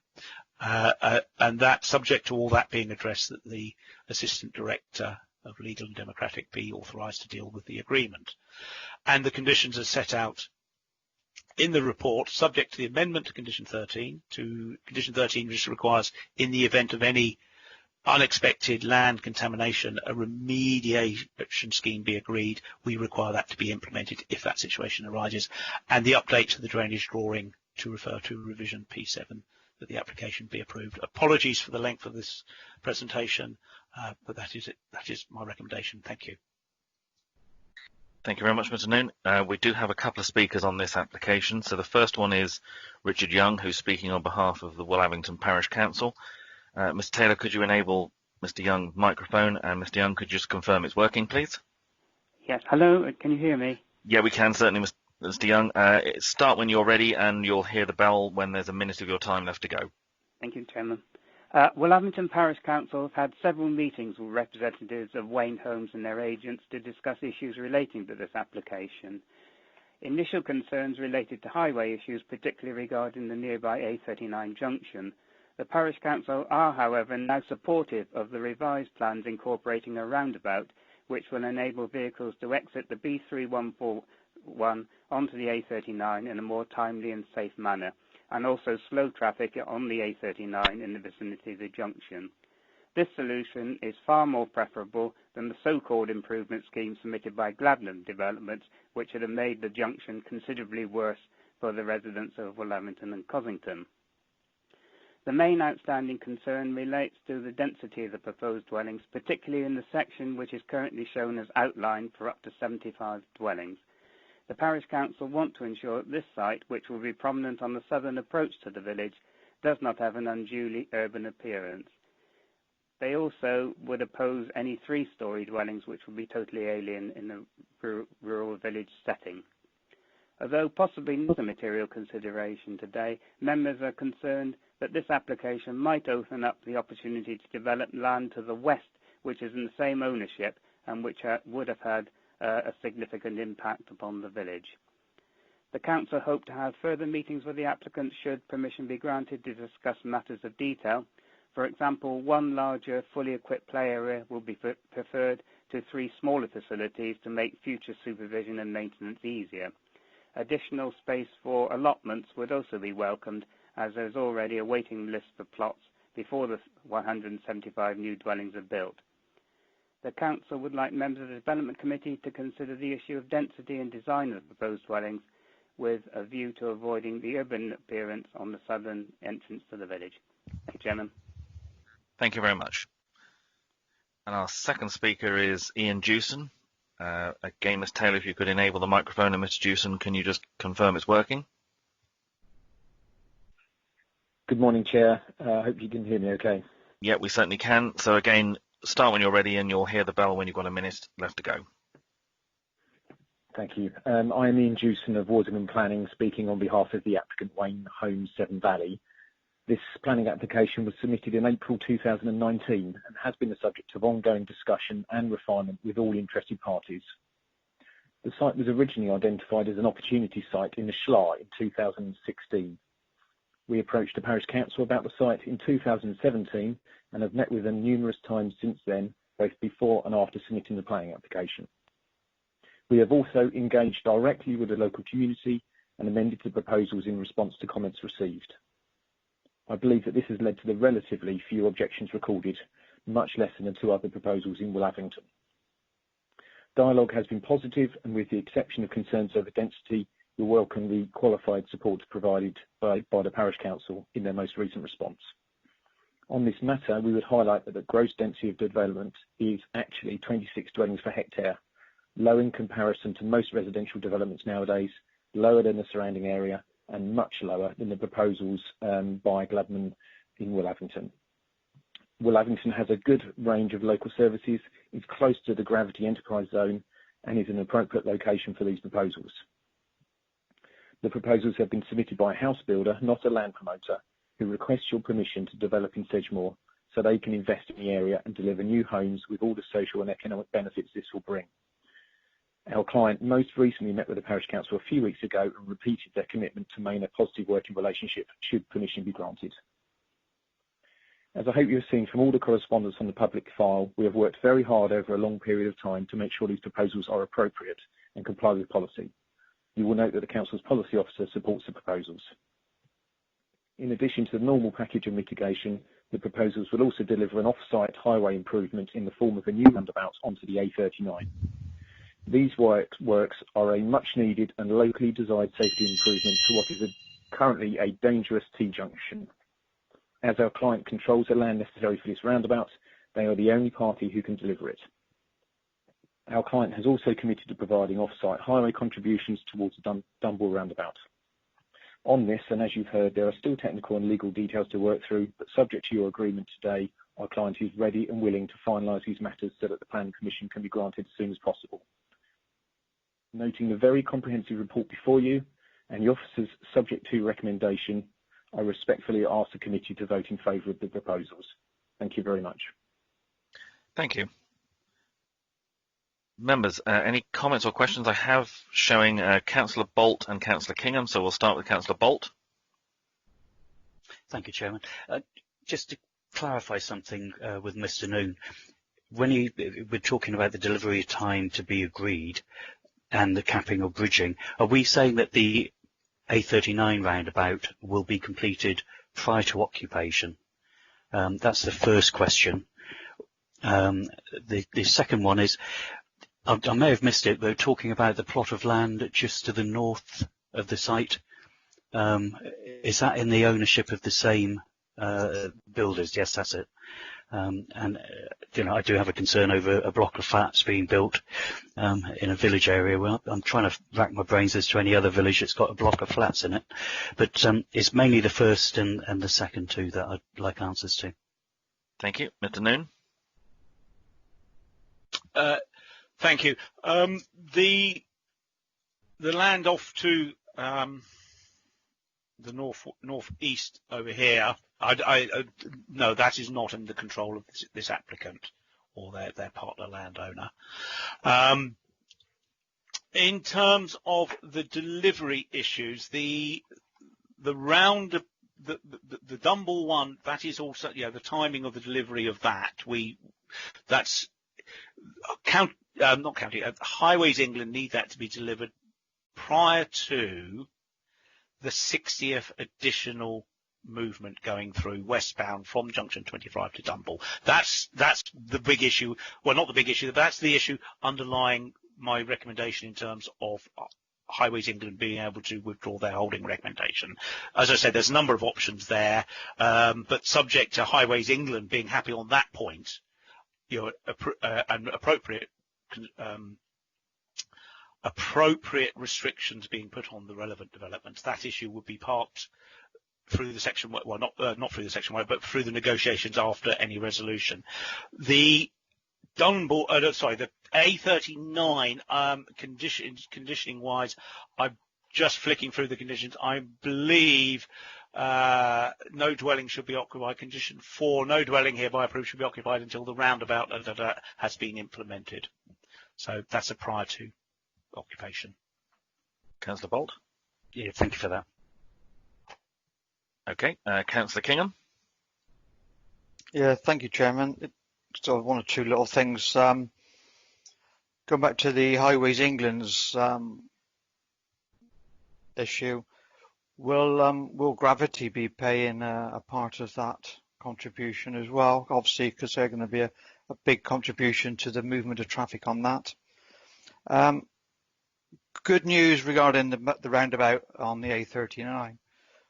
And that, subject to all that being addressed, that the Assistant Director of Legal and Democratic be authorised to deal with the agreement. And the conditions are set out in the report, subject to the amendment to Condition 13, which requires, in the event of any unexpected land contamination, a remediation scheme be agreed. We require that to be implemented if that situation arises, and the update to the drainage drawing to refer to revision P7, that the application be approved. Apologies for the length of this presentation, but that is it. That is my recommendation. Thank you. Thank you very much, Mr. Noon. We do have a couple of speakers on this application. So the first one is Richard Young, who's speaking on behalf of the Willavington Parish Council. Mr. Taylor, could you enable Mr. Young's microphone? And Mr. Young, could you just confirm it's working, please? Yes. Hello. Can you hear me? Yeah, we can, certainly, Mr. Young. Start when you're ready, and you'll hear the bell when there's a minute of your time left to go. Thank you, Chairman. Willavington Parish Council have had several meetings with representatives of Wayne Homes and their agents to discuss issues relating to this application. Initial concerns related to highway issues, particularly regarding the nearby A39 junction. The Parish Council are, however, now supportive of the revised plans incorporating a roundabout, which will enable vehicles to exit the B3141 onto the A39 in a more timely and safe manner, and also slow traffic on the A39 in the vicinity of the junction. This solution is far more preferable than the so-called improvement scheme submitted by Gladnam Developments, which would have made the junction considerably worse for the residents of Willavington and Cossington. The main outstanding concern relates to the density of the proposed dwellings, particularly in the section which is currently shown as outlined for up to 75 dwellings. The Parish Council want to ensure that this site, which will be prominent on the southern approach to the village, does not have an unduly urban appearance. They also would oppose any three-storey dwellings which would be totally alien in a rural village setting. Although possibly not a material consideration today, members are concerned that this application might open up the opportunity to develop land to the west, which is in the same ownership and which would have had a significant impact upon the village. The Council hope to have further meetings with the applicant should permission be granted to discuss matters of detail. For example, one larger, fully equipped play area will be preferred to three smaller facilities to make future supervision and maintenance easier. Additional space for allotments would also be welcomed, as there is already a waiting list for plots before the 175 new dwellings are built. The Council would like members of the Development Committee to consider the issue of density and design of the proposed dwellings, with a view to avoiding the urban appearance on the southern entrance to the village. Thank you, Chairman. Thank you very much. And our second speaker is Ian Jewson. Again, Ms. Taylor, if you could enable the microphone, and Mr. Jewson, can you just confirm it's working? Good morning, Chair. I hope you can hear me okay. Yeah, we certainly can. So again, start when you're ready, and you'll hear the bell when you've got a minute left to go. Thank you. I am Ian Jewson of Waterman Planning, speaking on behalf of the applicant Wayne Homes, Severn Valley. This planning application was submitted in April 2019 and has been the subject of ongoing discussion and refinement with all interested parties. The site was originally identified as an opportunity site in the Schlar in 2016. We approached the Parish Council about the site in 2017 and have met with them numerous times since then, both before and after submitting the planning application. We have also engaged directly with the local community and amended the proposals in response to comments received. I believe that this has led to the relatively few objections recorded, much less than the two other proposals in Willavington. Dialogue has been positive, and with the exception of concerns over density, we welcome the qualified support provided by the Parish Council in their most recent response. On this matter, we would highlight that the gross density of development is actually 26 dwellings per hectare, low in comparison to most residential developments nowadays, lower than the surrounding area, and much lower than the proposals by Gladman in Willavington. Willavington has a good range of local services, is close to the Gravity Enterprise Zone, and is an appropriate location for these proposals. The proposals have been submitted by a house builder, not a land promoter, who requests your permission to develop in Sedgemoor, so they can invest in the area and deliver new homes with all the social and economic benefits this will bring. Our client most recently met with the Parish Council a few weeks ago and repeated their commitment to maintain a positive working relationship should permission be granted. As I hope you have seen from all the correspondence on the public file, we have worked very hard over a long period of time to make sure these proposals are appropriate and comply with policy. You will note that the Council's policy officer supports the proposals. In addition to the normal package of mitigation, the proposals will also deliver an off-site highway improvement in the form of a new roundabout onto the A39. These works are a much-needed and locally desired safety improvement to what is currently a dangerous T-junction. As our client controls the land necessary for this roundabout, they are the only party who can deliver it. Our client has also committed to providing off-site highway contributions towards the Dunbar roundabout. On this, and as you've heard, there are still technical and legal details to work through, but subject to your agreement today, our client is ready and willing to finalise these matters so that the planning permission can be granted as soon as possible. Noting the very comprehensive report before you and the officer's subject to recommendation, I respectfully ask the committee to vote in favour of the proposals. Thank you very much. Thank you. Members, any comments or questions? I have showing Councillor Bolt and Councillor Kingham, so we'll start with Councillor Bolt. Thank you, Chairman. Just to clarify something with Mr. Noon, when we're talking about the delivery time to be agreed and the capping or bridging, are we saying that the A39 roundabout will be completed prior to occupation? That's the first question. The second one is, I may have missed it, but we're talking about the plot of land just to the north of the site. Is that in the ownership of the same builders? Yes, that's it. I do have a concern over a block of flats being built in a village area. Well, I'm trying to rack my brains as to any other village that's got a block of flats in it. But it's mainly the first and the second two that I'd like answers to. Thank you. Mr. Noon. Thank you. The land off to the northeast over here, no, that is not in the control of this applicant or their partner landowner. In terms of the delivery issues, the Dunbar one, that is also, the timing of the delivery of that, Highways England need that to be delivered prior to the 60th additional movement going through westbound from junction 25 to Dunbar. That's the big issue. Well, not the big issue, but that's the issue underlying my recommendation in terms of Highways England being able to withdraw their holding recommendation. As I said, there's a number of options there, but subject to Highways England being happy on that point, and appropriate restrictions being put on the relevant developments. That issue would be parked through the section, well, not through the section, but through the negotiations after any resolution. The the A39 conditioning wise, I'm just flicking through the conditions. I believe no dwelling should be occupied. Condition 4, no dwelling hereby approved should be occupied until the roundabout has been implemented. So that's a prior to occupation. Councillor Bolt. Yeah, thank you for that. Okay, Councillor Kingham. Yeah, thank you, Chairman. So one or two little things. Going back to the Highways England's issue, will Gravity be paying a part of that contribution as well? Obviously, because they're going to be a big contribution to the movement of traffic on that. Good news regarding the roundabout on the A39.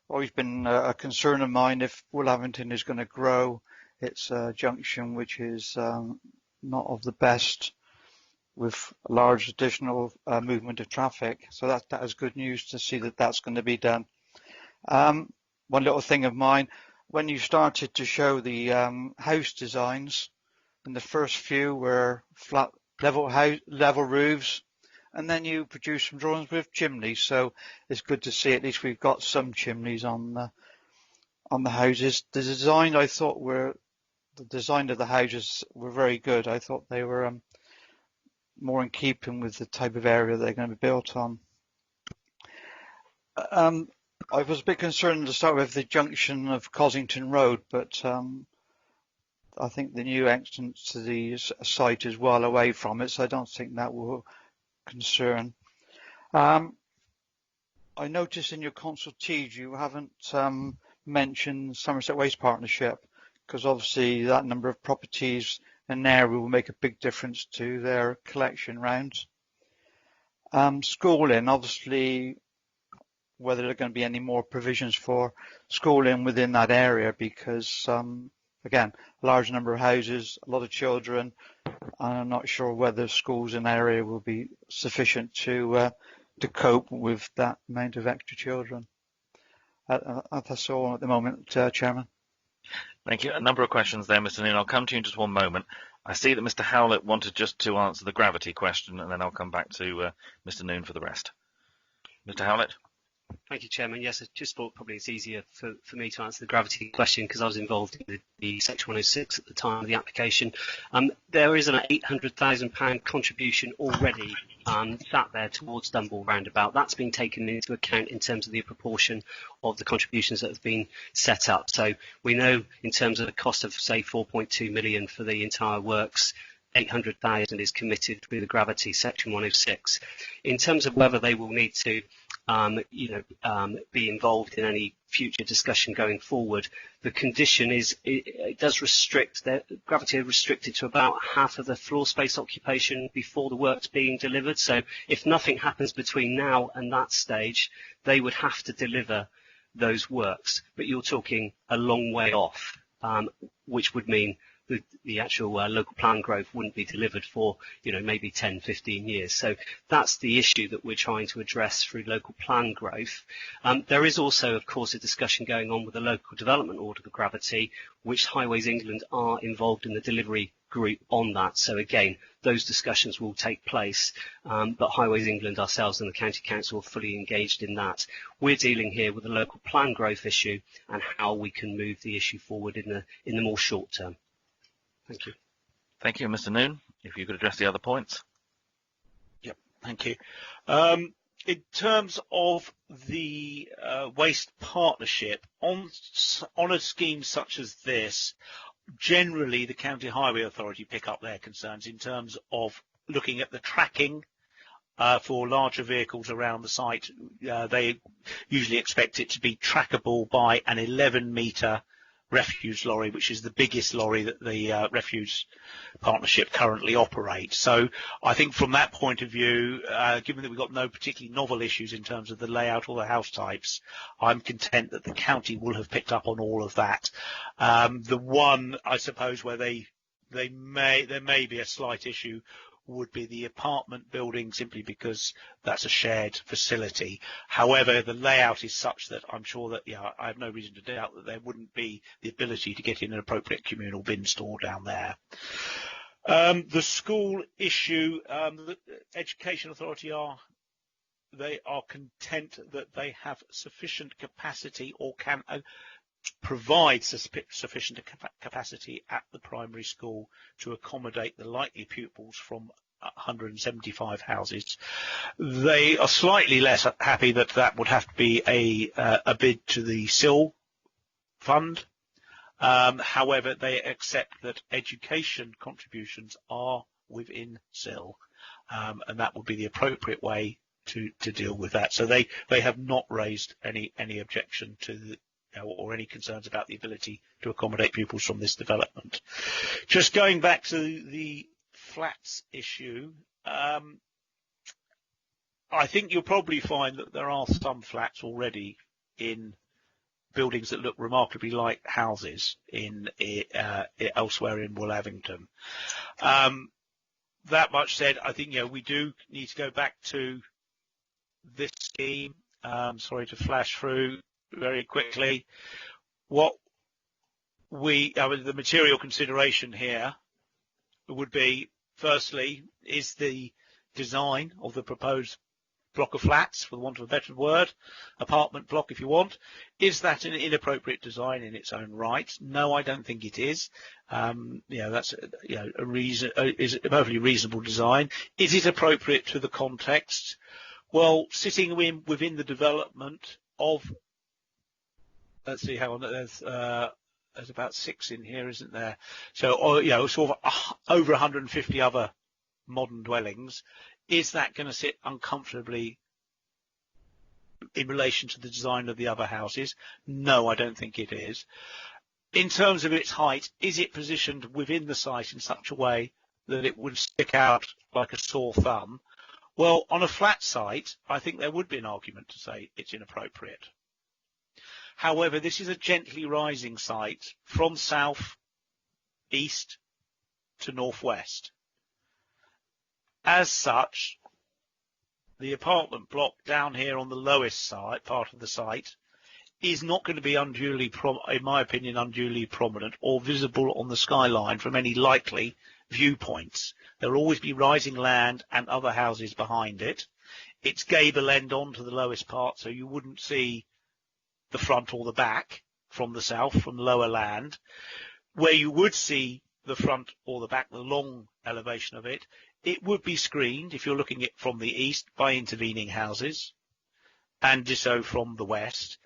Always been a concern of mine if Woolhavington is going to grow its junction, which is not of the best, with a large additional movement of traffic. So that is good news to see that that's going to be done. One little thing of mine, when you started to show the house designs, and the first few were flat level roofs, and then you produced some drawings with chimneys. So it's good to see at least we've got some chimneys on the houses. The design I thought were the design of the houses were very good. I thought they were more in keeping with the type of area they're going to be built on. I was a bit concerned to start with the junction of Cossington Road, but I think the new entrance to the site is well away from it, so I don't think that will concern. I noticed in your consultees you haven't mentioned Somerset Waste Partnership, because obviously that number of properties in there will make a big difference to their collection rounds. Schooling, obviously, whether there are going to be any more provisions for schooling within that area, because again, a large number of houses, a lot of children, and I'm not sure whether schools in that area will be sufficient to cope with that amount of extra children. That's all at the moment, Chairman. Thank you. A number of questions there, Mr. Noon. I'll come to you in just one moment. I see that Mr. Howlett wanted just to answer the gravity question, and then I'll come back to Mr. Noon for the rest. Mr. Howlett. Thank you, Chairman. Yes, I just thought probably it's easier for me to answer the gravity question because I was involved in the Section 106 at the time of the application. There is an £800,000 contribution already sat there towards Dunbar Roundabout. That's been taken into account in terms of the proportion of the contributions that have been set up. So we know in terms of the cost of, say, 4.2 million for the entire works, 800,000 is committed with the gravity Section 106. In terms of whether they will need to be involved in any future discussion going forward, the condition is it does restrict, gravity are restricted to about half of the floor space occupation before the work's being delivered. So if nothing happens between now and that stage, they would have to deliver those works. But you're talking a long way off, which would mean the actual local plan growth wouldn't be delivered for, maybe 10, 15 years. So that's the issue that we're trying to address through local plan growth. There is also, of course, a discussion going on with the local development order for gravity, which Highways England are involved in the delivery group on that. So again, those discussions will take place, but Highways England, ourselves and the County Council are fully engaged in that. We're dealing here with the local plan growth issue and how we can move the issue forward in the more short term. Thank you. Thank you, Mr. Noon. If you could address the other points. Yep, thank you. In terms of the waste partnership, on a scheme such as this, generally the County Highway Authority pick up their concerns in terms of looking at the tracking for larger vehicles around the site. They usually expect it to be trackable by an 11-metre refuse lorry, which is the biggest lorry that the refuse partnership currently operates. So I think from that point of view, given that we've got no particularly novel issues in terms of the layout or the house types, I'm content that the county will have picked up on all of that. The one, I suppose, where there may be a slight issue would be the apartment building, simply because that's a shared facility. However, the layout is such that I'm sure that, I have no reason to doubt that there wouldn't be the ability to get in an appropriate communal bin store down there. The school issue, the Education Authority are content that they have sufficient capacity or can provide sufficient capacity at the primary school to accommodate the likely pupils from 175 houses. They are slightly less happy that would have to be a bid to the SIL fund. However, they accept that education contributions are within SIL, and that would be the appropriate way to deal with that. So they have not raised any objection to or any concerns about the ability to accommodate pupils from this development. Just going back to the flats issue, I think you'll probably find that there are some flats already in buildings that look remarkably like houses elsewhere in Woollavington. That much said, I think we do need to go back to this scheme. Sorry to flash through very quickly. The material consideration here would be, firstly, is the design of the proposed block of flats, for the want of a better word, apartment block if you want. Is that an inappropriate design in its own right? No, I don't think it is. That's a reason, is a perfectly reasonable design. Is it appropriate to the context? Well, sitting within the development of, let's see, hang on, there's about 6 in here, isn't there? So, sort of over 150 other modern dwellings. Is that going to sit uncomfortably in relation to the design of the other houses? No, I don't think it is. In terms of its height, is it positioned within the site in such a way that it would stick out like a sore thumb? Well, on a flat site, I think there would be an argument to say it's inappropriate. However, this is a gently rising site from south, east to northwest. As such, the apartment block down here on the lowest side, part of the site, is not going to be unduly, in my opinion, unduly prominent or visible on the skyline from any likely viewpoints. There will always be rising land and other houses behind it. Its gable end onto the lowest part, so you wouldn't see the front or the back from the south, from lower land. Where you would see the front or the back, the long elevation of it, it would be screened, if you're looking at it from the east, by intervening houses, and so from the west.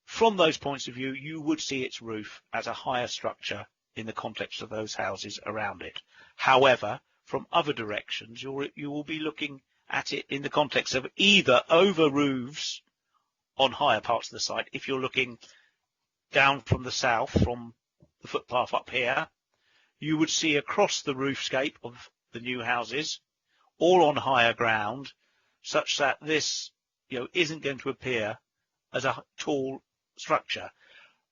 From those points of view, you would see its roof as a higher structure in the context of those houses around it. However, from other directions, you will be looking at it in the context of either over roofs on higher parts of the site. If you're looking down from the south, from the footpath up here, you would see across the roofscape of the new houses, all on higher ground, such that this, isn't going to appear as a tall structure.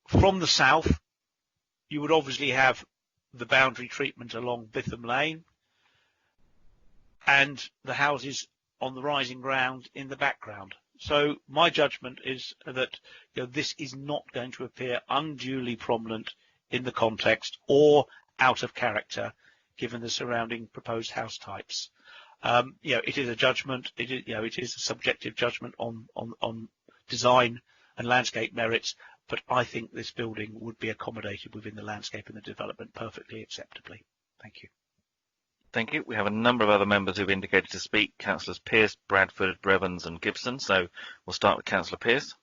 From the south, you would obviously have the boundary treatment along Bitham Lane and the houses on the rising ground in the background. So my judgment is that this is not going to appear unduly prominent in the context or out of character given the surrounding proposed house types. It is a judgment. It is a subjective judgment on design and landscape merits, but I think this building would be accommodated within the landscape and the development perfectly acceptably. Thank you. Thank you. We have a number of other members who've indicated to speak. Councillors Pearce, Bradford, Brevans and Gibson. So we'll start with Councillor Pearce.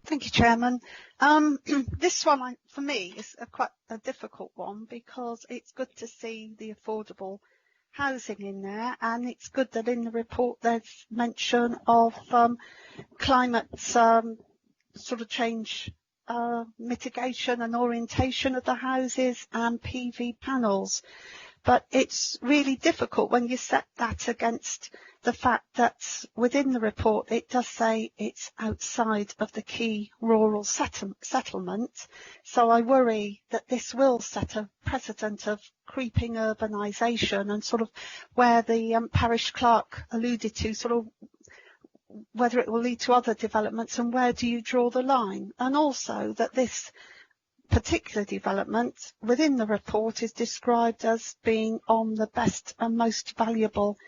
Thank you, Chairman. This one, for me, is quite a difficult one because it's good to see the affordable housing in there, and it's good that in the report there's mention of climate sort of change mitigation and orientation of the houses and PV panels. But it's really difficult when you set that against the fact that within the report it does say it's outside of the key rural settlement. So I worry that this will set a precedent of creeping urbanisation and sort of where the parish clerk alluded to, sort of whether it will lead to other developments and where do you draw the line. And also that this particular development within the report is described as being on the best and most valuable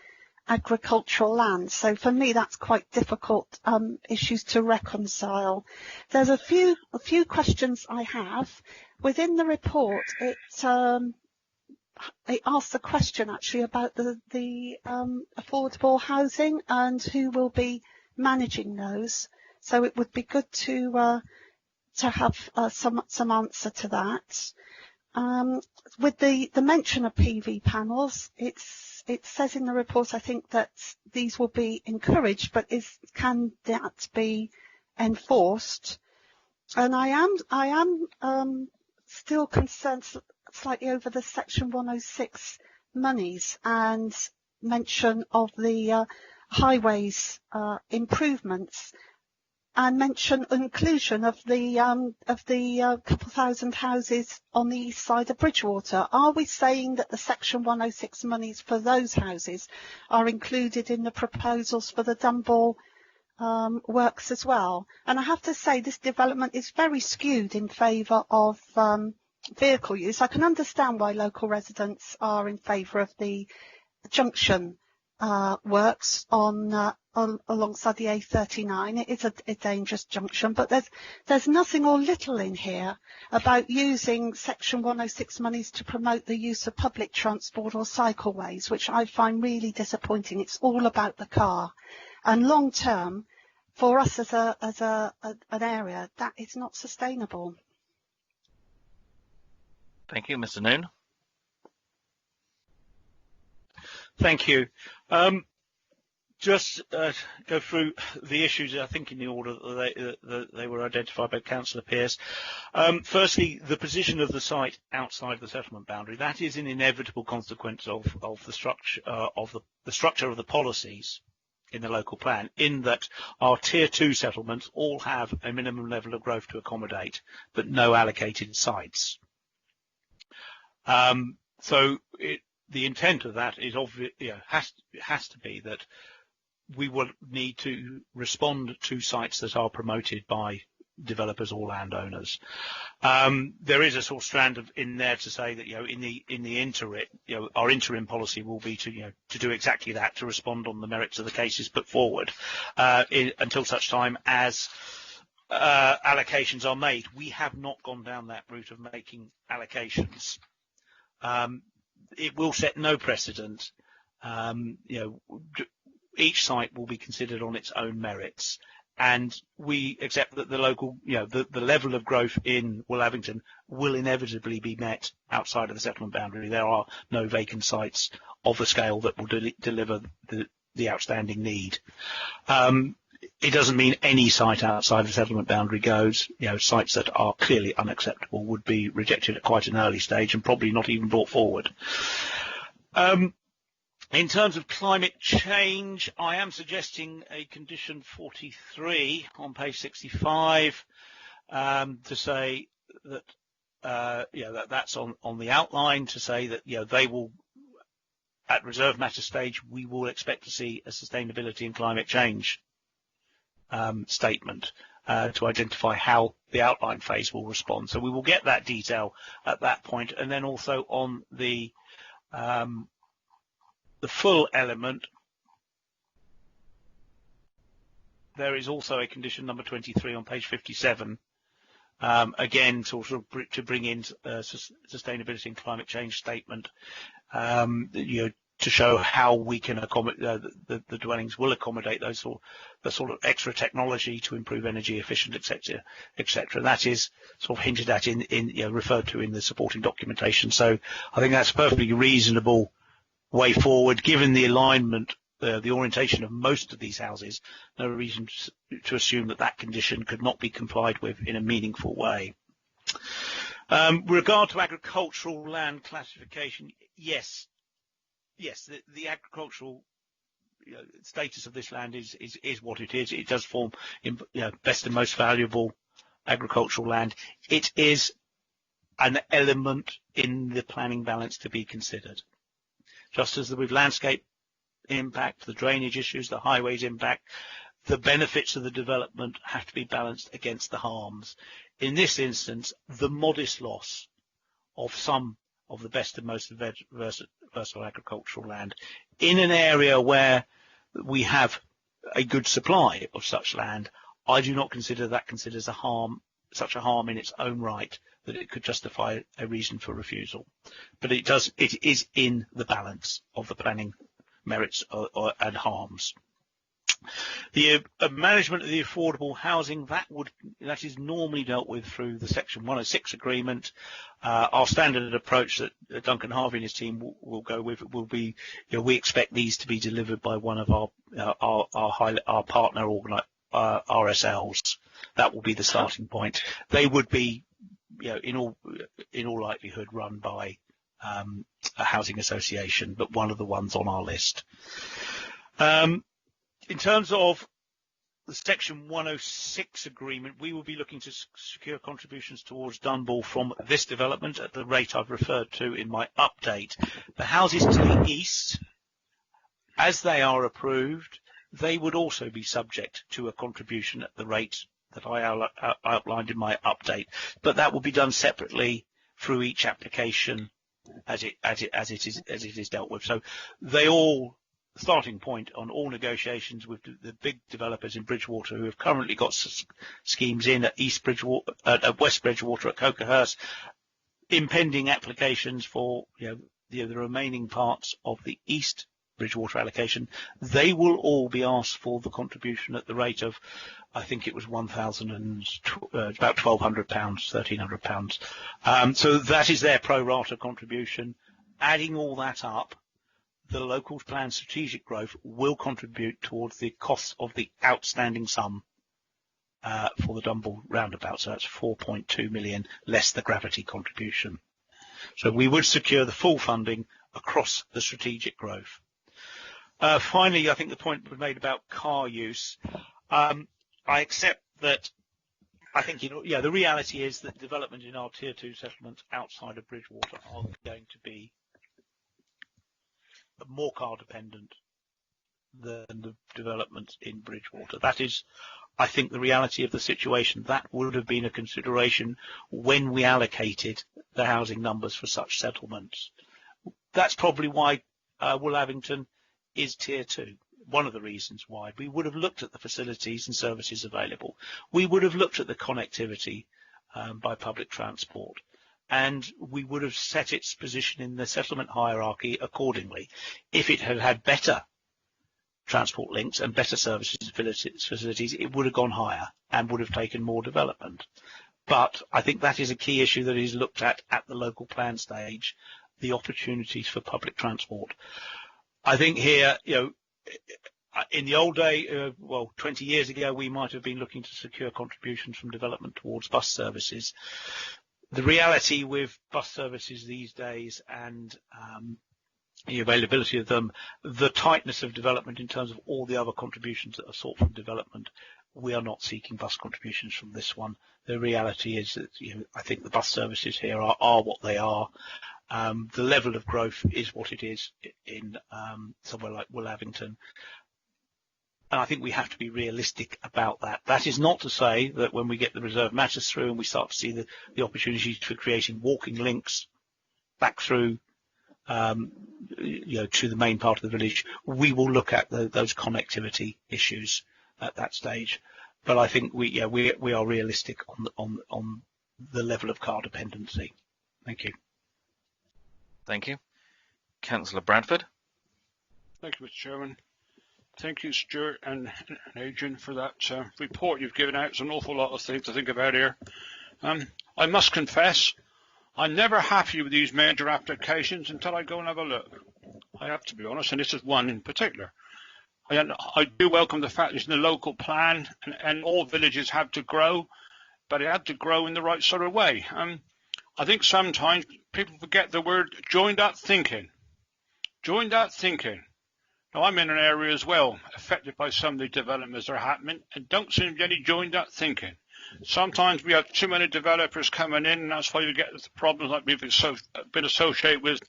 agricultural land. So for me, that's quite difficult issues to reconcile. There's a few questions I have. Within the report, it asks a question actually about the affordable housing and who will be managing those. So it would be good to have some answer to that. With the mention of PV panels, it says in the report, I think, that these will be encouraged, but can that be enforced? And I am still concerned slightly over the Section 106 monies and mention of the highways improvements. And mention inclusion of the couple thousand houses on the east side of Bridgewater. Are we saying that the Section 106 monies for those houses are included in the proposals for the Dunball works as well? And I have to say this development is very skewed in favour of vehicle use. I can understand why local residents are in favour of the junction works on alongside the A39. It is a dangerous junction, but there's nothing or little in here about using Section 106 monies to promote the use of public transport or cycleways, which I find really disappointing. It's all about the car, and long term, for us as an area, that is not sustainable. Thank you, Mr. Noon. Thank you. Just go through the issues, I think, in the order that they were identified by Councillor Pearce. Firstly, the position of the site outside the settlement boundary. That is an inevitable consequence of the structure of the policies in the local plan, in that our Tier 2 settlements all have a minimum level of growth to accommodate, but no allocated sites. The intent of that is has to be that we will need to respond to sites that are promoted by developers or landowners. There is a sort of strand in there to say that in the interim, our interim policy will be to do exactly that, to respond on the merits of the cases put forward until such time as allocations are made. We have not gone down that route of making allocations. It will set no precedent. Each site will be considered on its own merits, and we accept that the local, the level of growth in Willavington will inevitably be met outside of the settlement boundary. There are no vacant sites of the scale that will deliver the outstanding need. It doesn't mean any site outside the settlement boundary goes. Sites that are clearly unacceptable would be rejected at quite an early stage and probably not even brought forward. In terms of climate change, I am suggesting a condition 43 on page 65 to say that that's on the outline, to say that they will, at reserve matter stage, we will expect to see a sustainability and climate change statement to identify how the outline phase will respond. So we will get that detail at that point, and then also on the full element, there is also a condition number 23 on page 57, again sort of to bring in sustainability and climate change statement, to show how we can accommodate the dwellings will accommodate the sort of extra technology to improve energy efficiency, etc. That is sort of hinted at referred to in the supporting documentation. So I think that's a perfectly reasonable way forward, given the alignment, the orientation of most of these houses. No reason to assume that condition could not be complied with in a meaningful way. With regard to agricultural land classification, yes, the agricultural status of this land is what it is. It does form best and most valuable agricultural land. It is an element in the planning balance to be considered. Just as with landscape impact, the drainage issues, the highways impact, the benefits of the development have to be balanced against the harms. In this instance, the modest loss of some of the best and most versatile agricultural land in an area where we have a good supply of such land, I do not consider that such a harm in its own right that it could justify a reason for refusal. But it is in the balance of the planning merits and harms. The management of the affordable housing, that is normally dealt with through the Section 106 agreement. Our standard approach that Duncan Harvey and his team will go with will be, we expect these to be delivered by one of our partner RSLs. That will be the starting point. They would be, in all likelihood, run by a housing association, but one of the ones on our list. In terms of the Section 106 agreement, we will be looking to secure contributions towards Dunball from this development at the rate I've referred to in my update. The houses to the east, as they are approved, they would also be subject to a contribution at the rate that I outlined in my update, but that will be done separately through each application as it is dealt with. So they all starting point on all negotiations with the big developers in Bridgewater who have currently got schemes in at East Bridgewater, at West Bridgewater, at Cokerhurst, impending applications for the remaining parts of the East Bridgewater allocation. They will all be asked for the contribution at the rate of, I think it was about £1,200, £1,300. So that is their pro rata contribution. Adding all that up, the local plan strategic growth will contribute towards the cost of the outstanding sum for the Dumble Roundabout. So that's 4.2 million less the gravity contribution. So we would secure the full funding across the strategic growth. Finally, I think the point was made about car use. I accept that. I think the reality is that development in our Tier 2 settlements outside of Bridgewater are going to be more car dependent than the developments in Bridgewater. That is, I think, the reality of the situation. That would have been a consideration when we allocated the housing numbers for such settlements. That's probably why Woollavington is Tier 2. One of the reasons why. We would have looked at the facilities and services available. We would have looked at the connectivity by public transport. And we would have set its position in the settlement hierarchy accordingly. If it had had better transport links and better services and facilities, it would have gone higher and would have taken more development. But I think that is a key issue that is looked at the local plan stage, the opportunities for public transport. I think here, in the old day, 20 years ago, we might have been looking to secure contributions from development towards bus services. The reality with bus services these days and the availability of them, the tightness of development in terms of all the other contributions that are sought from development, we are not seeking bus contributions from this one. The reality is that I think the bus services here are what they are. The level of growth is what it is in somewhere like Woollavington. And I think we have to be realistic about that. That is not to say that when we get the reserve matters through and we start to see the opportunities for creating walking links back through, to the main part of the village, we will look at those connectivity issues at that stage. But I think we are realistic on the level of car dependency. Thank you. Thank you. Councillor Bradford. Thank you, Mr. Chairman. Thank you, Stuart and Adrian, for that report you've given out. It's an awful lot of things to think about here. I must confess, I'm never happy with these major applications until I go and have a look. I have to be honest, and this is one in particular. I do welcome the fact it's in the local plan and all villages have to grow, but it had to grow in the right sort of way. I think sometimes people forget the word joined up thinking. Joined up thinking. Now, I'm in an area as well affected by some of the developments that are happening and don't seem to be any joined up thinking. Sometimes we have too many developers coming in and that's why we get the problems like we've been associated with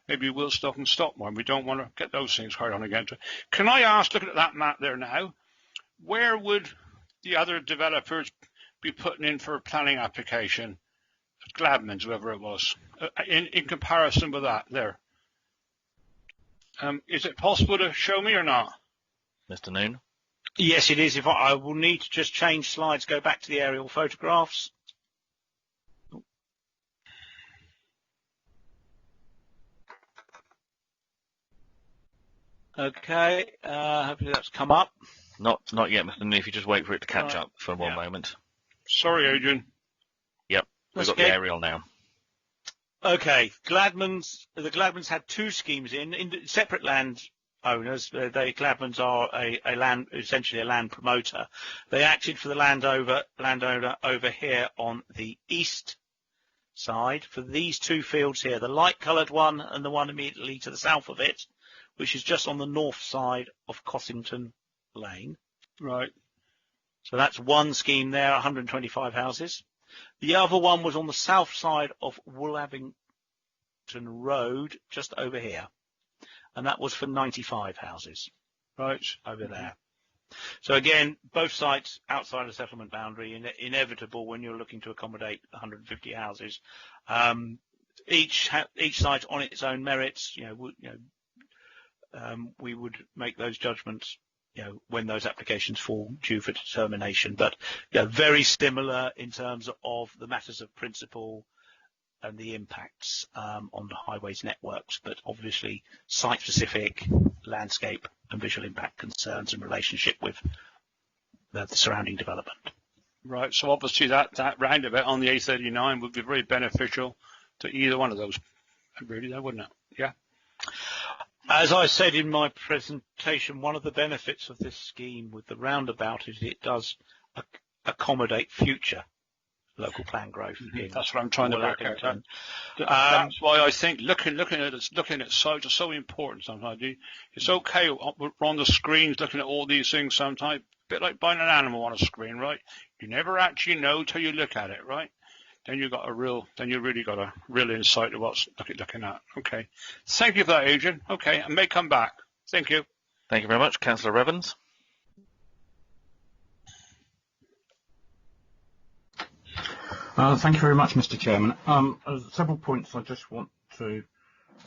maybe Wilstock and Stockmore. We don't want to get those things carried on again. Can I ask, looking at that map there now, where would the other developers be putting in for a planning application? Gladman's, whoever it was, in comparison with that there. Is it possible to show me or not? Mr. Noon. Yes, it is. I will need to just change slides, go back to the aerial photographs. Okay, hopefully that's come up. Not yet, Mr. Noon. If you just wait for it to catch up for one moment. Sorry, Adrian. Yep, we've got the aerial now. Okay, the Gladmans had two schemes in separate land owners. Gladmans are essentially a land promoter. They acted for the landowner over here on the east side for these two fields here, the light coloured one and the one immediately to the south of it, which is just on the north side of Cossington Lane. Right. So that's one scheme there, 125 houses. The other one was on the south side of Woollavington Road, just over here. And that was for 95 houses. Right. Over there. So again, both sites outside the settlement boundary, inevitable when you're looking to accommodate 150 houses. Each site on its own merits, we would make those judgments, when those applications fall due for determination. But very similar in terms of the matters of principle and the impacts on the highways networks, but obviously site-specific landscape and visual impact concerns in relationship with the surrounding development. Right, so obviously that roundabout on the A39 would be very beneficial to either one of those, really, though, wouldn't it? Yeah. As I said in my presentation, one of the benefits of this scheme with the roundabout is it does accommodate future local plan growth. That's what I'm trying to work out. That's why I think looking at sites is so important sometimes. It's okay, we're on the screens looking at all these things sometimes, a bit like buying an animal on a screen, right? You never actually know till you look at it, right? Then you really got a real insight of what's looking at. Okay. Thank you for that, Adrian. Okay, I may come back. Thank you. Thank you very much. Councillor Evans. Thank you very much, Mr. Chairman. Several points I just want to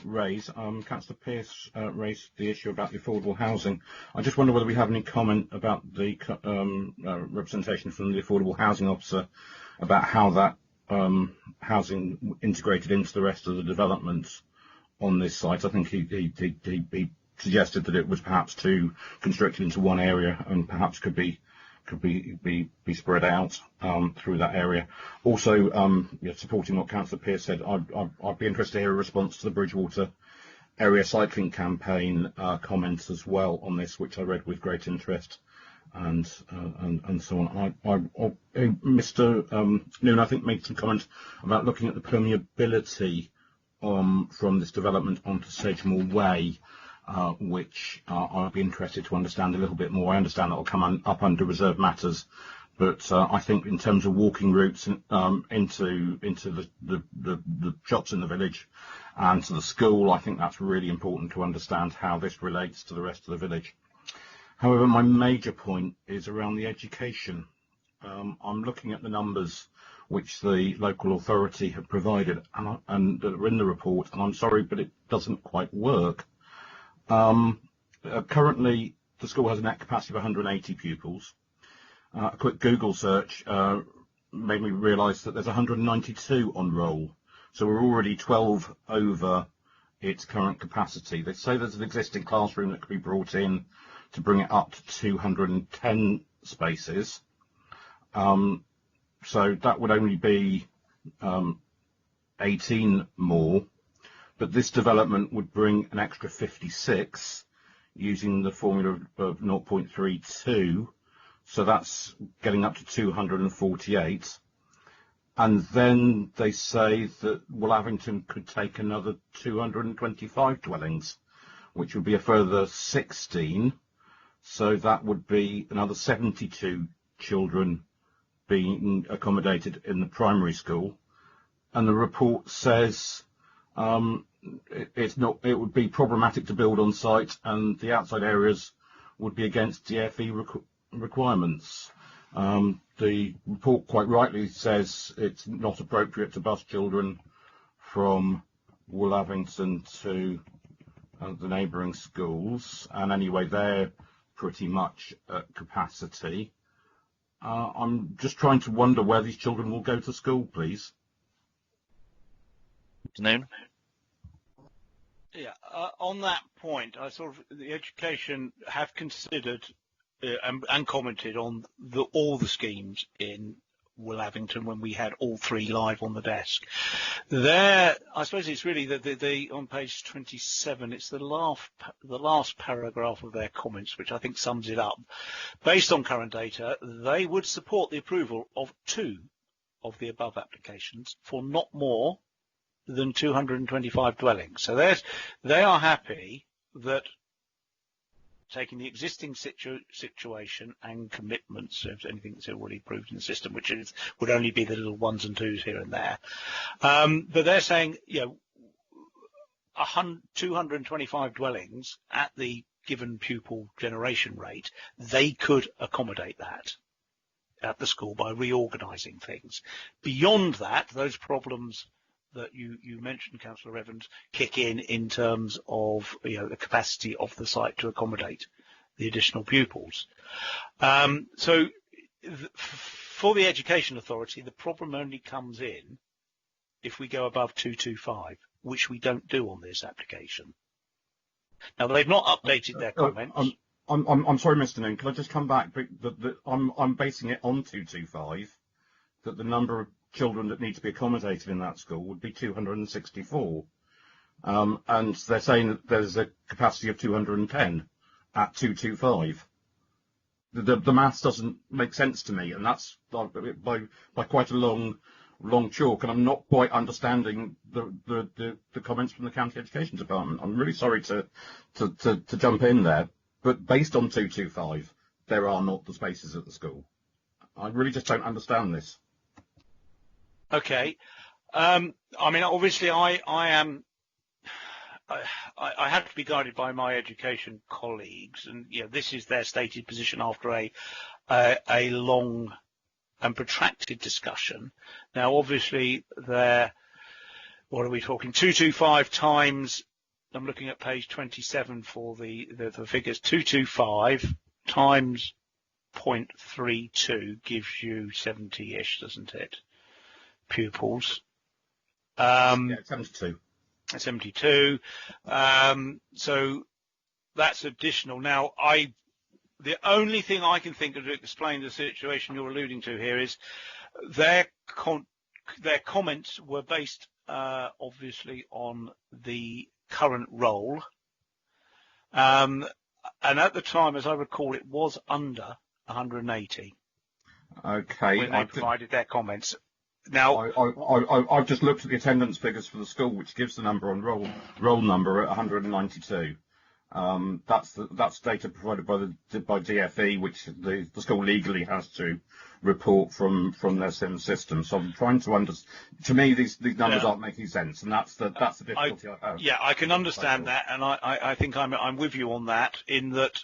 raise. Councillor Pearce raised the issue about the affordable housing. I just wonder whether we have any comment about the representation from the affordable housing officer about how that housing integrated into the rest of the developments on this site. I think he suggested that it was perhaps too constricted into one area and perhaps could be spread out through that area. Also, supporting what Councillor Pearce said, I'd be interested to hear a response to the Bridgewater area cycling campaign comments as well on this, which I read with great interest, and so on. Mr. Noon, I think, made some comments about looking at the permeability from this development onto Sedgemoor Way, which I'd be interested to understand a little bit more. I understand that will come up under reserved matters, but I think in terms of walking routes into the shops in the village and to the school, I think that's really important to understand how this relates to the rest of the village. However, my major point is around the education. I'm looking at the numbers which the local authority have provided and that are in the report, and I'm sorry, but it doesn't quite work. Currently, the school has a net capacity of 180 pupils. A quick Google search made me realise that there's 192 on roll, so we're already 12 over its current capacity. They say there's an existing classroom that could be brought in to bring it up to 210 spaces. So that would only be 18 more. But this development would bring an extra 56 using the formula of 0.32. So that's getting up to 248. And then they say that Woollavington could take another 225 dwellings, which would be a further 16. So that would be another 72 children being accommodated in the primary school. And the report says it would be problematic to build on site, and the outside areas would be against DFE requirements. The report quite rightly says it's not appropriate to bus children from Woollavington to the neighbouring schools, and anyway they're pretty much at capacity. I'm just trying to wonder where these children will go to school, please. Noon. Yeah, on that point, the education have considered and commented on all the schemes in Woollavington when we had all three live on the desk. There, I suppose it's really the on page 27. It's the last paragraph of their comments, which I think sums it up. Based on current data, they would support the approval of 2 of the above applications for not more than 225 dwellings. So they are happy that taking the existing situation and commitments of anything that's already approved in the system, which would only be the little 1s and 2s here and there. But they're saying, 225 dwellings at the given pupil generation rate, they could accommodate that at the school by reorganising things. Beyond that, those problems that you mentioned, Councillor Evans, kick in terms of the capacity of the site to accommodate the additional pupils. For the Education Authority, the problem only comes in if we go above 225, which we don't do on this application. Now, they've not updated their comments. I'm sorry, Mr. Noon. Can I just come back? I'm basing it on 225, that the number of children that need to be accommodated in that school would be 264. And they're saying that there's a capacity of 210 at 225. The maths doesn't make sense to me, and that's by quite a long chalk, and I'm not quite understanding the comments from the County Education Department. I'm really sorry to jump in there, but based on 225, there are not the spaces at the school. I really just don't understand this. Okay. I mean, obviously, I have to be guided by my education colleagues, and this is their stated position after a long and protracted discussion. Now, obviously, what are we talking? 225 times. I'm looking at page 27 for the figures. 225 times 0.32 gives you 70-ish, doesn't it? Pupils. Yeah, 72. 72. So that's additional. Now, the only thing I can think of to explain the situation you're alluding to here is their comments were based obviously on the current role, and at the time, as I recall, it was under 180. Okay. When they provided their comments. Now, I've just looked at the attendance figures for the school, which gives the number on roll number at 192. That's data provided by DFE, which the school legally has to report from their SIM system. So I'm trying to understand. To me, these numbers aren't making sense, and that's the difficulty I have. Yeah, I can understand that, and I think I'm with you on that. In that,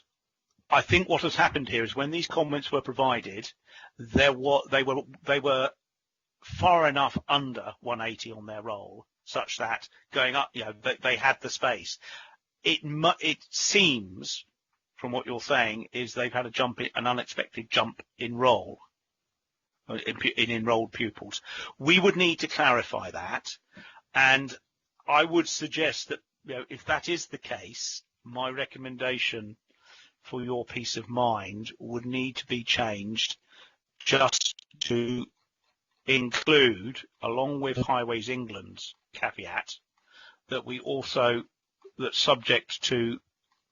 I think what has happened here is when these comments were provided, they were far enough under 180 on their roll, such that going up, they had the space. It seems, from what you're saying, is they've had an unexpected jump in roll, in enrolled pupils. We would need to clarify that, and I would suggest that if that is the case, my recommendation for your peace of mind would need to be changed just to include, along with Highways England's caveat, that we also, that subject to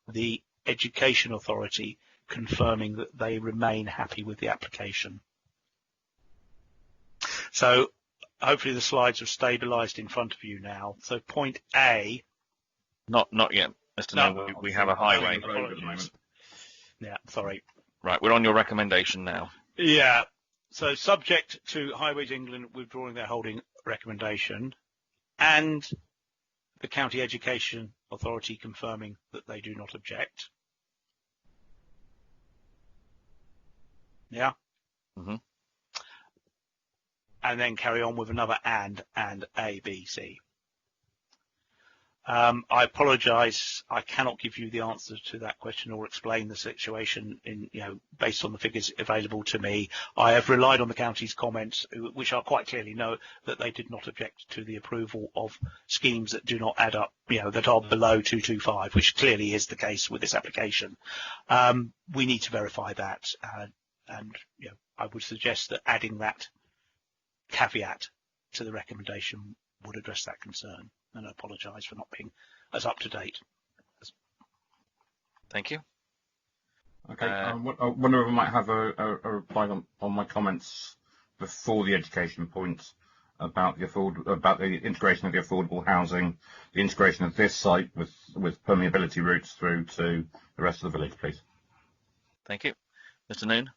the Education Authority confirming that they remain happy with the application. So hopefully the slides have stabilised in front of you now. So point A. Not yet, Mr. No, we have a highway. Yeah, sorry. Right, we're on your recommendation now. Yeah. So subject to Highways England withdrawing their holding recommendation and the County Education Authority confirming that they do not object. Yeah? Mm-hmm. And then carry on with another and A, B, C. I apologise. I cannot give you the answer to that question or explain the situation based on the figures available to me. I have relied on the county's comments, which are quite clearly that they did not object to the approval of schemes that do not add up, that are below 225, which clearly is the case with this application. We need to verify that, and I would suggest that adding that caveat to the recommendation would address that concern. And I apologise for not being as up to date. Thank you. Okay, I wonder if I might have a reply on my comments before the education point about the integration of the affordable housing, the integration of this site with permeability routes through to the rest of the village, please. Thank you. Mr. Noon?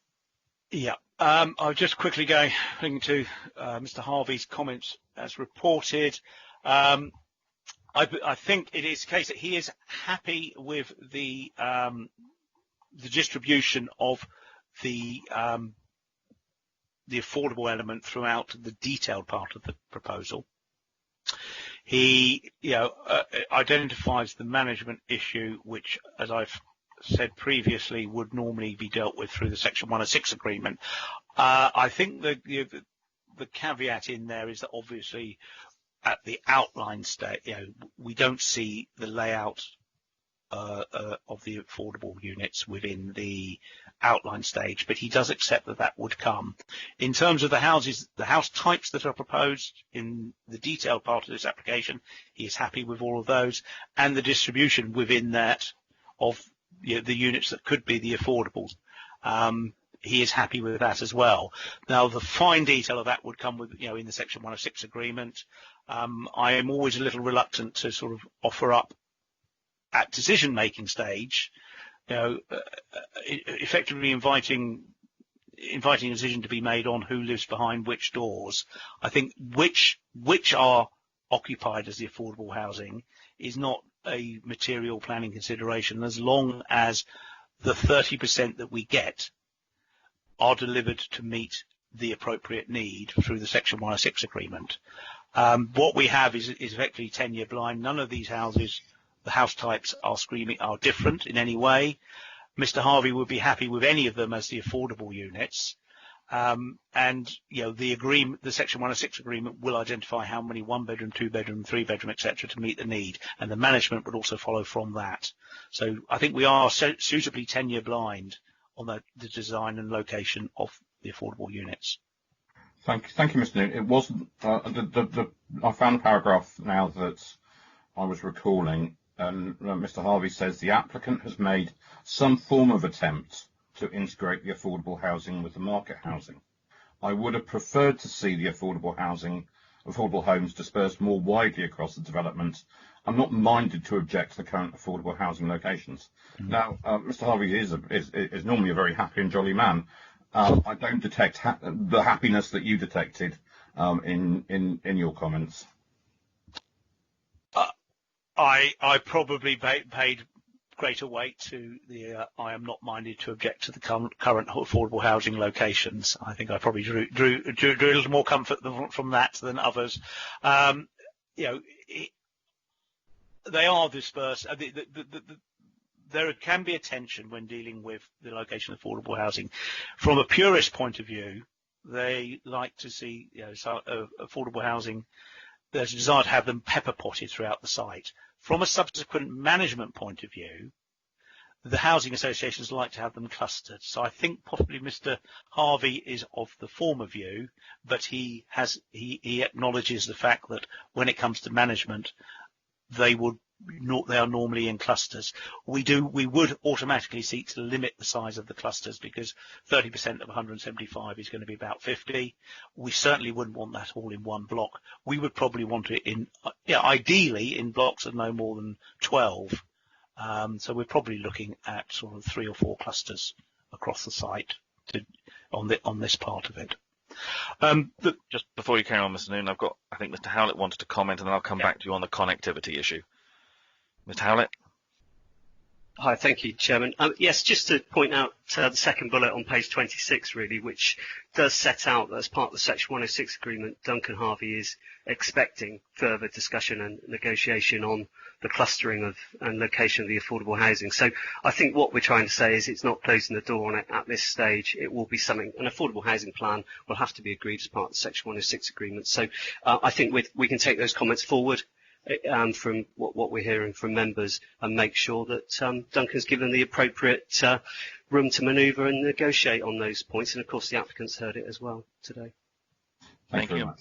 Yeah, I'll just quickly go to Mr. Harvey's comments as reported. I think it is the case that he is happy with the distribution of the affordable element throughout the detailed part of the proposal. He, identifies the management issue, which, as I've said previously, would normally be dealt with through the Section 106 agreement. I think the caveat in there is that obviously at the outline stage, we don't see the layout of the affordable units within the outline stage, but he does accept that that would come. In terms of the houses, the house types that are proposed in the detailed part of this application, he is happy with all of those, and the distribution within that of the units that could be the affordables. He is happy with that as well. Now, the fine detail of that would come with, in the Section 106 agreement. I am always a little reluctant to sort of offer up at decision-making stage, effectively inviting a decision to be made on who lives behind which doors. I think which are occupied as the affordable housing is not a material planning consideration, as long as the 30% that we get are delivered to meet the appropriate need through the Section 106 agreement. What we have is effectively 10-year blind. None of these houses, the house types are different in any way. Mr. Harvey would be happy with any of them as the affordable units. The agreement, the Section 106 agreement, will identify how many 1-bedroom, 2-bedroom, 3-bedroom, etc. to meet the need, and the management would also follow from that. So I think we are suitably 10-year blind on the design and location of the affordable units. Thank you, Mr. Newton. It wasn't. I found the paragraph now that I was recalling, and Mr. Harvey says the applicant has made some form of attempt to integrate the affordable housing with the market housing. I would have preferred to see the affordable homes dispersed more widely across the development. I'm not minded to object to the current affordable housing locations. Mm-hmm. Now, Mr. Harvey is normally a very happy and jolly man. I don't detect the happiness that you detected in your comments. I probably paid greater weight to the I am not minded to object to the current affordable housing locations. I think I probably drew a little more comfort from that than others. They are dispersed. There can be a tension when dealing with the location of affordable housing. From a purist point of view, they like to see affordable housing. There's a desire to have them pepper potted throughout the site. From a subsequent management point of view, the housing associations like to have them clustered. So I think possibly Mr. Harvey is of the former view, but he acknowledges the fact that when it comes to management, they are normally in clusters. We would automatically seek to limit the size of the clusters, because 30% of 175 is going to be about 50. We certainly wouldn't want that all in one block. We would probably want it ideally in blocks of no more than 12. So we're probably looking at sort of 3 or 4 clusters across the site on this part of it. Just before you carry on, Mr. Noon, I think Mr. Howlett wanted to comment, and then I'll come back to you on the connectivity issue. Mr. Howlett. Hi, thank you, Chairman. Yes, just to point out the second bullet on page 26, really, which does set out that as part of the Section 106 agreement, Duncan Harvey is expecting further discussion and negotiation on the clustering and location of the affordable housing. So I think what we're trying to say is it's not closing the door on it at this stage. It will be something, an affordable housing plan will have to be agreed as part of the Section 106 agreement. So I think we can take those comments forward from what we're hearing from members and make sure that Duncan's given the appropriate room to manoeuvre and negotiate on those points. And of course the applicants heard it as well today. Thank you.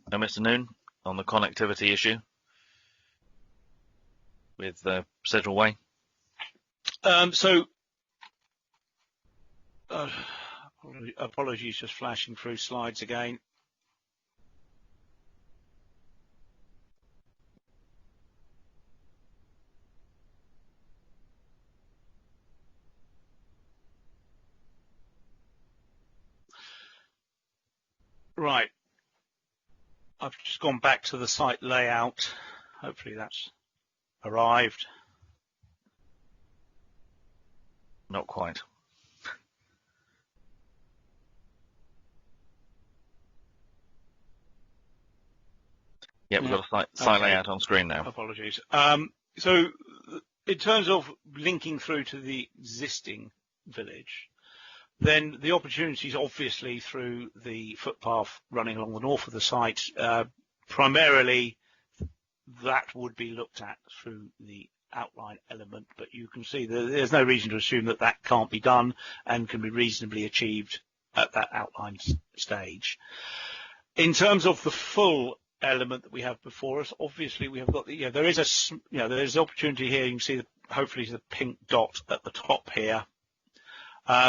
Now, Mr. Noon, on the connectivity issue with Sedgemoor Way. Apologies, just flashing through slides again. Right. I've just gone back to the site layout. Hopefully that's arrived. Not quite. Yeah, we've got a site layout on screen now. Apologies. So in terms of linking through to the existing village, then the opportunities obviously through the footpath running along the north of the site, primarily that would be looked at through the outline element, but you can see that there's no reason to assume that that can't be done and can be reasonably achieved at that outline stage. In terms of the full element that we have before us, obviously we have got the, there is there's opportunity here. You can see hopefully the pink dot at the top here.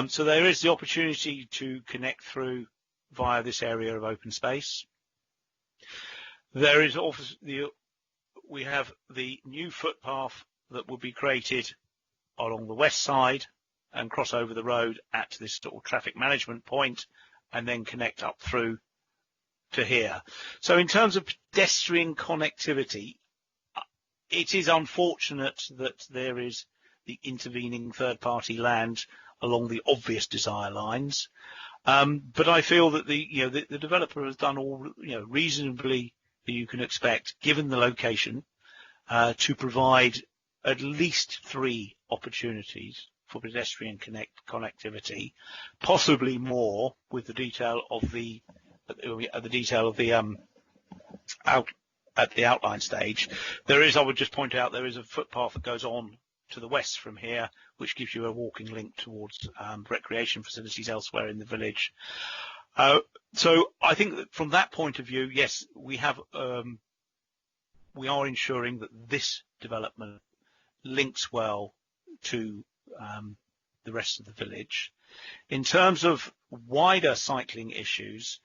So there is the opportunity to connect through via this area of open space. There is obviously we have the new footpath that will be created along the west side and cross over the road at this sort of traffic management point and then connect up through to here. So in terms of pedestrian connectivity, it is unfortunate that there is the intervening third-party land along the obvious desire lines, but I feel that the developer has done all reasonably that you can expect, given the location, to provide at least 3 opportunities for pedestrian connectivity, possibly more with the detail of the at the outline stage. There is, I would just point out, there is a footpath that goes on to the west from here, which gives you a walking link towards recreation facilities elsewhere in the village. So I think that from that point of view, yes, we have we are ensuring that this development links well to the rest of the village. In terms of wider cycling issues,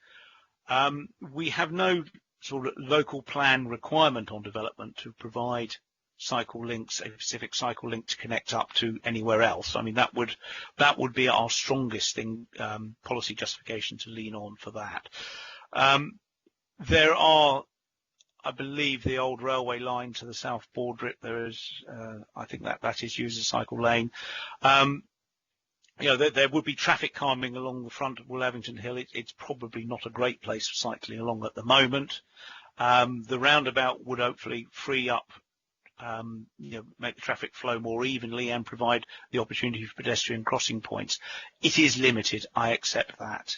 we have no sort of local plan requirement on development to provide cycle links, a specific cycle link to connect up to anywhere else. I mean, that would be our strongest thing, policy justification to lean on for that. There are, I believe, the old railway line to the south border. There is, I think that is used as cycle lane. There would be traffic calming along the front of Woollavington Hill. It's probably not a great place for cycling along at the moment. The roundabout would hopefully free up, make the traffic flow more evenly and provide the opportunity for pedestrian crossing points. It is limited, I accept that.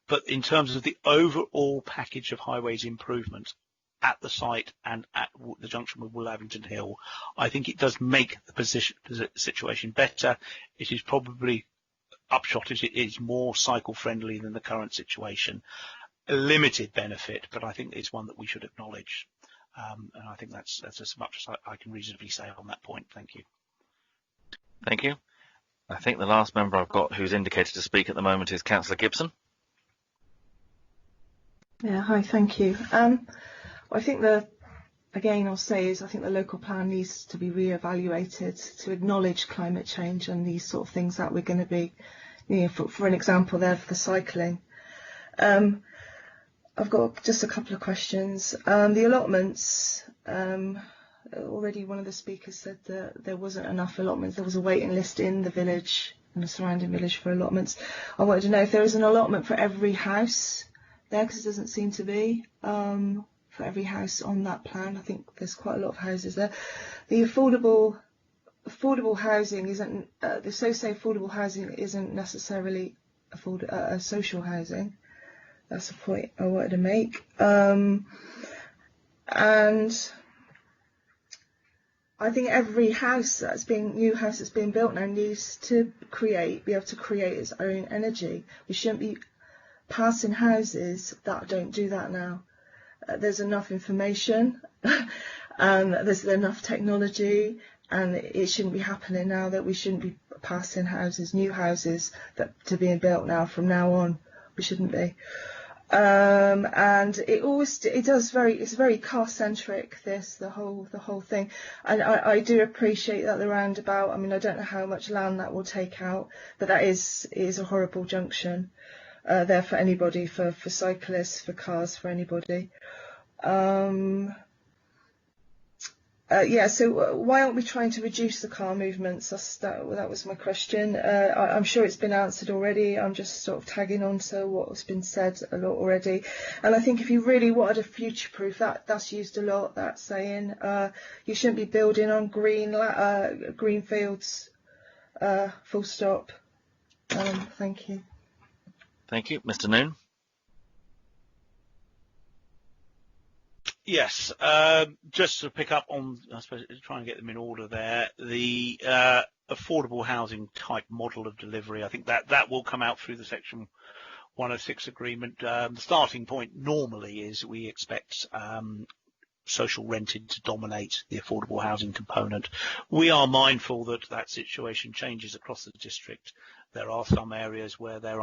But in terms of the overall package of highways improvement at the site and at the junction with Woollavington Hill, I think it does make the situation better. It is probably upshot. It is more cycle friendly than the current situation. A limited benefit, but I think it's one that we should acknowledge. And I think that's as much as I can reasonably say on that point. Thank you. Thank you. I think the last member I've got who's indicated to speak at the moment is Councillor Gibson. Yeah, hi, thank you. I think again I'll say is I think the local plan needs to be re-evaluated to acknowledge climate change and these sort of things that we're going to be, for an example there for the cycling. I've got just a couple of questions. The allotments, already one of the speakers said that there wasn't enough allotments. There was a waiting list in the village and the surrounding village for allotments. I wanted to know if there is an allotment for every house there, because it doesn't seem to be for every house on that plan. I think there's quite a lot of houses there. The affordable housing isn't, the so-say affordable housing isn't necessarily social housing. That's the point I wanted to make. And I think every house new house that's being built now needs to be able to create its own energy. We shouldn't be passing houses that don't do that now. There's enough information, there's enough technology, and it shouldn't be happening now that we shouldn't be passing new houses that are being built now from now on. We shouldn't be. And it's very car centric, the whole thing. And I do appreciate that the roundabout, I mean, I don't know how much land that will take out, but that is a horrible junction there for anybody, for cyclists, for cars, for anybody. Yeah, so why aren't we trying to reduce the car movements? That was my question. I'm sure it's been answered already. I'm just sort of tagging on to what's been said a lot already. And I think if you really wanted a future-proof, that's used a lot, that saying. You shouldn't be building on green fields, full stop. Thank you. Thank you. Mr. Noon? Yes, just to pick up on, I suppose, try and get them in order there, the affordable housing type model of delivery, I think that will come out through the Section 106 agreement. The starting point normally is we expect social rented to dominate the affordable housing component. We are mindful that that situation changes across the district. There are some areas where there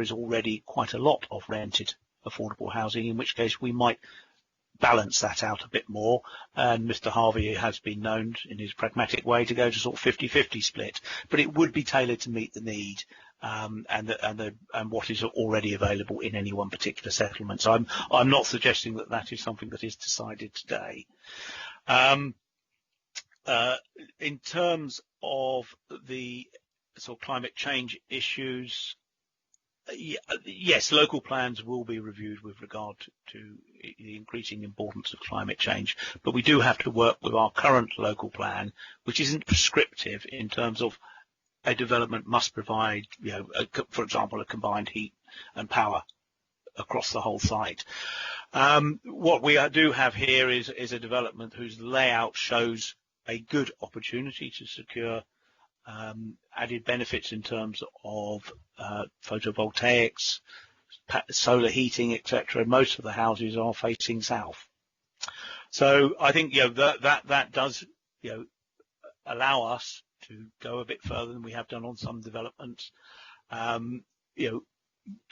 is already quite a lot of rented affordable housing, in which case we might balance that out a bit more, and Mr. Harvey has been known in his pragmatic way to go to sort of 50-50 split, but it would be tailored to meet the need and what is already available in any one particular settlement. So I'm not suggesting that is something that is decided today. In terms of the sort of climate change issues, yes, local plans will be reviewed with regard to the increasing importance of climate change, but we do have to work with our current local plan, which isn't prescriptive in terms of a development must provide, for example, a combined heat and power across the whole site. What we do have here is a development whose layout shows a good opportunity to secure added benefits in terms of photovoltaics, solar heating, etc. Most of the houses are facing south, so I think that does allow us to go a bit further than we have done on some developments.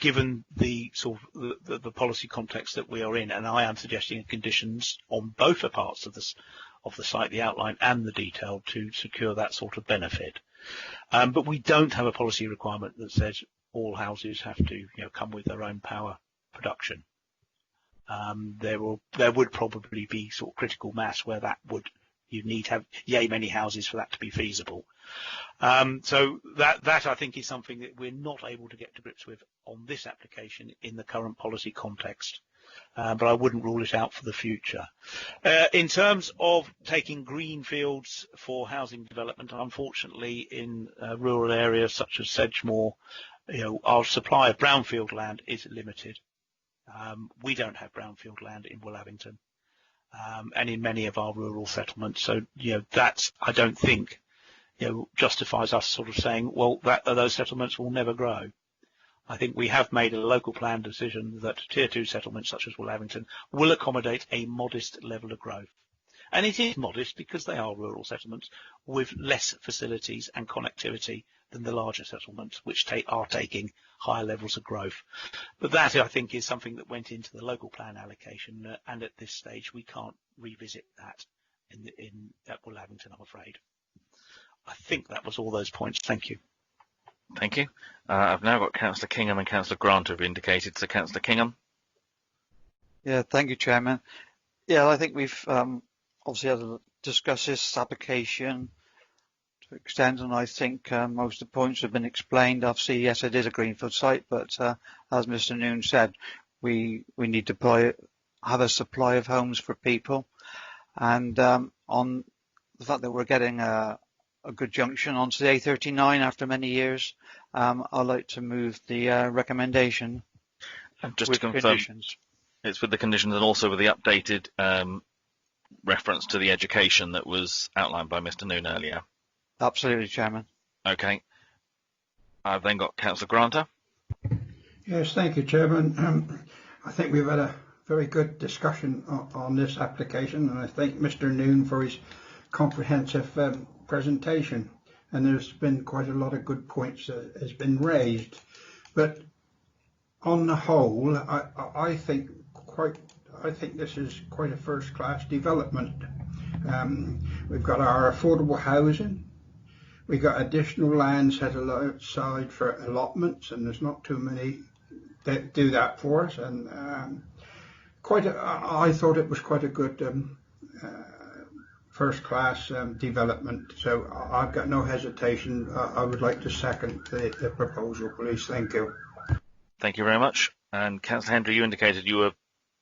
Given the sort of the policy context that we are in, and I am suggesting conditions on both the parts of the site, the outline and the detail, to secure that sort of benefit. But we don't have a policy requirement that says all houses have to come with their own power production. There would probably be sort of critical mass where you need to have yay many houses for that to be feasible. So that I think is something that we're not able to get to grips with on this application in the current policy context. But I wouldn't rule it out for the future. In terms of taking green fields for housing development, unfortunately in rural areas such as Sedgemoor, our supply of brownfield land is limited. We don't have brownfield land in Willavington, and in many of our rural settlements. So that I don't think justifies us sort of saying, well, those settlements will never grow. I think we have made a local plan decision that Tier 2 settlements such as Willavington will accommodate a modest level of growth. And it is modest because they are rural settlements with less facilities and connectivity than the larger settlements, which are taking higher levels of growth. But that, I think, is something that went into the local plan allocation, and at this stage we can't revisit that at Willavington, I'm afraid. I think that was all those points. Thank you. Thank you. I've now got Councillor Kingham and Councillor Grant who have indicated. So Councillor Kingham. Yeah, thank you, Chairman. Yeah, I think we've obviously had to discuss this application to extent, and I think most of the points have been explained. Obviously, yes, it is a greenfield site, but as Mr. Noon said, we need to have a supply of homes for people, and on the fact that we're getting a good junction onto the A39 after many years, I'd like to move the recommendation. And just with to confirm, conditions. It's with the conditions and also with the updated reference to the education that was outlined by Mr. Noon earlier. Absolutely, Chairman. Okay. I've then got Councillor Granter. Yes, thank you, Chairman. I think we've had a very good discussion on this application, and I thank Mr. Noon for his comprehensive presentation, and there's been quite a lot of good points that has been raised. But on the whole, I think this is quite a first-class development. We've got our affordable housing, we've got additional land set aside for allotments, and there's not too many that do that for us, and I thought it was quite a good first class development. So I've got no hesitation. I would like to second the proposal, please. Thank you. Thank you very much. And Councillor Hendry, you indicated you were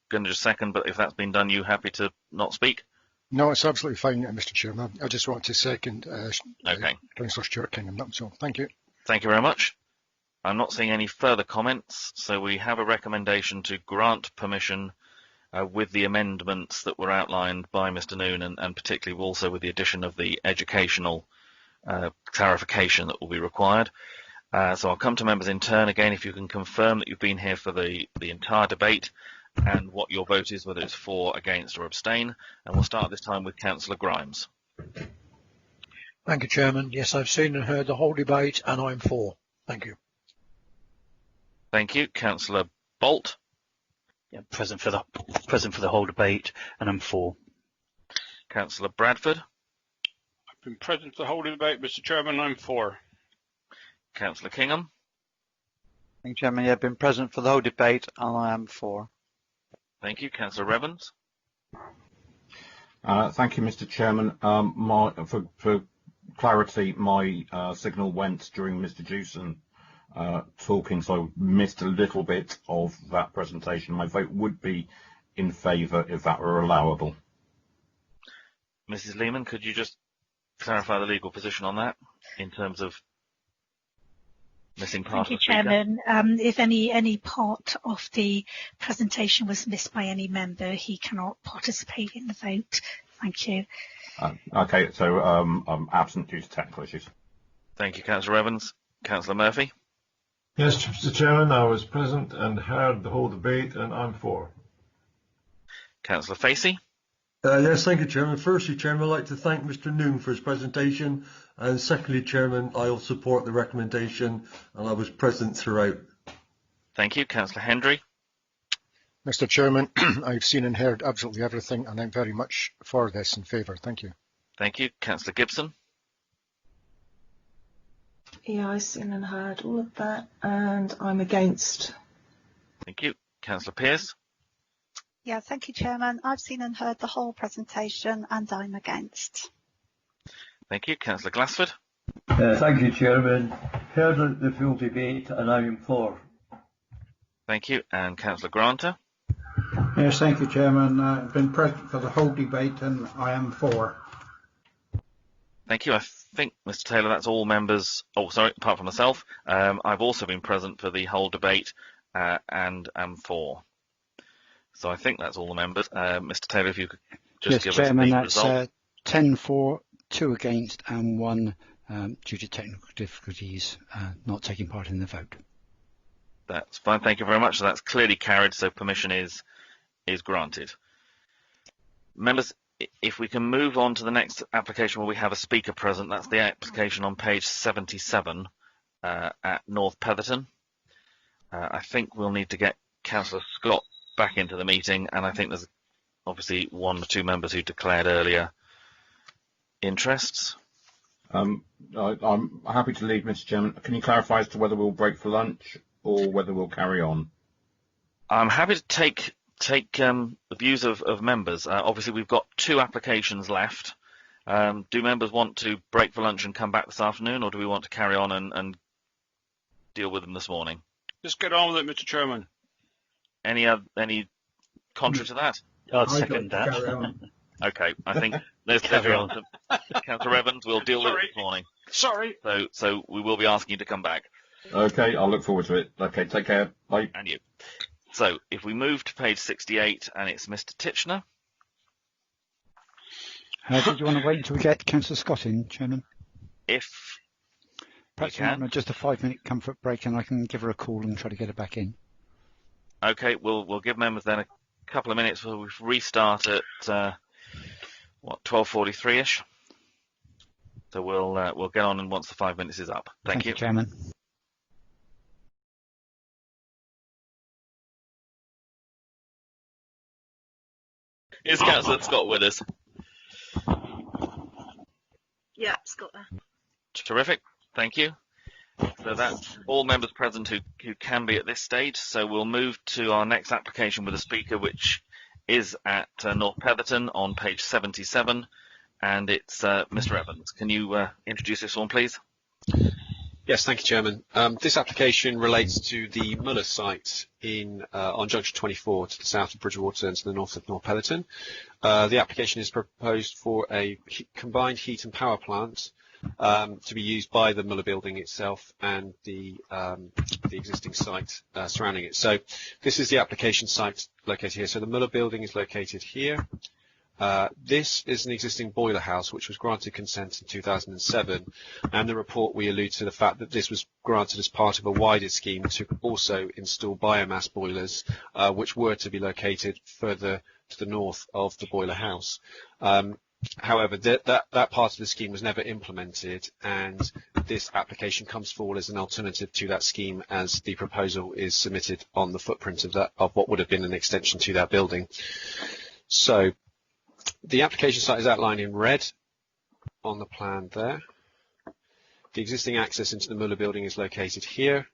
going to just second, but if that's been done, you happy to not speak? No, it's absolutely fine, Mr. Chairman. I just want to second Okay. Councillor Stuart Kingham. That's all. Thank you. Thank you very much. I'm not seeing any further comments, so we have a recommendation to grant permission with the amendments that were outlined by Mr. Noon, and particularly also with the addition of the educational clarification that will be required. So I'll come to members in turn. Again, if you can confirm that you've been here for the entire debate and what your vote is, whether it's for, against or abstain. And we'll start this time with Councillor Grimes. Thank you, Chairman. Yes, I've seen and heard the whole debate and I'm for. Thank you. Thank you. Councillor Bolt. Yeah, present for the whole debate and I'm for. Councillor Bradford. I've been present for the whole debate, Mr. Chairman. I'm for. Councillor Kingham. Thank you, Chairman. Yeah, I've been present for the whole debate and I am for. Thank you. Councillor Revens. Thank you, Mr. Chairman. For clarity, my signal went during Mr. Jewson talking, so I missed a little bit of that presentation. My vote would be in favour if that were allowable. Mrs. Lehman, could you just clarify the legal position on that in terms of missing part Thank you, of the speaker? Chairman. If any part of the presentation was missed by any member, he cannot participate in the vote. Thank you. Okay, so I'm absent due to technical issues. Thank you, Councillor Evans. Councillor Murphy. Yes, Mr. Chairman, I was present and heard the whole debate and I'm for. Councillor Facey. Yes, thank you, Chairman. Firstly, Chairman, I'd like to thank Mr. Noon for his presentation. And secondly, Chairman, I'll support the recommendation and I was present throughout. Thank you. Councillor Hendry. Mr. Chairman, I've seen and heard absolutely everything and I'm very much for this, in favour. Thank you. Thank you. Councillor Gibson. Yeah, I've seen and heard all of that and I'm against. Thank you. Councillor Pearce. Yeah, thank you, Chairman. I've seen and heard the whole presentation and I'm against. Thank you. Councillor Glassford. Thank you, Chairman. Heard the full debate and I am for. Thank you. And Councillor Granter. Yes, thank you, Chairman. I've been present for the whole debate and I am for. Thank you. I think, Mr. Taylor, that's all members. Oh, sorry, apart from myself. I've also been present for the whole debate and am for. So I think that's all the members. Mr. Taylor, if you could just give Chairman, us the result. that's 10 for, 2 against and 1 due to technical difficulties not taking part in the vote. That's fine. Thank you very much. So that's clearly carried, so permission is granted. Members, if we can move on to the next application where we have a speaker present, that's the application on page 77 at North Petherton. I think we'll need to get Councillor Scott back into the meeting, and I think there's obviously 1 or 2 members who declared earlier interests. I'm happy to lead, Mr. Chairman. Can you clarify as to whether we'll break for lunch or whether we'll carry on? I'm happy to take the views of members. Obviously, we've got 2 applications left. Do members want to break for lunch and come back this afternoon, or do we want to carry on and deal with them this morning? Let's get on with it, Mr. Chairman. Any contrary to that? I'd second that. Okay, I think there's Councillor Evans. We'll deal with it this morning. Sorry. So we will be asking you to come back. Okay, I'll look forward to it. Okay, take care. Bye. And you. So if we move to page 68, and it's Mr. Titchener. Did you want to wait until we get Councillor Scott in, Chairman? If perhaps just a 5-minute comfort break, and I can give her a call and try to get her back in. Okay, we'll give members then a couple of minutes. We'll restart at 12:43ish. So we'll get on and once the 5 minutes is up. Thank you, Chairman. Is Councillor Scott with us? Yeah, Scott there. Terrific. Thank you. So that's all members present who can be at this stage. So we'll move to our next application with a speaker, which is at North Petherton on page 77. and it's Mr. Evans. Can you introduce this one, please? Yes, thank you, Chairman. This application relates to the Muller site on Junction 24 to the south of Bridgewater and to the north of North Petherton. The application is proposed for a combined heat and power plant to be used by the Muller building itself and the existing site surrounding it. So this is the application site located here. So the Muller building is located here. This is an existing boiler house which was granted consent in 2007, and the report we allude to the fact that this was granted as part of a wider scheme to also install biomass boilers which were to be located further to the north of the boiler house. However, that part of the scheme was never implemented, and this application comes forward as an alternative to that scheme, as the proposal is submitted on the footprint of what would have been an extension to that building. So the application site is outlined in red on the plan there. The existing access into the Muller building is located here,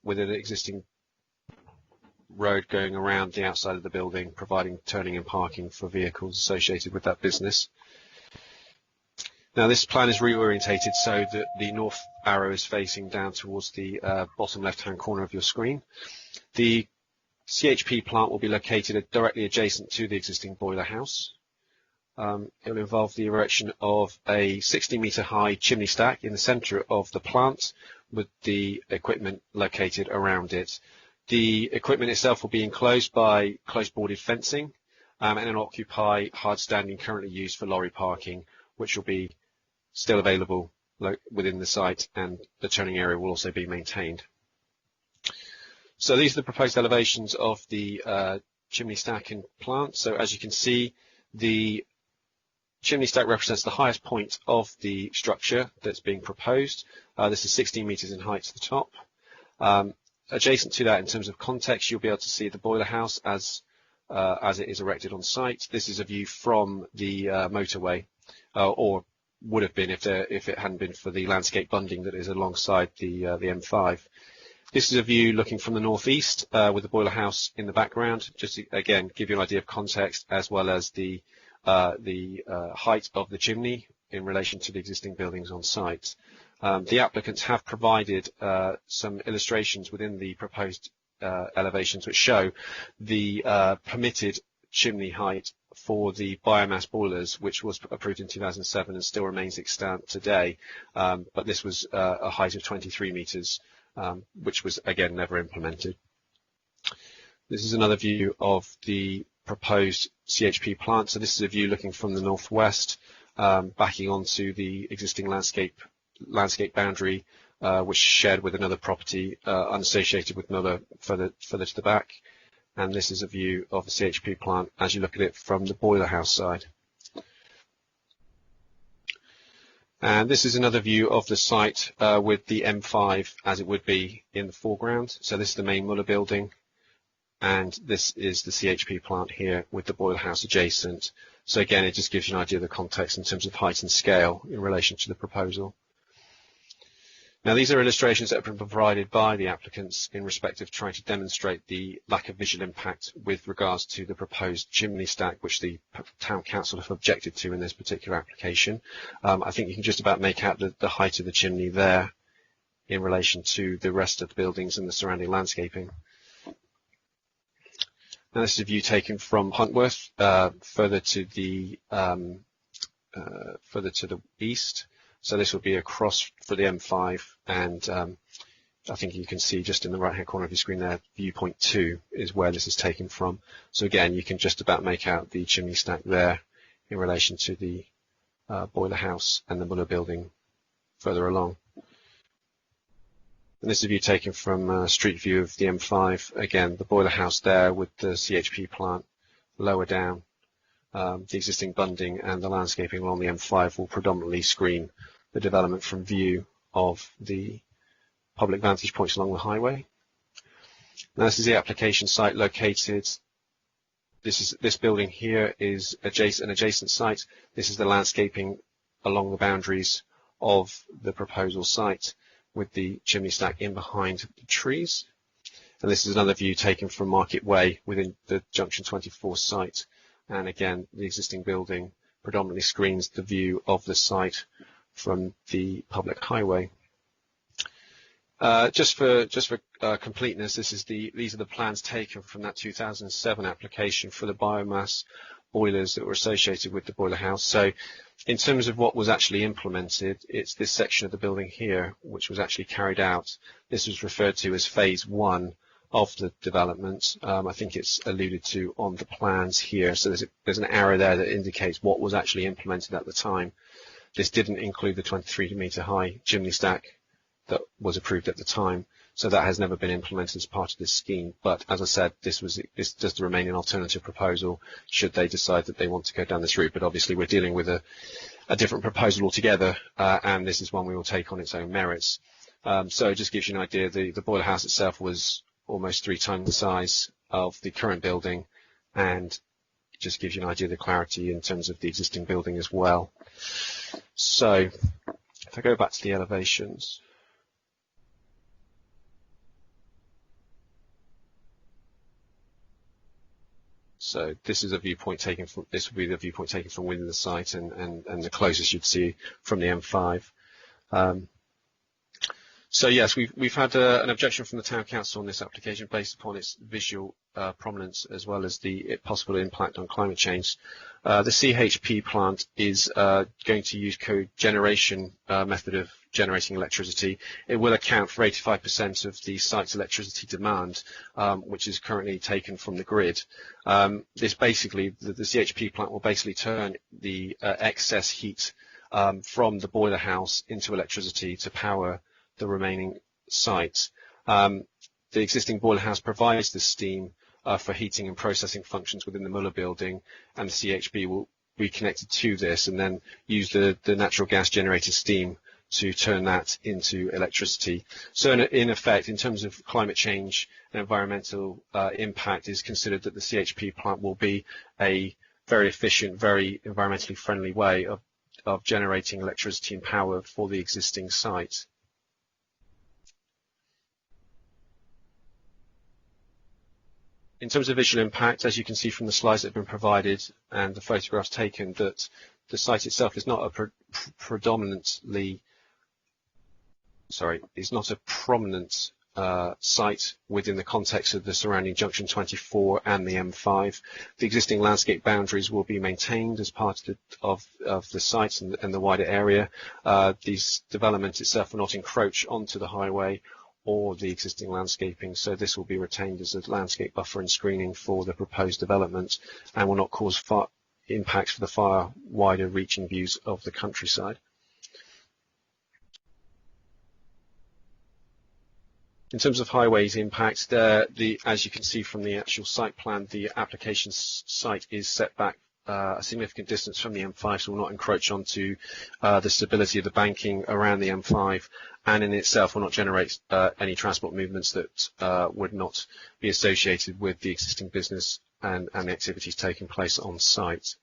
with an existing road going around the outside of the building, providing turning and parking for vehicles associated with that business. Now this plan is reorientated so that the north arrow is facing down towards the bottom left-hand corner of your screen. The CHP plant will be located directly adjacent to the existing boiler house. It will involve the erection of a 60-metre high chimney stack in the centre of the plant, with the equipment located around it. The equipment itself will be enclosed by close boarded fencing and will occupy hard standing currently used for lorry parking, which will be still available within the site, and the turning area will also be maintained. So these are the proposed elevations of the chimney stack and plant. So as you can see, the chimney stack represents the highest point of the structure that's being proposed. This is 16 metres in height to the top. Adjacent to that, in terms of context, you'll be able to see the boiler house as it is erected on site. This is a view from the motorway, or would have been if it hadn't been for the landscape bunding that is alongside the M5. This is a view looking from the northeast with the boiler house in the background, just to, again, give you an idea of context, as well as the height of the chimney in relation to the existing buildings on site. The applicants have provided some illustrations within the proposed elevations which show the permitted chimney height for the biomass boilers, which was approved in 2007 and still remains extant today. But this was a height of 23 metres, which was again never implemented. This is another view of the proposed CHP plant. So this is a view looking from the northwest, backing onto the existing landscape boundary, which is shared with another property unassociated with Muller further to the back. And this is a view of the CHP plant as you look at it from the boiler house side. And this is another view of the site with the M5 as it would be in the foreground. So this is the main Muller building, and this is the CHP plant here with the boiler house adjacent. So again, it just gives you an idea of the context in terms of height and scale in relation to the proposal. Now, these are illustrations that have been provided by the applicants in respect of trying to demonstrate the lack of visual impact with regards to the proposed chimney stack, which the Town Council have objected to in this particular application. I think you can just about make out the height of the chimney there in relation to the rest of the buildings and the surrounding landscaping. Now, this is a view taken from Huntworth, further to the east. So this will be across for the M5, and I think you can see just in the right-hand corner of your screen there, viewpoint 2 is where this is taken from. So again, you can just about make out the chimney stack there in relation to the boiler house and the Muller building further along. And this is a view taken from street view of the M5. Again, the boiler house there with the CHP plant lower down. The existing bunding and the landscaping along the M5 will predominantly screen the development from view of the public vantage points along the highway. Now, this is the application site located. This building here is an adjacent site. This is the landscaping along the boundaries of the proposal site with the chimney stack in behind the trees. And this is another view taken from Market Way within the Junction 24 site. And again, the existing building predominantly screens the view of the site from the public highway. Just for completeness, these are the plans taken from that 2007 application for the biomass boilers that were associated with the boiler house. So in terms of what was actually implemented, it's this section of the building here which was actually carried out. This was referred to as phase 1 of the development. I think it's alluded to on the plans here. So there's an arrow there that indicates what was actually implemented at the time. This didn't include the 23-metre high chimney stack that was approved at the time. So that has never been implemented as part of this scheme. But as I said, this does remain an alternative proposal should they decide that they want to go down this route. But obviously we're dealing with a different proposal altogether, and this is one we will take on its own merits. So it just gives you an idea. The boiler house itself was almost 3 times the size of the current building, and it just gives you an idea of the clarity in terms of the existing building as well. So if I go back to the elevations. So this is a viewpoint taken from, this will be the viewpoint taken from within the site, and the closest you'd see from the M5. So yes, we've had an objection from the Town Council on this application based upon its visual prominence as well as the possible impact on climate change. The CHP plant is going to use cogeneration method of generating electricity. It will account for 85% of the site's electricity demand, which is currently taken from the grid. This basically, the CHP plant will basically turn the excess heat from the boiler house into electricity to power the remaining site. The existing boiler house provides the steam for heating and processing functions within the Muller building, and the CHP will be connected to this and then use the natural gas generated steam to turn that into electricity. So in effect, in terms of climate change and environmental impact, is considered that the CHP plant will be a very efficient, very environmentally friendly way of generating electricity and power for the existing site. In terms of visual impact, as you can see from the slides that have been provided and the photographs taken, that the site itself is not a prominent site within the context of the surrounding Junction 24 and the M5. The existing landscape boundaries will be maintained as part of the site and the wider area. These developments itself will not encroach onto the highway or the existing landscaping, so this will be retained as a landscape buffer and screening for the proposed development and will not cause impacts for the far wider reaching views of the countryside. In terms of highways impact, as you can see from the actual site plan, the application site is set back a significant distance from the M5, so will not encroach onto the stability of the banking around the M5, and in itself will not generate any transport movements that would not be associated with the existing business and the activities taking place on site.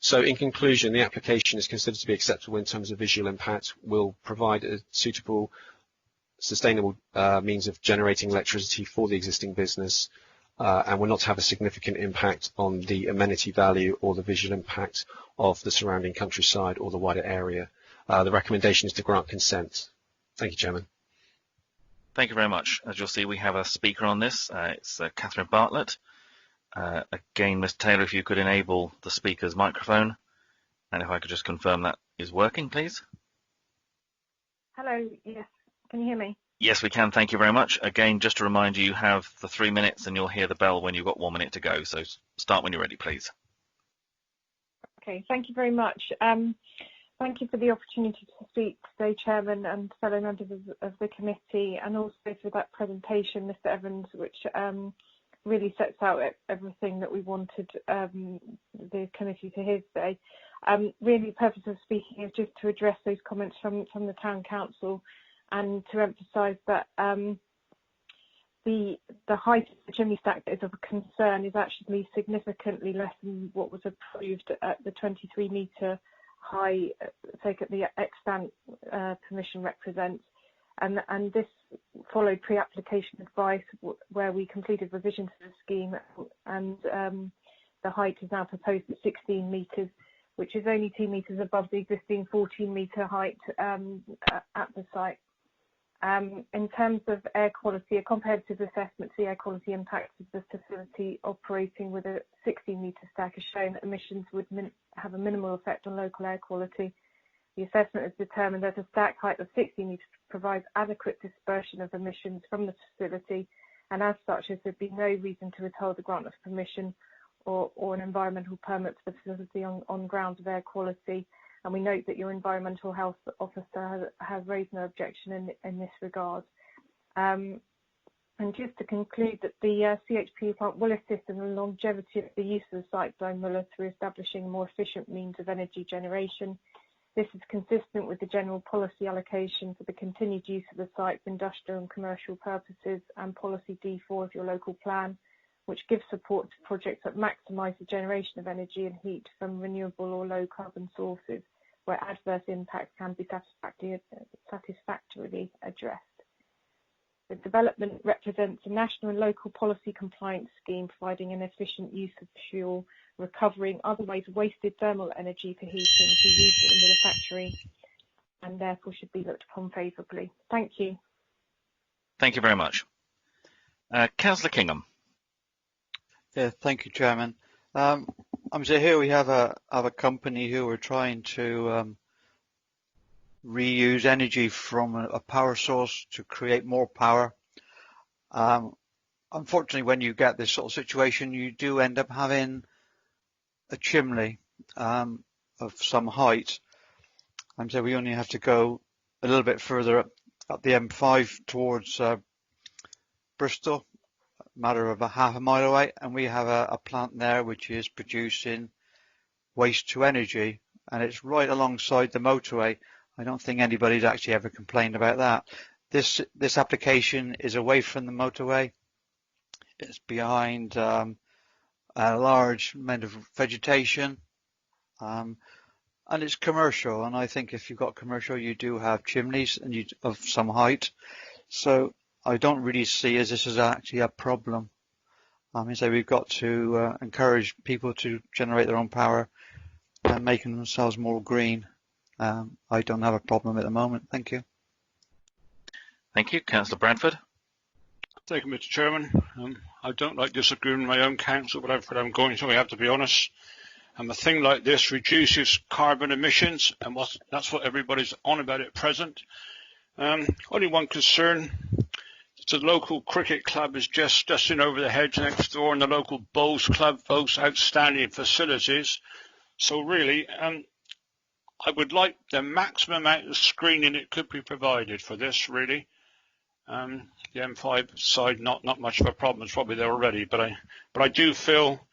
So in conclusion, the application is considered to be acceptable in terms of visual impact, will provide a suitable, sustainable means of generating electricity for the existing business, and will not have a significant impact on the amenity value or the visual impact of the surrounding countryside or the wider area. The recommendation is to grant consent. Thank you, Chairman. Thank you very much. As you'll see, we have a speaker on this. It's Catherine Bartlett. Again, Mr. Taylor, if you could enable the speaker's microphone, and if I could just confirm that is working, please. Hello, yes. Can you hear me? Yes, we can. Thank you very much. Again, just to remind you, you have the 3 minutes and you'll hear the bell when you've got 1 minute to go. So start when you're ready, please. Okay, thank you very much. Thank you for the opportunity to speak today, Chairman and fellow members of the committee, and also for that presentation, Mr. Evans, which really sets out everything that we wanted the committee to hear today. Really, the purpose of speaking is just to address those comments from the Town Council, and to emphasise that the height of the chimney stack that is of concern is actually significantly less than what was approved at the 23-metre high, take at the extant permission represents. And this followed pre-application advice where we completed revisions to the scheme, and the height is now proposed at 16 metres, which is only 2 metres above the existing 14-metre height at the site. In terms of air quality, a comprehensive assessment of the air quality impacts of the facility operating with a 16-metre stack has shown that emissions would have a minimal effect on local air quality. The assessment has determined that a stack height of 60 metres provides adequate dispersion of emissions from the facility, and as such, there'd be no reason to withhold the grant of permission or an environmental permit for the facility on grounds of air quality. And we note that your environmental health officer has raised no objection in this regard. And just to conclude, that the CHP plant will assist in the longevity of the use of the site by Muller through establishing a more efficient means of energy generation. This is consistent with the general policy allocation for the continued use of the site for industrial and commercial purposes, and policy D4 of your local plan, which gives support to projects that maximise the generation of energy and heat from renewable or low carbon sources, where adverse impacts can be satisfactorily addressed. The development represents a national and local policy compliance scheme providing an efficient use of fuel, recovering otherwise wasted thermal energy for heating to use it in the factory, and therefore should be looked upon favourably. Thank you. Thank you very much. Councillor Kingham. Yeah, thank you, Chairman. So here we have a company who are trying to reuse energy from a power source to create more power. Unfortunately, when you get this sort of situation, you do end up having a chimney of some height. And so we only have to go a little bit further up the M5 towards Bristol, a matter of a half a mile away, and we have a plant there which is producing waste to energy, and it's right alongside the motorway. I don't think anybody's actually ever complained about that. This application is away from the motorway. It's behind a large amount of vegetation, and it's commercial. And I think if you've got commercial, you do have chimneys and of some height. So I don't really see as this is actually a problem. So we've got to encourage people to generate their own power and making themselves more green. I don't have a problem at the moment. Thank you. Thank you. Councillor Bradford. Thank you, Mr. Chairman. I don't like disagreeing with my own council, but I'm going to, I have to be honest. A thing like this reduces carbon emissions, and that's what everybody's on about at present. Only one concern. The local cricket club is just in over the hedge next door, and the local bowls club boasts outstanding facilities. So really, I would like the maximum amount of screening that could be provided for this, really. The M5 side, not much of a problem. It's probably there already, but I do feel,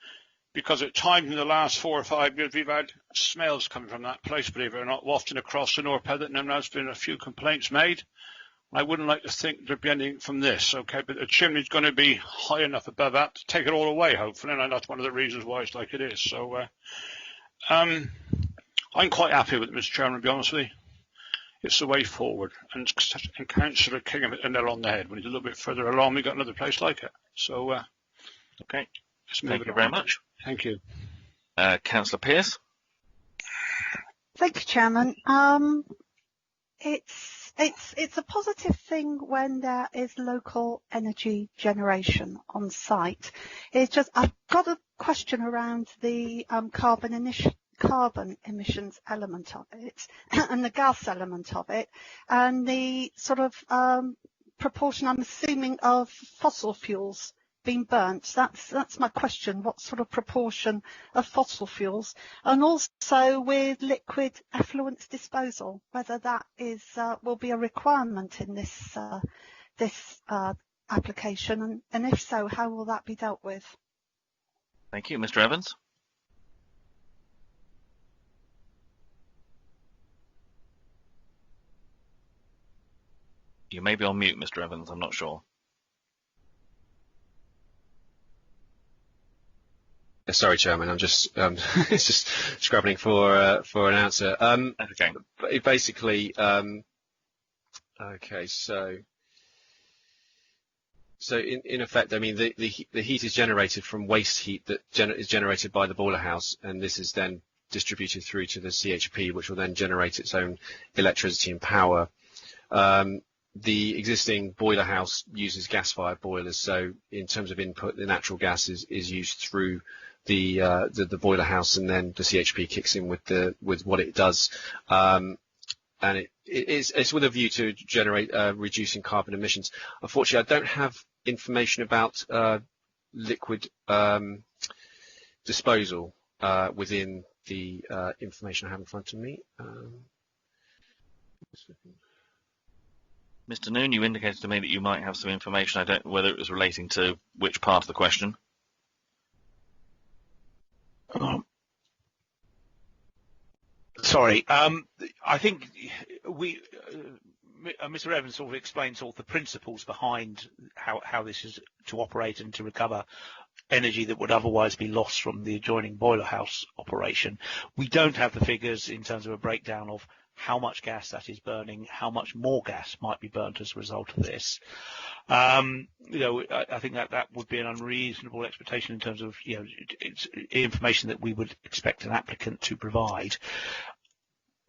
because at times in the last 4 or 5 years we've had smells coming from that place, believe it or not, wafting across the North Petherton, and there's been a few complaints made. I wouldn't like to think there'd be anything from this, okay, but the chimney's going to be high enough above that to take it all away, hopefully, and that's one of the reasons why it's like it is. So I'm quite happy with it, Mr. Chairman, to be honest with you. It's the way forward, and Councillor Kingham hit the nail on the head. When he's a little bit further along, we've got another place like it. So, okay, thank you very much. Thank you. Councillor Pearce. Thank you, Chairman. It's a positive thing when there is local energy generation on site. It's just, I've got a question around the carbon emissions element of it and the gas element of it, and the sort of proportion, I'm assuming, of fossil fuels being burnt. That's my question. What sort of proportion of fossil fuels, and also with liquid effluent disposal, whether that is will be a requirement in this application, and if so, how will that be dealt with? Thank you, Mr. Evans. You may be on mute, Mr. Evans. I'm not sure. Sorry, Chairman. I'm just just scrabbling for an answer. Okay. Basically, Okay, so in effect, I mean, the heat is generated from waste heat that is generated by the boiler house, and this is then distributed through to the CHP, which will then generate its own electricity and power. The existing boiler house uses gas-fired boilers, so in terms of input, the natural gas is used through the boiler house, and then the CHP kicks in with what it does. And it's with a view to generate reducing carbon emissions. Unfortunately, I don't have information about liquid disposal within the information I have in front of me. Mr. Noon, you indicated to me that you might have some information. I don't know whether it was relating to which part of the question. Sorry, I think Mr. Evans sort of explained sort of the principles behind how this is to operate and to recover energy that would otherwise be lost from the adjoining boiler house operation. We don't have the figures in terms of a breakdown of how much gas that is burning, how much more gas might be burnt as a result of this. I think that would be an unreasonable expectation in terms of, it's information that we would expect an applicant to provide.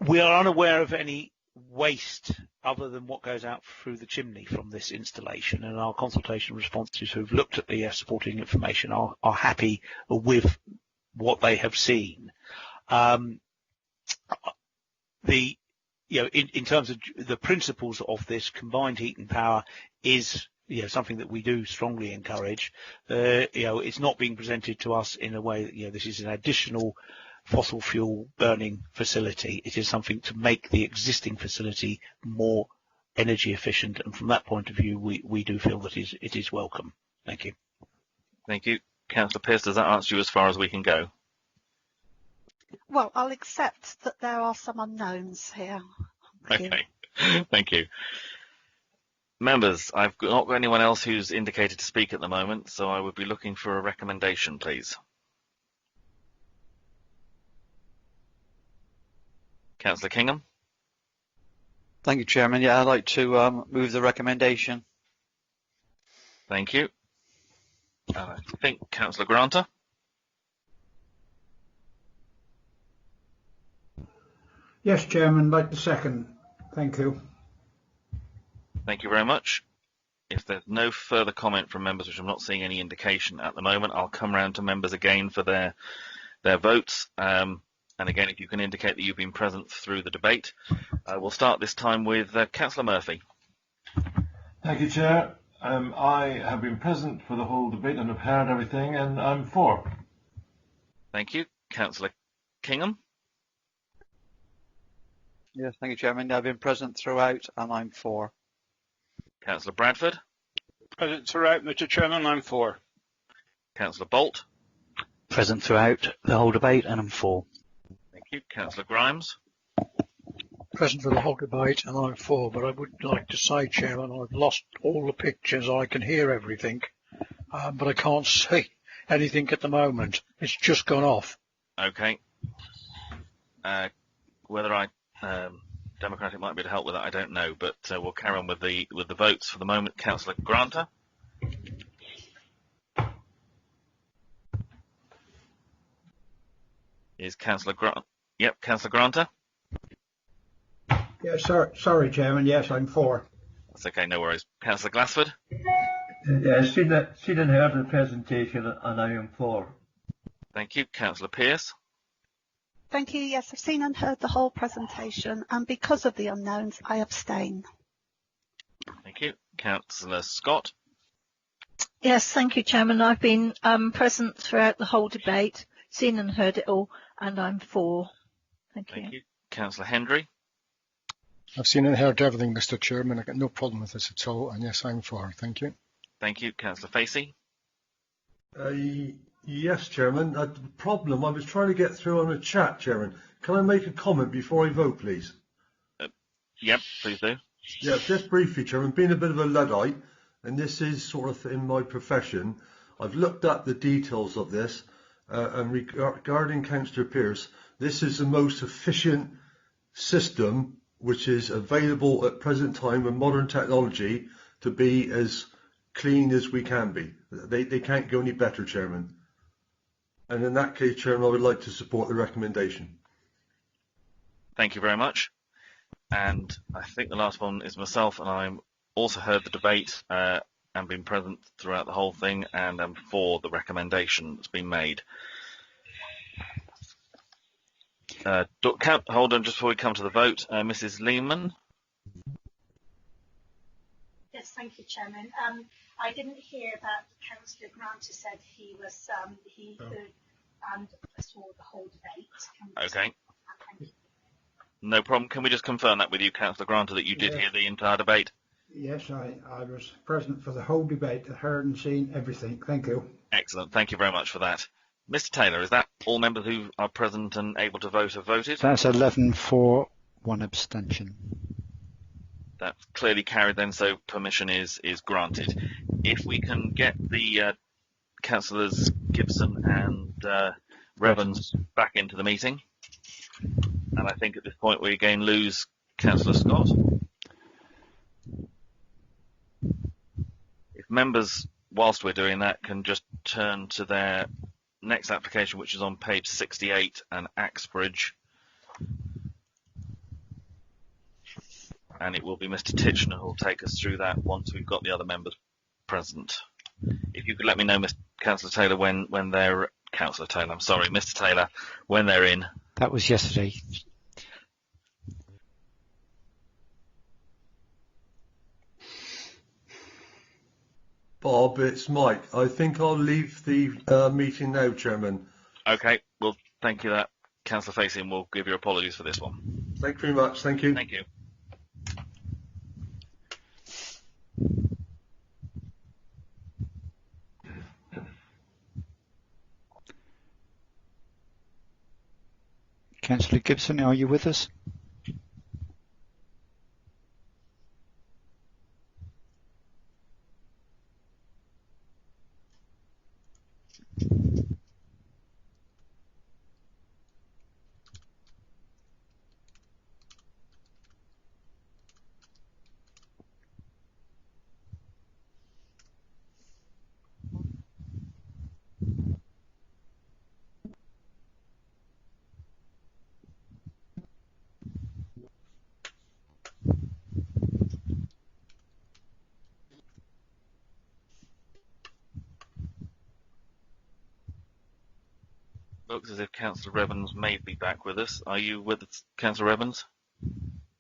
We are unaware of any waste other than what goes out through the chimney from this installation, and our consultation responses who've looked at the supporting information are happy with what they have seen. In terms of the principles of this, combined heat and power is something that we do strongly encourage. It's not being presented to us in a way that this is an additional fossil fuel burning facility. It is something to make the existing facility more energy efficient, and from that point of view we do feel that it is welcome. Thank you. Thank you. Councillor Pearce, does that answer you as far as we can go? Well, I'll accept that there are some unknowns here. Okay, thank you. Members, I've not got anyone else who's indicated to speak at the moment, so I would be looking for a recommendation, please. Councillor Kingham. Thank you, Chairman. Yeah, I'd like to move the recommendation. Thank you. I think Councillor Granter. Yes, Chairman, like the second. Thank you. Thank you very much. If there's no further comment from members, which I'm not seeing any indication at the moment, I'll come round to members again for their votes. And again, if you can indicate that you've been present through the debate. We'll start this time with Councillor Murphy. Thank you, Chair. I have been present for the whole debate and have heard everything, and I'm for. Thank you. Councillor Kingham. Yes, thank you, Chairman. I've been present throughout, and I'm for. Councillor Bradford. Present throughout, Mr. Chairman, I'm for. Councillor Bolt. Present throughout the whole debate, and I'm for. Thank you. Councillor Grimes. Present for the whole debate, and I'm for, but I would like to say, Chairman, I've lost all the pictures. I can hear everything, but I can't see anything at the moment. It's just gone off. Okay. Whether Democratic might be able to help with that, I don't know, but we'll carry on with the votes for the moment. Councillor Granter. Is Councillor Grant? Yep, Councillor Granter. Yeah, sorry, Chairman. Yes, I'm for. That's okay, no worries. Councillor Glassford. Yeah, seen and heard the presentation, and I am for. Thank you. Councillor Pearce. Thank you. Yes, I've seen and heard the whole presentation, and because of the unknowns, I abstain. Thank you. Councillor Scott. Yes, thank you, Chairman. I've been present throughout the whole debate, seen and heard it all, and I'm for. Thank you. Thank you. Councillor Hendry. I've seen and heard everything, Mr. Chairman. I've got no problem with this at all, and yes, I'm for. Thank you. Thank you. Councillor Facey. Yes, Chairman. The problem, I was trying to get through on the chat, Chairman. Can I make a comment before I vote, please? Yep, please do. Yeah, just briefly, Chairman. Being a bit of a Luddite, and this is sort of in my profession, I've looked at the details of this, and regarding Councillor Pearce, this is the most efficient system which is available at present time with modern technology to be as clean as we can be. They can't go any better, Chairman. And in that case, Chairman, I would like to support the recommendation. Thank you very much. And I think the last one is myself, and I also heard the debate and been present throughout the whole thing, and am for the recommendation that's been made. Hold on, just before we come to the vote, Mrs. Lehman. Yes, thank you, Chairman. I didn't hear that Councillor Grant said he was he heard and saw the whole debate. Okay. No problem. Can we just confirm that with you, Councillor Grant, that you did hear the entire debate? Yes, I was present for the whole debate. I heard and seen everything. Thank you. Excellent. Thank you very much for that. Mr. Taylor, is that all members who are present and able to vote have voted? That's 11 for, 1 abstention. That's clearly carried then, so permission is granted. If we can get the Councillors Gibson and Revens back into the meeting. And I think at this point we again lose Councillor Scott. If members, whilst we're doing that, can just turn to their next application, which is on page 68, and Axbridge. And it will be Mr. Titchener who will take us through that once we've got the other members present. If you could let me know, Councillor Taylor, when they're... Councillor Taylor, I'm sorry, Mr. Taylor, when they're in. That was yesterday. Bob, it's Mike. I think I'll leave the meeting now, Chairman. Okay, well, thank you. That Councillor Facey, and we'll give your apologies for this one. Thank you very much. Thank you. Thank you. Councillor Gibson, are you with us? Looks as if Councillor Evans may be back with us. Are you with us, Councillor Evans?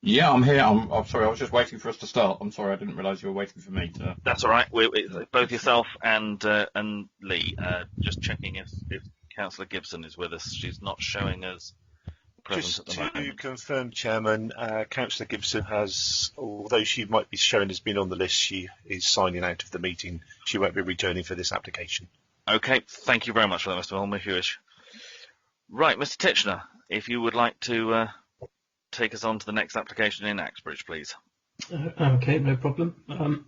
Yeah, I'm here. I'm sorry, I was just waiting for us to start. I'm sorry, I didn't realise you were waiting for me to... That's all right. Both yourself and Lee. Just checking if Councillor Gibson is with us. She's not showing us present Just at the to moment. confirm, Chairman, Councillor Gibson has, although she might be showing as being on the list, she is signing out of the meeting. She won't be returning for this application. Okay, thank you very much for that, Mr. Holm, if you wish. Right, Mr. Titchener, if you would like to take us on to the next application in Axbridge, please. Okay, no problem.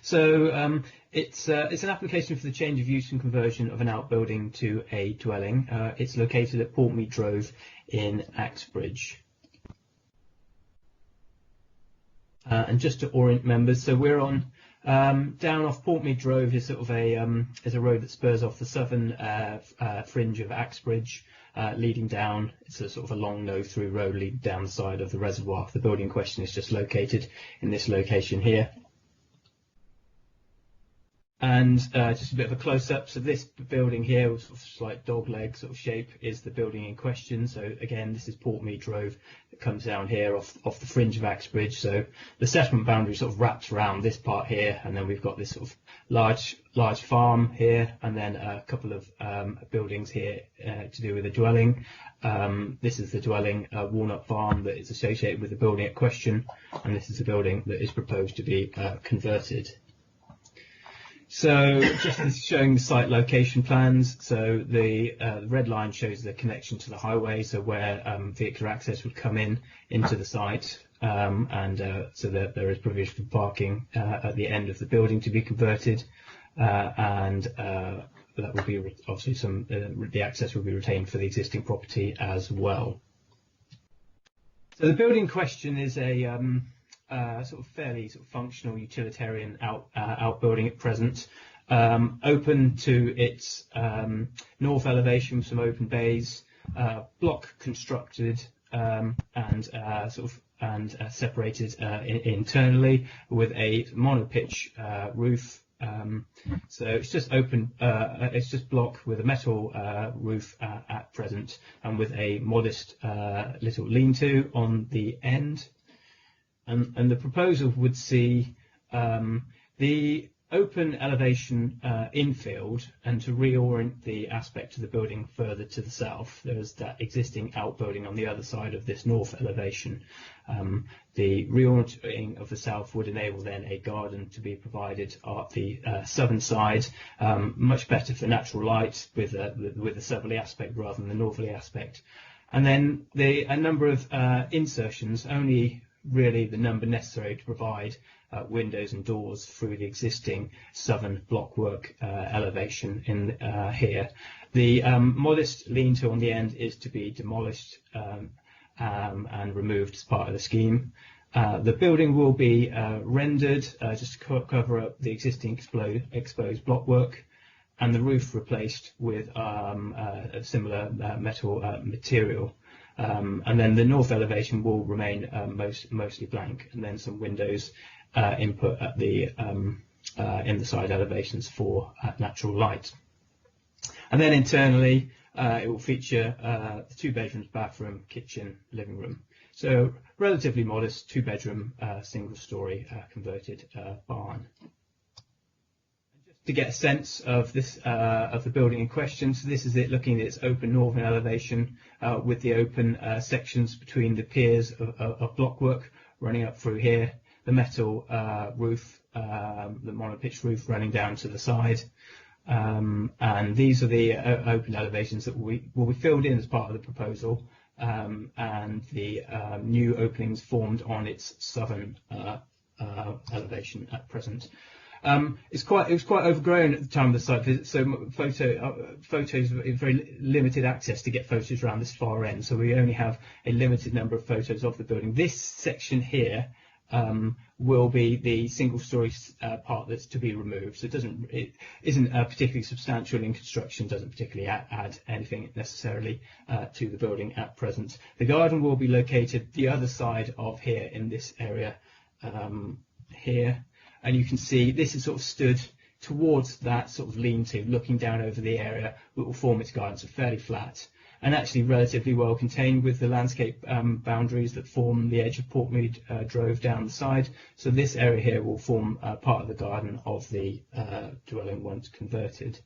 It's an application for the change of use and conversion of an outbuilding to a dwelling. It's located at Portmead Drove in Axbridge. And just to orient members, so we're on down off Portmead Drove is sort of is a road that spurs off the southern fringe of Axbridge, leading down. It's a sort of a long no-through road leading down the side of the reservoir. The building in question is just located in this location here. And just a bit of a close-up. So this building here, with sort of slight dog leg sort of shape, is the building in question. So again, this is Portmead Drove that comes down here off the fringe of Axbridge. So the settlement boundary sort of wraps around this part here, and then we've got this sort of large farm here, and then a couple of buildings here to do with a dwelling. This is the dwelling, Walnut Farm, that is associated with the building at question, and this is the building that is proposed to be converted. So just showing the site location plans. So the red line shows the connection to the highway, so where vehicular access would come into the site, so that there is provision for parking at the end of the building to be converted, and that will be obviously the access will be retained for the existing property as well. So the building in question is a sort of fairly sort of functional utilitarian outbuilding at present, open to its north elevation with some open bays, block constructed and separated internally with a monopitch roof. So it's just open, it's just block with a metal roof at present, and with a modest little lean-to on the end. And the proposal would see the open elevation infield, and to reorient the aspect of the building further to the south, there's that existing outbuilding on the other side of this north elevation. The reorienting of the south would enable then a garden to be provided at the southern side, much better for natural light with a southerly aspect rather than the northerly aspect. And then a number of insertions, only really the number necessary to provide windows and doors through the existing southern blockwork elevation in here. The modest lean-to on the end is to be demolished and removed as part of the scheme. The building will be rendered just to cover up the existing exposed blockwork, and the roof replaced with a similar metal material. And then the north elevation will remain mostly blank, and then some windows input at the in the side elevations for natural light. And then internally it will feature the 2 bedrooms, bathroom, kitchen, living room. So relatively modest 2-bedroom single story converted barn. To get a sense of this of the building in question, so this is it looking at its open northern elevation with the open sections between the piers of blockwork running up through here, the metal roof, the monopitch roof running down to the side, and these are the open elevations that will be filled in as part of the proposal, and the new openings formed on its southern elevation at present. It was quite overgrown at the time of the site visit, so photos, very limited access to get photos around this far end, so we only have a limited number of photos of the building. This section here will be the single story part that's to be removed, so it isn't particularly substantial in construction, doesn't particularly add anything necessarily to the building at present. The garden will be located the other side of here in this area here. And you can see this is sort of stood towards that sort of lean-to, looking down over the area that will form its garden, so fairly flat, and actually relatively well contained with the landscape boundaries that form the edge of Portmead Drove down the side. So this area here will form part of the garden of the dwelling once converted.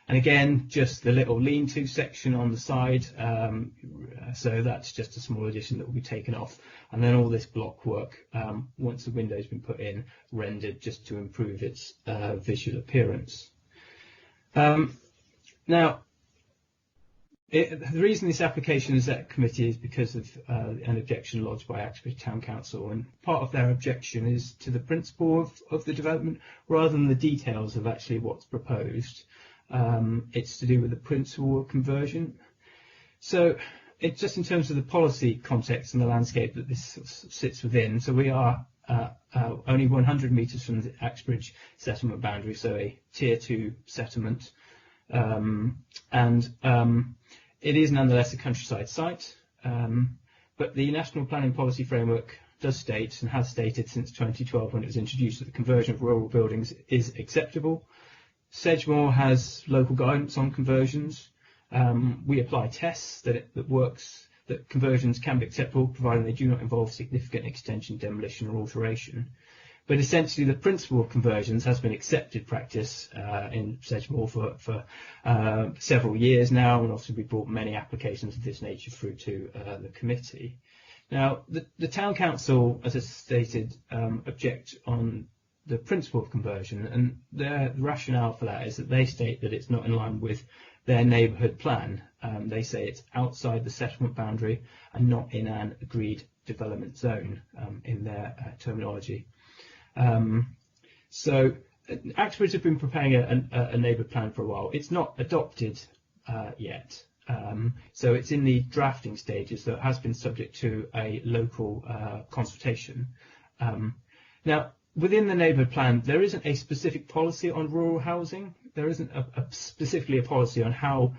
And again, just the little lean-to section on the side, so that's just a small addition that will be taken off. And then all this block work, once the window's been put in, rendered just to improve its visual appearance. Now, the reason this application is at committee is because of an objection lodged by Axbridge Town Council, and part of their objection is to the principle of the development rather than the details of actually what's proposed. It's to do with the principle of conversion. So it's just in terms of the policy context and the landscape that this sits within. So we are only 100 metres from the Axbridge settlement boundary, so a tier 2 settlement. It is nonetheless a countryside site, but the National Planning Policy Framework does state, and has stated since 2012 when it was introduced, that the conversion of rural buildings is acceptable. Sedgemoor has local guidance on conversions. We apply tests that conversions can be acceptable, provided they do not involve significant extension, demolition or alteration. But essentially the principle of conversions has been accepted practice in Sedgemoor for several years now, and obviously we brought many applications of this nature through to the committee. Now the Town Council, as I stated, object on the principle of conversion, and their rationale for that is that they state that it's not in line with their neighbourhood plan. They say it's outside the settlement boundary and not in an agreed development zone in their terminology. So Axbridge have been preparing a neighbourhood plan for a while. It's not adopted yet. So it's in the drafting stages, so it has been subject to a local consultation. Now, within the neighbourhood plan, there isn't a specific policy on rural housing. There isn't specifically a policy on how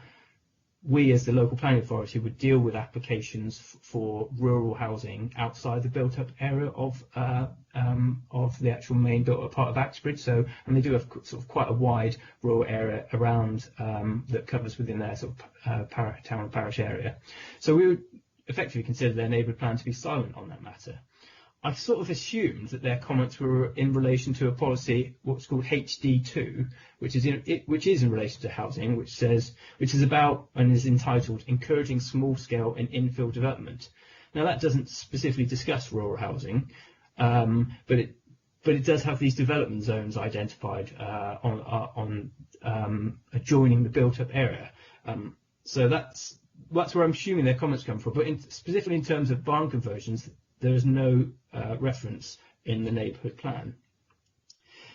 we as the local planning authority would deal with applications for rural housing outside the built-up area of the actual main built-up part of Axbridge. So, and they do have sort of quite a wide rural area around that covers within their sort of town and parish area. So we would effectively consider their neighbourhood plan to be silent on that matter. I sort of assumed that their comments were in relation to a policy, what's called HD2, which is in relation to housing, which is about and is entitled "Encouraging Small-Scale and Infill Development." Now, that doesn't specifically discuss rural housing, but it does have these development zones identified on adjoining the built-up area. So that's where I'm assuming their comments come from. But specifically in terms of barn conversions, there is no reference in the neighbourhood plan.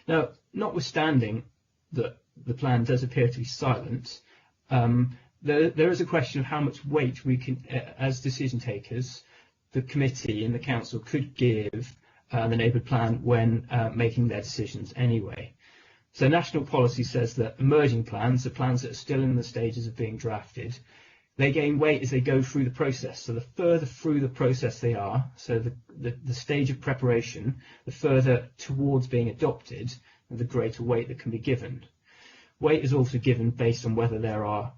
Now, notwithstanding that the plan does appear to be silent, there is a question of how much weight we can, as decision takers, the committee and the council could give the neighbourhood plan when making their decisions anyway. So national policy says that emerging plans, the plans that are still in the stages of being drafted, they gain weight as they go through the process. So the further through the process they are, so the stage of preparation, the further towards being adopted, the greater weight that can be given. Weight is also given based on whether there are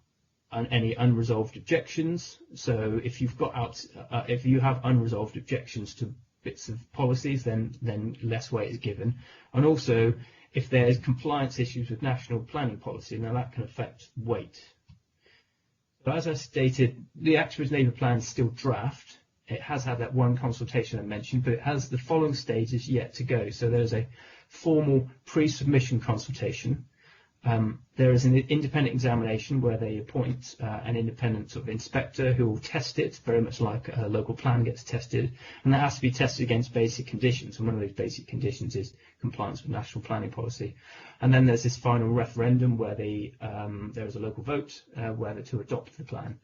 any unresolved objections. So if if you have unresolved objections to bits of policies, then less weight is given. And also, if there's compliance issues with national planning policy, now that can affect weight. But as I stated, the Axbridge Neighbour Plan is still draft. It has had that one consultation I mentioned, but it has the following stages yet to go. So there's a formal pre-submission consultation. There is an independent examination where they appoint an independent sort of inspector who will test it, very much like a local plan gets tested, and that has to be tested against basic conditions, and one of those basic conditions is compliance with national planning policy. And then there's this final referendum where there is a local vote whether to adopt the plan.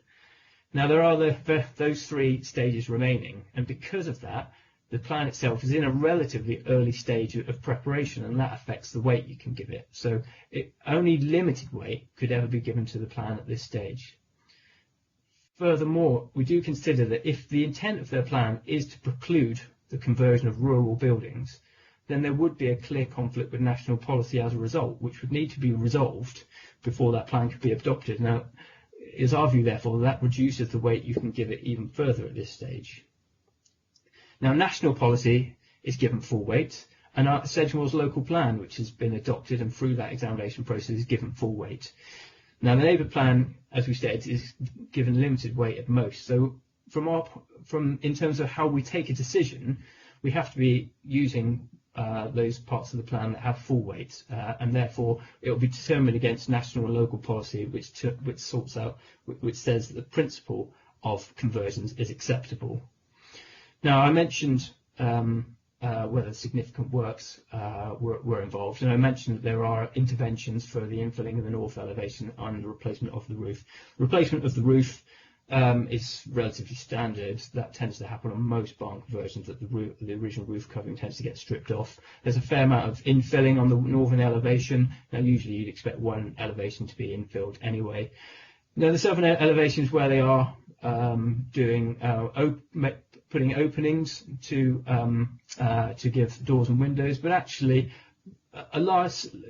Now there are those three stages remaining, and because of that, the plan itself is in a relatively early stage of preparation, and that affects the weight you can give it. So only limited weight could ever be given to the plan at this stage. Furthermore, we do consider that if the intent of their plan is to preclude the conversion of rural buildings, then there would be a clear conflict with national policy as a result, which would need to be resolved before that plan could be adopted. Now, it is our view, therefore, that reduces the weight you can give it even further at this stage. Now, national policy is given full weight, and Sedgemoor's local plan, which has been adopted and through that examination process, is given full weight. Now, the neighbour plan, as we said, is given limited weight at most. So, in terms of how we take a decision, we have to be using those parts of the plan that have full weight, and therefore it will be determined against national and local policy, which says that the principle of conversions is acceptable. Now, I mentioned whether significant works were involved, and I mentioned that there are interventions for the infilling of the north elevation and the replacement of the roof. Replacement of the roof is relatively standard. That tends to happen on most barn conversions, that the original roof covering tends to get stripped off. There's a fair amount of infilling on the northern elevation. Now, usually you'd expect one elevation to be infilled anyway. Now, the southern elevations where they are putting openings to give doors and windows, but actually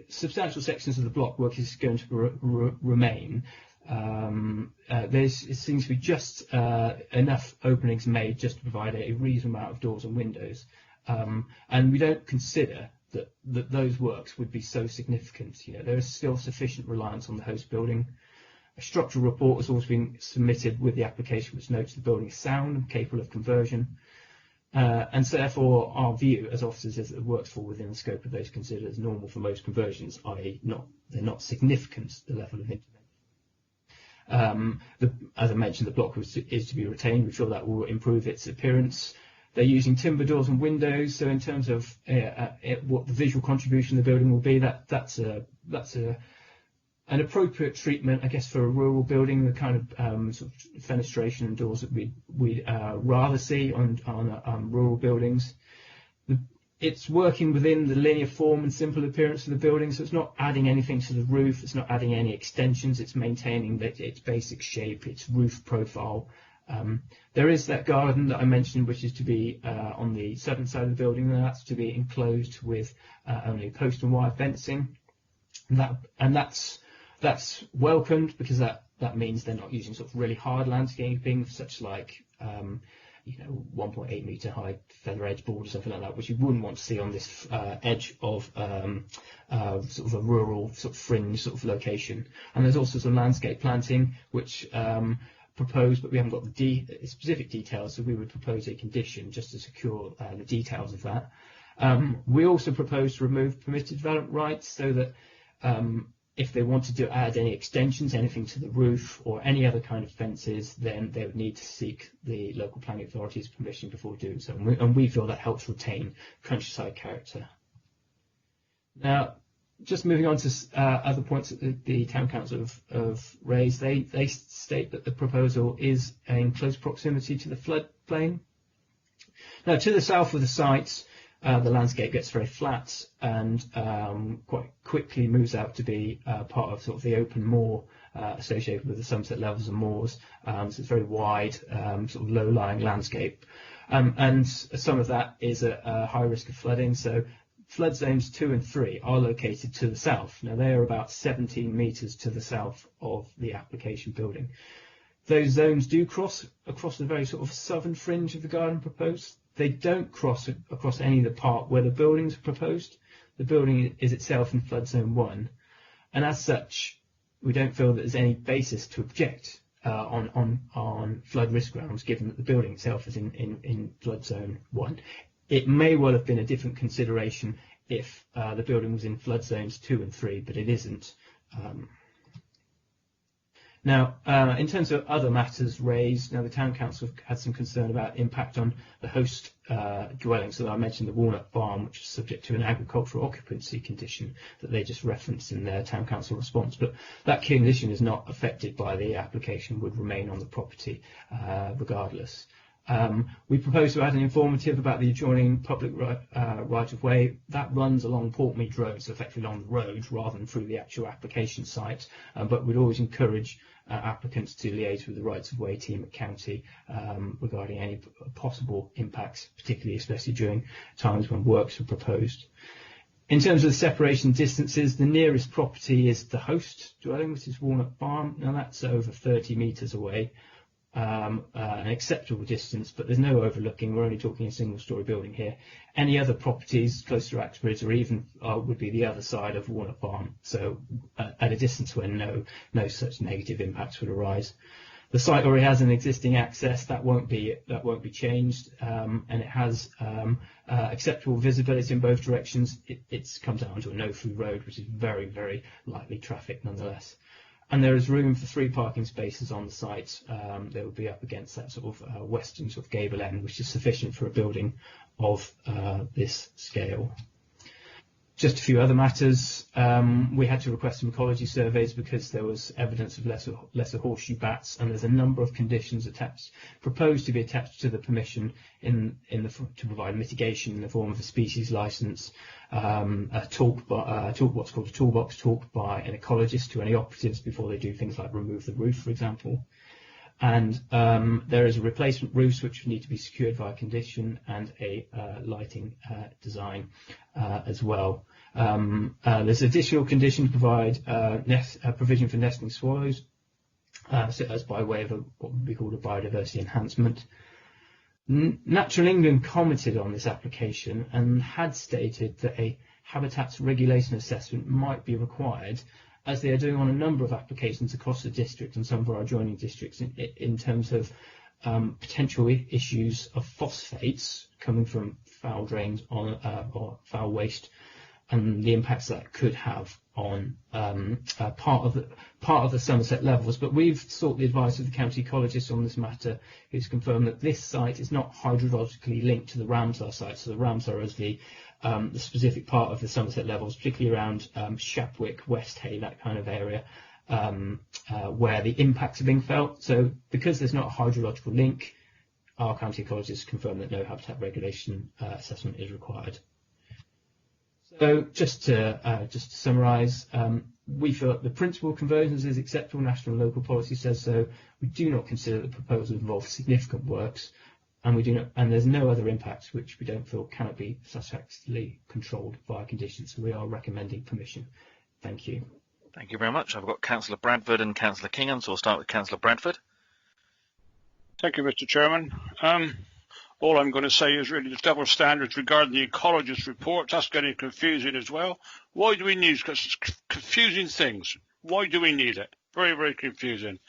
substantial sections of the block work is going to remain. It seems to be just enough openings made just to provide a reasonable amount of doors and windows, and we don't consider that those works would be so significant. There is still sufficient reliance on the host building. A structural report has also been submitted with the application, which notes the building is sound and capable of conversion. And so therefore, our view as officers is that the works fall within the scope of those considered as normal for most conversions, i.e. they're not significant, the level of intervention. As I mentioned, the block is to be retained. We feel that will improve its appearance. They're using timber doors and windows, so in terms of what the visual contribution of the building will be, that's a An appropriate treatment, I guess, for a rural building, the kind of sort of fenestration and doors that we'd rather see on rural buildings. It's working within the linear form and simple appearance of the building, so it's not adding anything to the roof, it's not adding any extensions, it's maintaining its basic shape, its roof profile. There is that garden that I mentioned, which is to be on the southern side of the building, and that's to be enclosed with only post and wire fencing. And that's welcomed, because that means they're not using sort of really hard landscaping, such like 1.8 metre high feather edge board or something like that, which you wouldn't want to see on this edge of sort of a rural sort of fringe sort of location. And there's also some landscape planting which proposed, but we haven't got the specific details, so we would propose a condition just to secure the details of that. We also propose to remove permitted development rights, so that if they wanted to add any extensions, anything to the roof or any other kind of fences, then they would need to seek the local planning authority's permission before doing so. And we feel that helps retain countryside character. Now, just moving on to other points that the Town Council have raised, they state that the proposal is in close proximity to the floodplain. Now, to the south of the site, the landscape gets very flat and quite quickly moves out to be part of sort of the open moor associated with the Somerset levels and moors. So it's very wide, sort of low-lying landscape. And some of that is at high risk of flooding. So flood zones 2 and 3 are located to the south. Now, they are about 17 metres to the south of the application building. Those zones do cross across the very sort of southern fringe of the garden proposed. They don't cross across any of the part where the buildings are proposed. The building is itself in flood zone 1, and as such, we don't feel that there's any basis to object on flood risk grounds, given that the building itself is in flood zone 1. It may well have been a different consideration if the building was in flood zones 2 and 3, but it isn't. Now, in terms of other matters raised, now the Town Council had some concern about impact on the host dwellings. So I mentioned the Walnut Farm, which is subject to an agricultural occupancy condition that they just referenced in their Town Council response. But that condition is not affected by the application, would remain on the property regardless. We propose to add an informative about the adjoining public right-of-way. That runs along Portmead Road, so effectively along the road rather than through the actual application site, but we'd always encourage applicants to liaise with the rights-of-way team at County regarding any possible impacts, particularly especially during times when works are proposed. In terms of the separation distances, the nearest property is the host dwelling, which is Walnut Farm. Now that's over 30 metres away. An acceptable distance, but there's no overlooking. We're only talking a single-storey building here. Any other properties close to Axbridge or even would be the other side of Walnut Farm, so at a distance where no such negative impacts would arise. The site already has an existing access that won't be changed, and it has acceptable visibility in both directions. It comes out onto a no-through road, which is very, very lightly trafficked nonetheless. And there is room for 3 parking spaces on the site. They will be up against that sort of western sort of gable end, which is sufficient for a building of this scale. Just a few other matters. We had to request some ecology surveys because there was evidence of lesser horseshoe bats, and there's a number of conditions proposed to be attached to the permission to provide mitigation in the form of a species licence, what's called a toolbox talk by an ecologist to any operatives before they do things like remove the roof, for example. And there is a replacement roof which need to be secured via condition, and a lighting design as well. There's additional condition to provide provision for nesting swallows, so as by way of what would be called a biodiversity enhancement. Natural England commented on this application and had stated that a habitats regulation assessment might be required, as they are doing on a number of applications across the district and some of our adjoining districts in terms of potential issues of phosphates coming from foul drains or foul waste, and the impacts that could have on part of the Somerset levels. But we've sought the advice of the county ecologist on this matter, who's confirmed that this site is not hydrologically linked to the Ramsar site. So the Ramsar is the the specific part of the Somerset levels, particularly around Shapwick, West Hay, that kind of area, where the impacts are being felt. So because there's not a hydrological link, our county ecologists confirm that no habitat regulation assessment is required. So just to summarise, we feel that the principle of conversions is acceptable. National and local policy says so. We do not consider the proposal involves significant works, and there's no other impacts which we don't feel cannot be satisfactorily controlled via conditions. So we are recommending permission. Thank you. Thank you very much. I've got Councillor Bradford and Councillor Kingham, so we'll start with Councillor Bradford. Thank you, Mr. Chairman. All I'm going to say is really the double standards regarding the ecologist report. That's getting confusing as well. Why do we need it? Because it's confusing things. Why do we need it? Very, very confusing.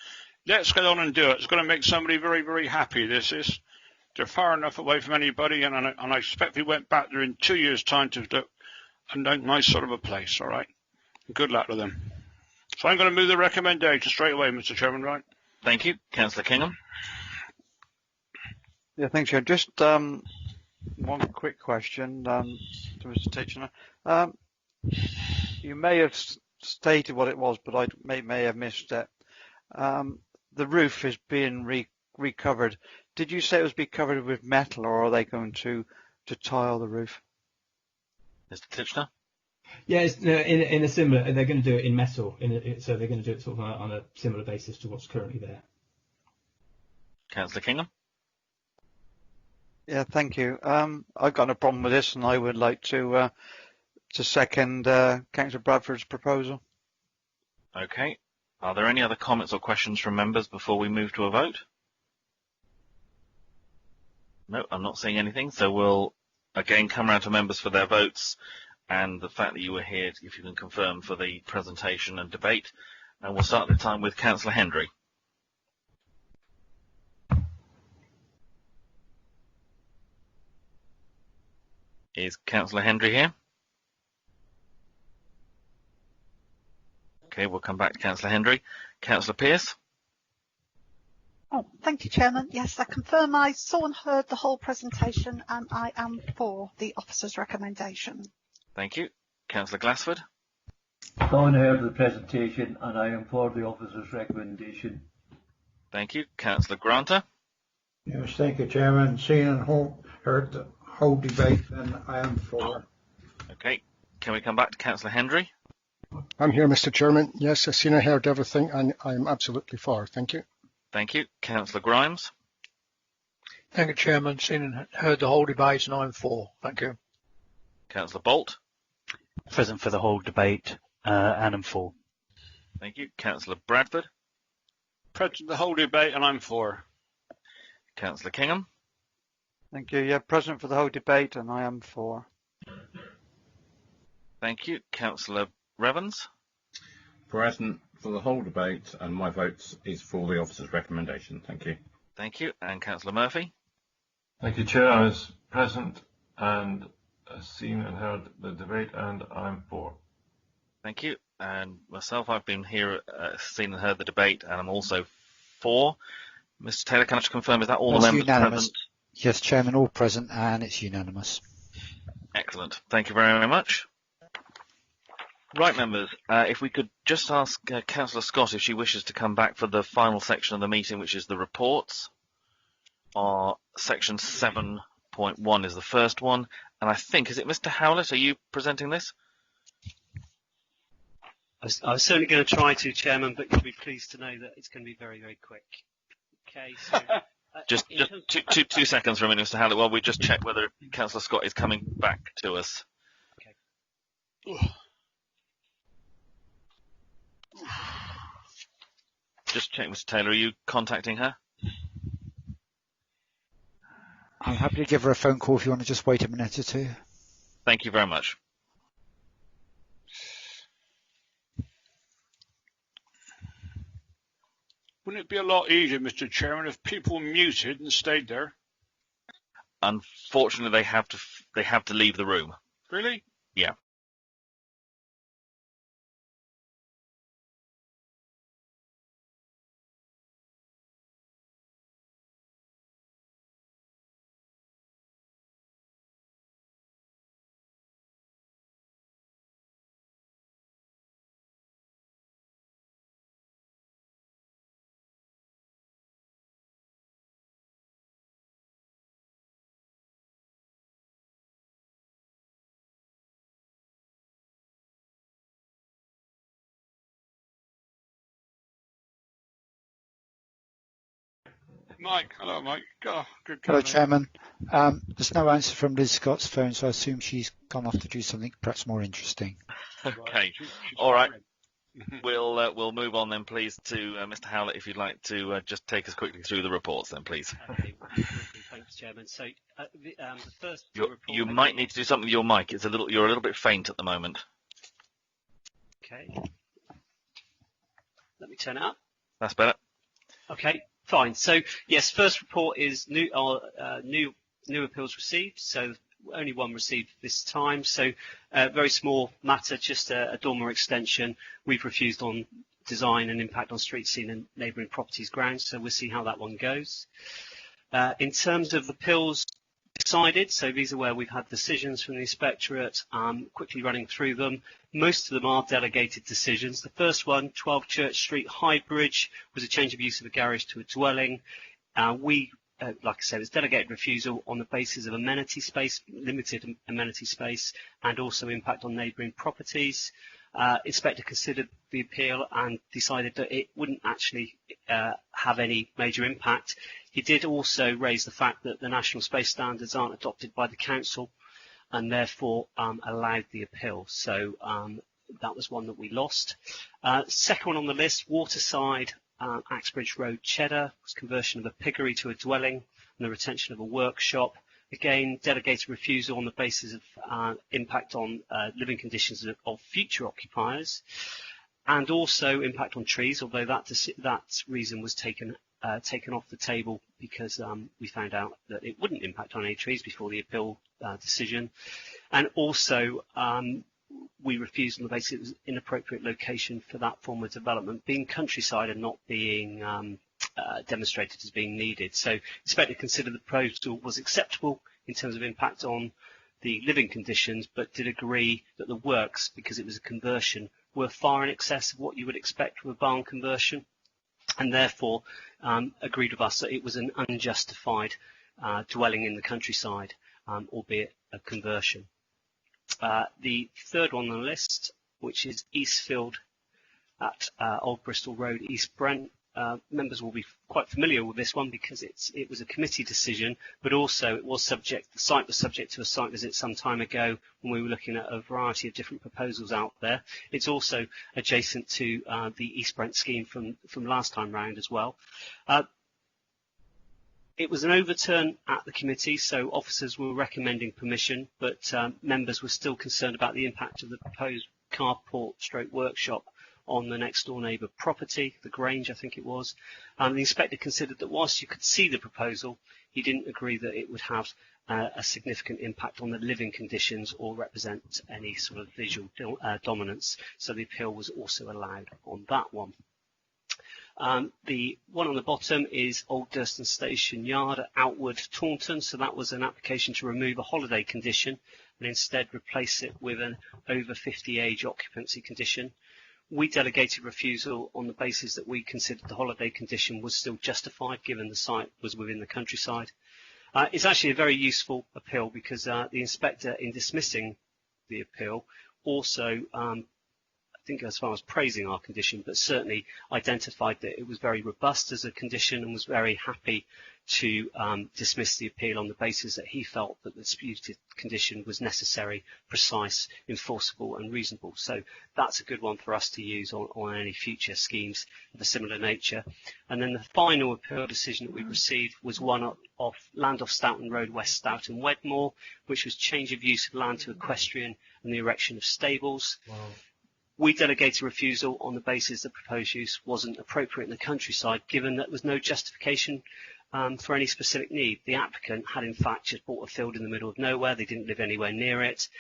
Let's get on and do it. It's going to make somebody very, very happy, this is. They're far enough away from anybody, and I expect we went back there in 2 years' time to look a nice sort of a place, all right? Good luck with them. So I'm going to move the recommendation straight away, Mr. Chairman, right? Thank you. Councillor Kingham. Yeah, thanks, Chair. Just one quick question to Mr. Titchener. You may have stated what it was, but I may have missed it. The roof is being recovered. Did you say it was be covered with metal, or are they going to tile the roof? Mr. Titchener? Yes, no, in a similar. They're going to do it in metal. So they're going to do it sort of on a similar basis to what's currently there. Councillor Kingham. Yeah, thank you. I've got no problem with this, and I would like to second Councillor Bradford's proposal. Okay. Are there any other comments or questions from members before we move to a vote? No, I'm not seeing anything. So we'll again come round to members for their votes, and the fact that you were here, if you can confirm, for the presentation and debate. And we'll start the time with Councillor Hendry. Is Councillor Hendry here? Okay, we'll come back to Councillor Hendry. Councillor Pearce? Oh, thank you, Chairman. Yes, I confirm I saw and heard the whole presentation, and I am for the officer's recommendation. Thank you. Councillor Glassford? Saw and heard the presentation, and I am for the officer's recommendation. Thank you. Councillor Granter? Yes, thank you, Chairman. Seen and heard the whole debate, and I am for. Okay. Can we come back to Councillor Hendry? I'm here, Mr. Chairman. Yes, I've seen and heard everything, and I'm absolutely for. Thank you. Thank you. Councillor Grimes? Thank you, Chairman. Seen and heard the whole debate, and I'm for. Thank you. Councillor Bolt? Present for the whole debate, and I'm for. Thank you. Councillor Bradford? Present for the whole debate, and I'm for. Councillor Kingham? Thank you. Yeah, present for the whole debate, and I am for. Thank you. Councillor Revens? Present for the whole debate, and my vote is for the officer's recommendation. Thank you. Thank you. And Councillor Murphy? Thank you, Chair. I was present and seen and heard the debate, and I'm for. Thank you. And myself, I've been here, seen and heard the debate, and I'm also for. Mr. Taylor, can I just confirm, is that all the members present? Yes, Chairman, all present, and it's unanimous. Excellent. Thank you very much. Right, members, if we could just ask Councillor Scott if she wishes to come back for the final section of the meeting, which is the reports. Section 7.1 is the first one, and I think, is it Mr. Howlett? Are you presenting this? I was certainly going to try to, Chairman, but you'll be pleased to know that it's going to be very, very quick. Okay, so... Just 2 seconds for a minute, Mr. Howlett, while we just check whether Councillor Scott is coming back to us. Okay. Just check, Mr. Taylor, are you contacting her? I'm happy to give her a phone call if you want to just wait a minute or two. Thank you very much. Wouldn't it be a lot easier, Mr. Chairman, if people muted and stayed there? Unfortunately, they have to leave the room. Really? Yeah. Mike, hello, Mike. Oh, good Hello, company. Chairman. There's no answer from Liz Scott's phone, so I assume she's gone off to do something perhaps more interesting. Okay. All right. We'll move on then, please, to Mr. Howlett, if you'd like to just take us quickly through the reports then, please. Okay, thanks, Chairman. So the first report... You might need to do something with your mic. You're a little bit faint at the moment. Okay. Let me turn it up. That's better. Okay, fine. So yes, first report is new appeals received. So only one received this time. So very small matter, just a dormer extension. We've refused on design and impact on street scene and neighbouring properties grounds. So we'll see how that one goes. In terms of appeals decided, so these are where we've had decisions from the inspectorate, quickly running through them. Most of them are delegated decisions. The first one, 12 Church Street, Highbridge, was a change of use of a garage to a dwelling. Like I said, it's delegated refusal on the basis of amenity space, limited amenity space, and also impact on neighbouring properties. Inspector considered the appeal and decided that it wouldn't actually have any major impact. He did also raise the fact that the national space standards aren't adopted by the council and therefore allowed the appeal. So that was one that we lost. Second one on the list, Waterside, Axbridge Road, Cheddar, was conversion of a piggery to a dwelling and the retention of a workshop. Again, delegated refusal on the basis of impact on living conditions of future occupiers, and also impact on trees, although that reason was taken off the table because we found out that it wouldn't impact on any trees before the appeal decision. And also we refused on the basis it was inappropriate location for that form of development, being countryside and not being demonstrated as being needed. So inspector considered the proposal was acceptable in terms of impact on the living conditions, but did agree that the works, because it was a conversion, were far in excess of what you would expect from a barn conversion, and therefore agreed with us that it was an unjustified dwelling in the countryside, albeit a conversion. The third one on the list, which is Eastfield at Old Bristol Road, East Brent. Members will be quite familiar with this one because it was a committee decision, but also the site was subject to a site visit some time ago when we were looking at a variety of different proposals out there. It's also adjacent to the East Brent scheme from last time round as well. It was an overturn at the committee, so officers were recommending permission, but members were still concerned about the impact of the proposed carport stroke workshop on the next door neighbour property, the Grange I think it was. The inspector considered that whilst you could see the proposal, he didn't agree that it would have a significant impact on the living conditions or represent any sort of visual dominance, so the appeal was also allowed on that one. The one on the bottom is Old Durston Station Yard at Outward, Taunton. So that was an application to remove a holiday condition and instead replace it with an over 50 age occupancy condition. We delegated refusal on the basis that we considered the holiday condition was still justified given the site was within the countryside. It's actually a very useful appeal because the inspector, in dismissing the appeal, also I think as far as praising our condition, but certainly identified that it was very robust as a condition and was very happy to dismiss the appeal on the basis that he felt that the disputed condition was necessary, precise, enforceable and reasonable. So that's a good one for us to use on any future schemes of a similar nature. And then the final appeal decision that we received was one off land off Stoughton Road, West Stoughton, Wedmore, which was change of use of land to equestrian and the erection of stables. Wow. We delegated refusal on the basis that proposed use wasn't appropriate in the countryside, given that there was no justification for any specific need. The applicant had in fact just bought a field in the middle of nowhere, they didn't live anywhere near it,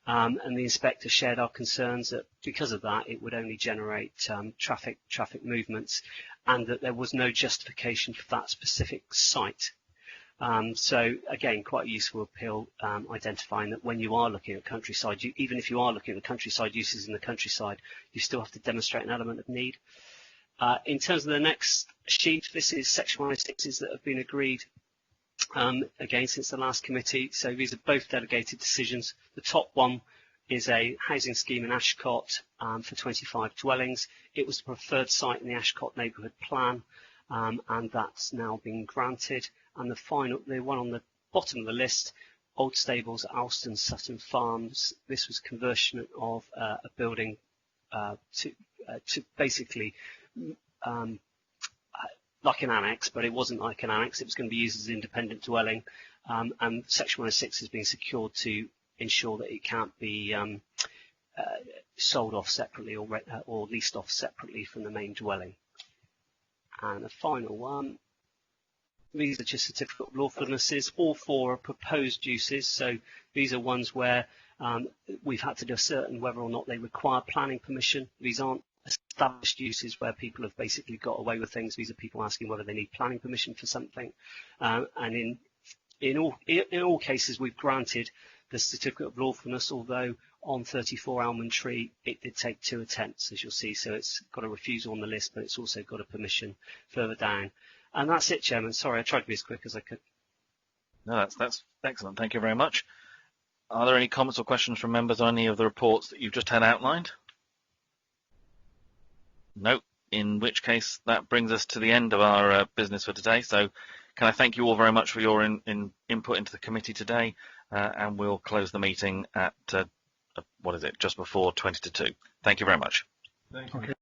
and the inspector shared our concerns that because of that it would only generate traffic movements and that there was no justification for that specific site. So again, quite a useful appeal, identifying that when you are looking at countryside, even if you are looking at the countryside uses in the countryside, you still have to demonstrate an element of need. In terms of the next sheet, this is Section 106s that have been agreed again since the last committee. So these are both delegated decisions. The top one is a housing scheme in Ashcott for 25 dwellings. It was the preferred site in the Ashcott neighbourhood plan. and that's now been granted. And the one on the bottom of the list, Old Stables, Alston, Sutton Farms. This was conversion of a building to basically like an annex, but it wasn't like an annex. It was going to be used as an independent dwelling, and Section 106 has been secured to ensure that it can't be sold off separately or leased off separately from the main dwelling. And the final one, these are just certificate of lawfulnesses. All four are proposed uses, so these are ones where we've had to ascertain whether or not they require planning permission. These aren't established uses where people have basically got away with things. These are people asking whether they need planning permission for something, and in all cases we've granted the certificate of lawfulness, although on 34 Almond Tree it did take 2 attempts, as you'll see, so it's got a refusal on the list, but it's also got a permission further down. And that's it, Chairman. Sorry, I tried to be as quick as I could. No, that's excellent. Thank you very much. Are there any comments or questions from members on any of the reports that you've just had outlined? No, in which case that brings us to the end of our business for today. So can I thank you all very much for your input into the committee today, and we'll close the meeting at, what is it, just before 20 to 2. Thank you very much. Thank you.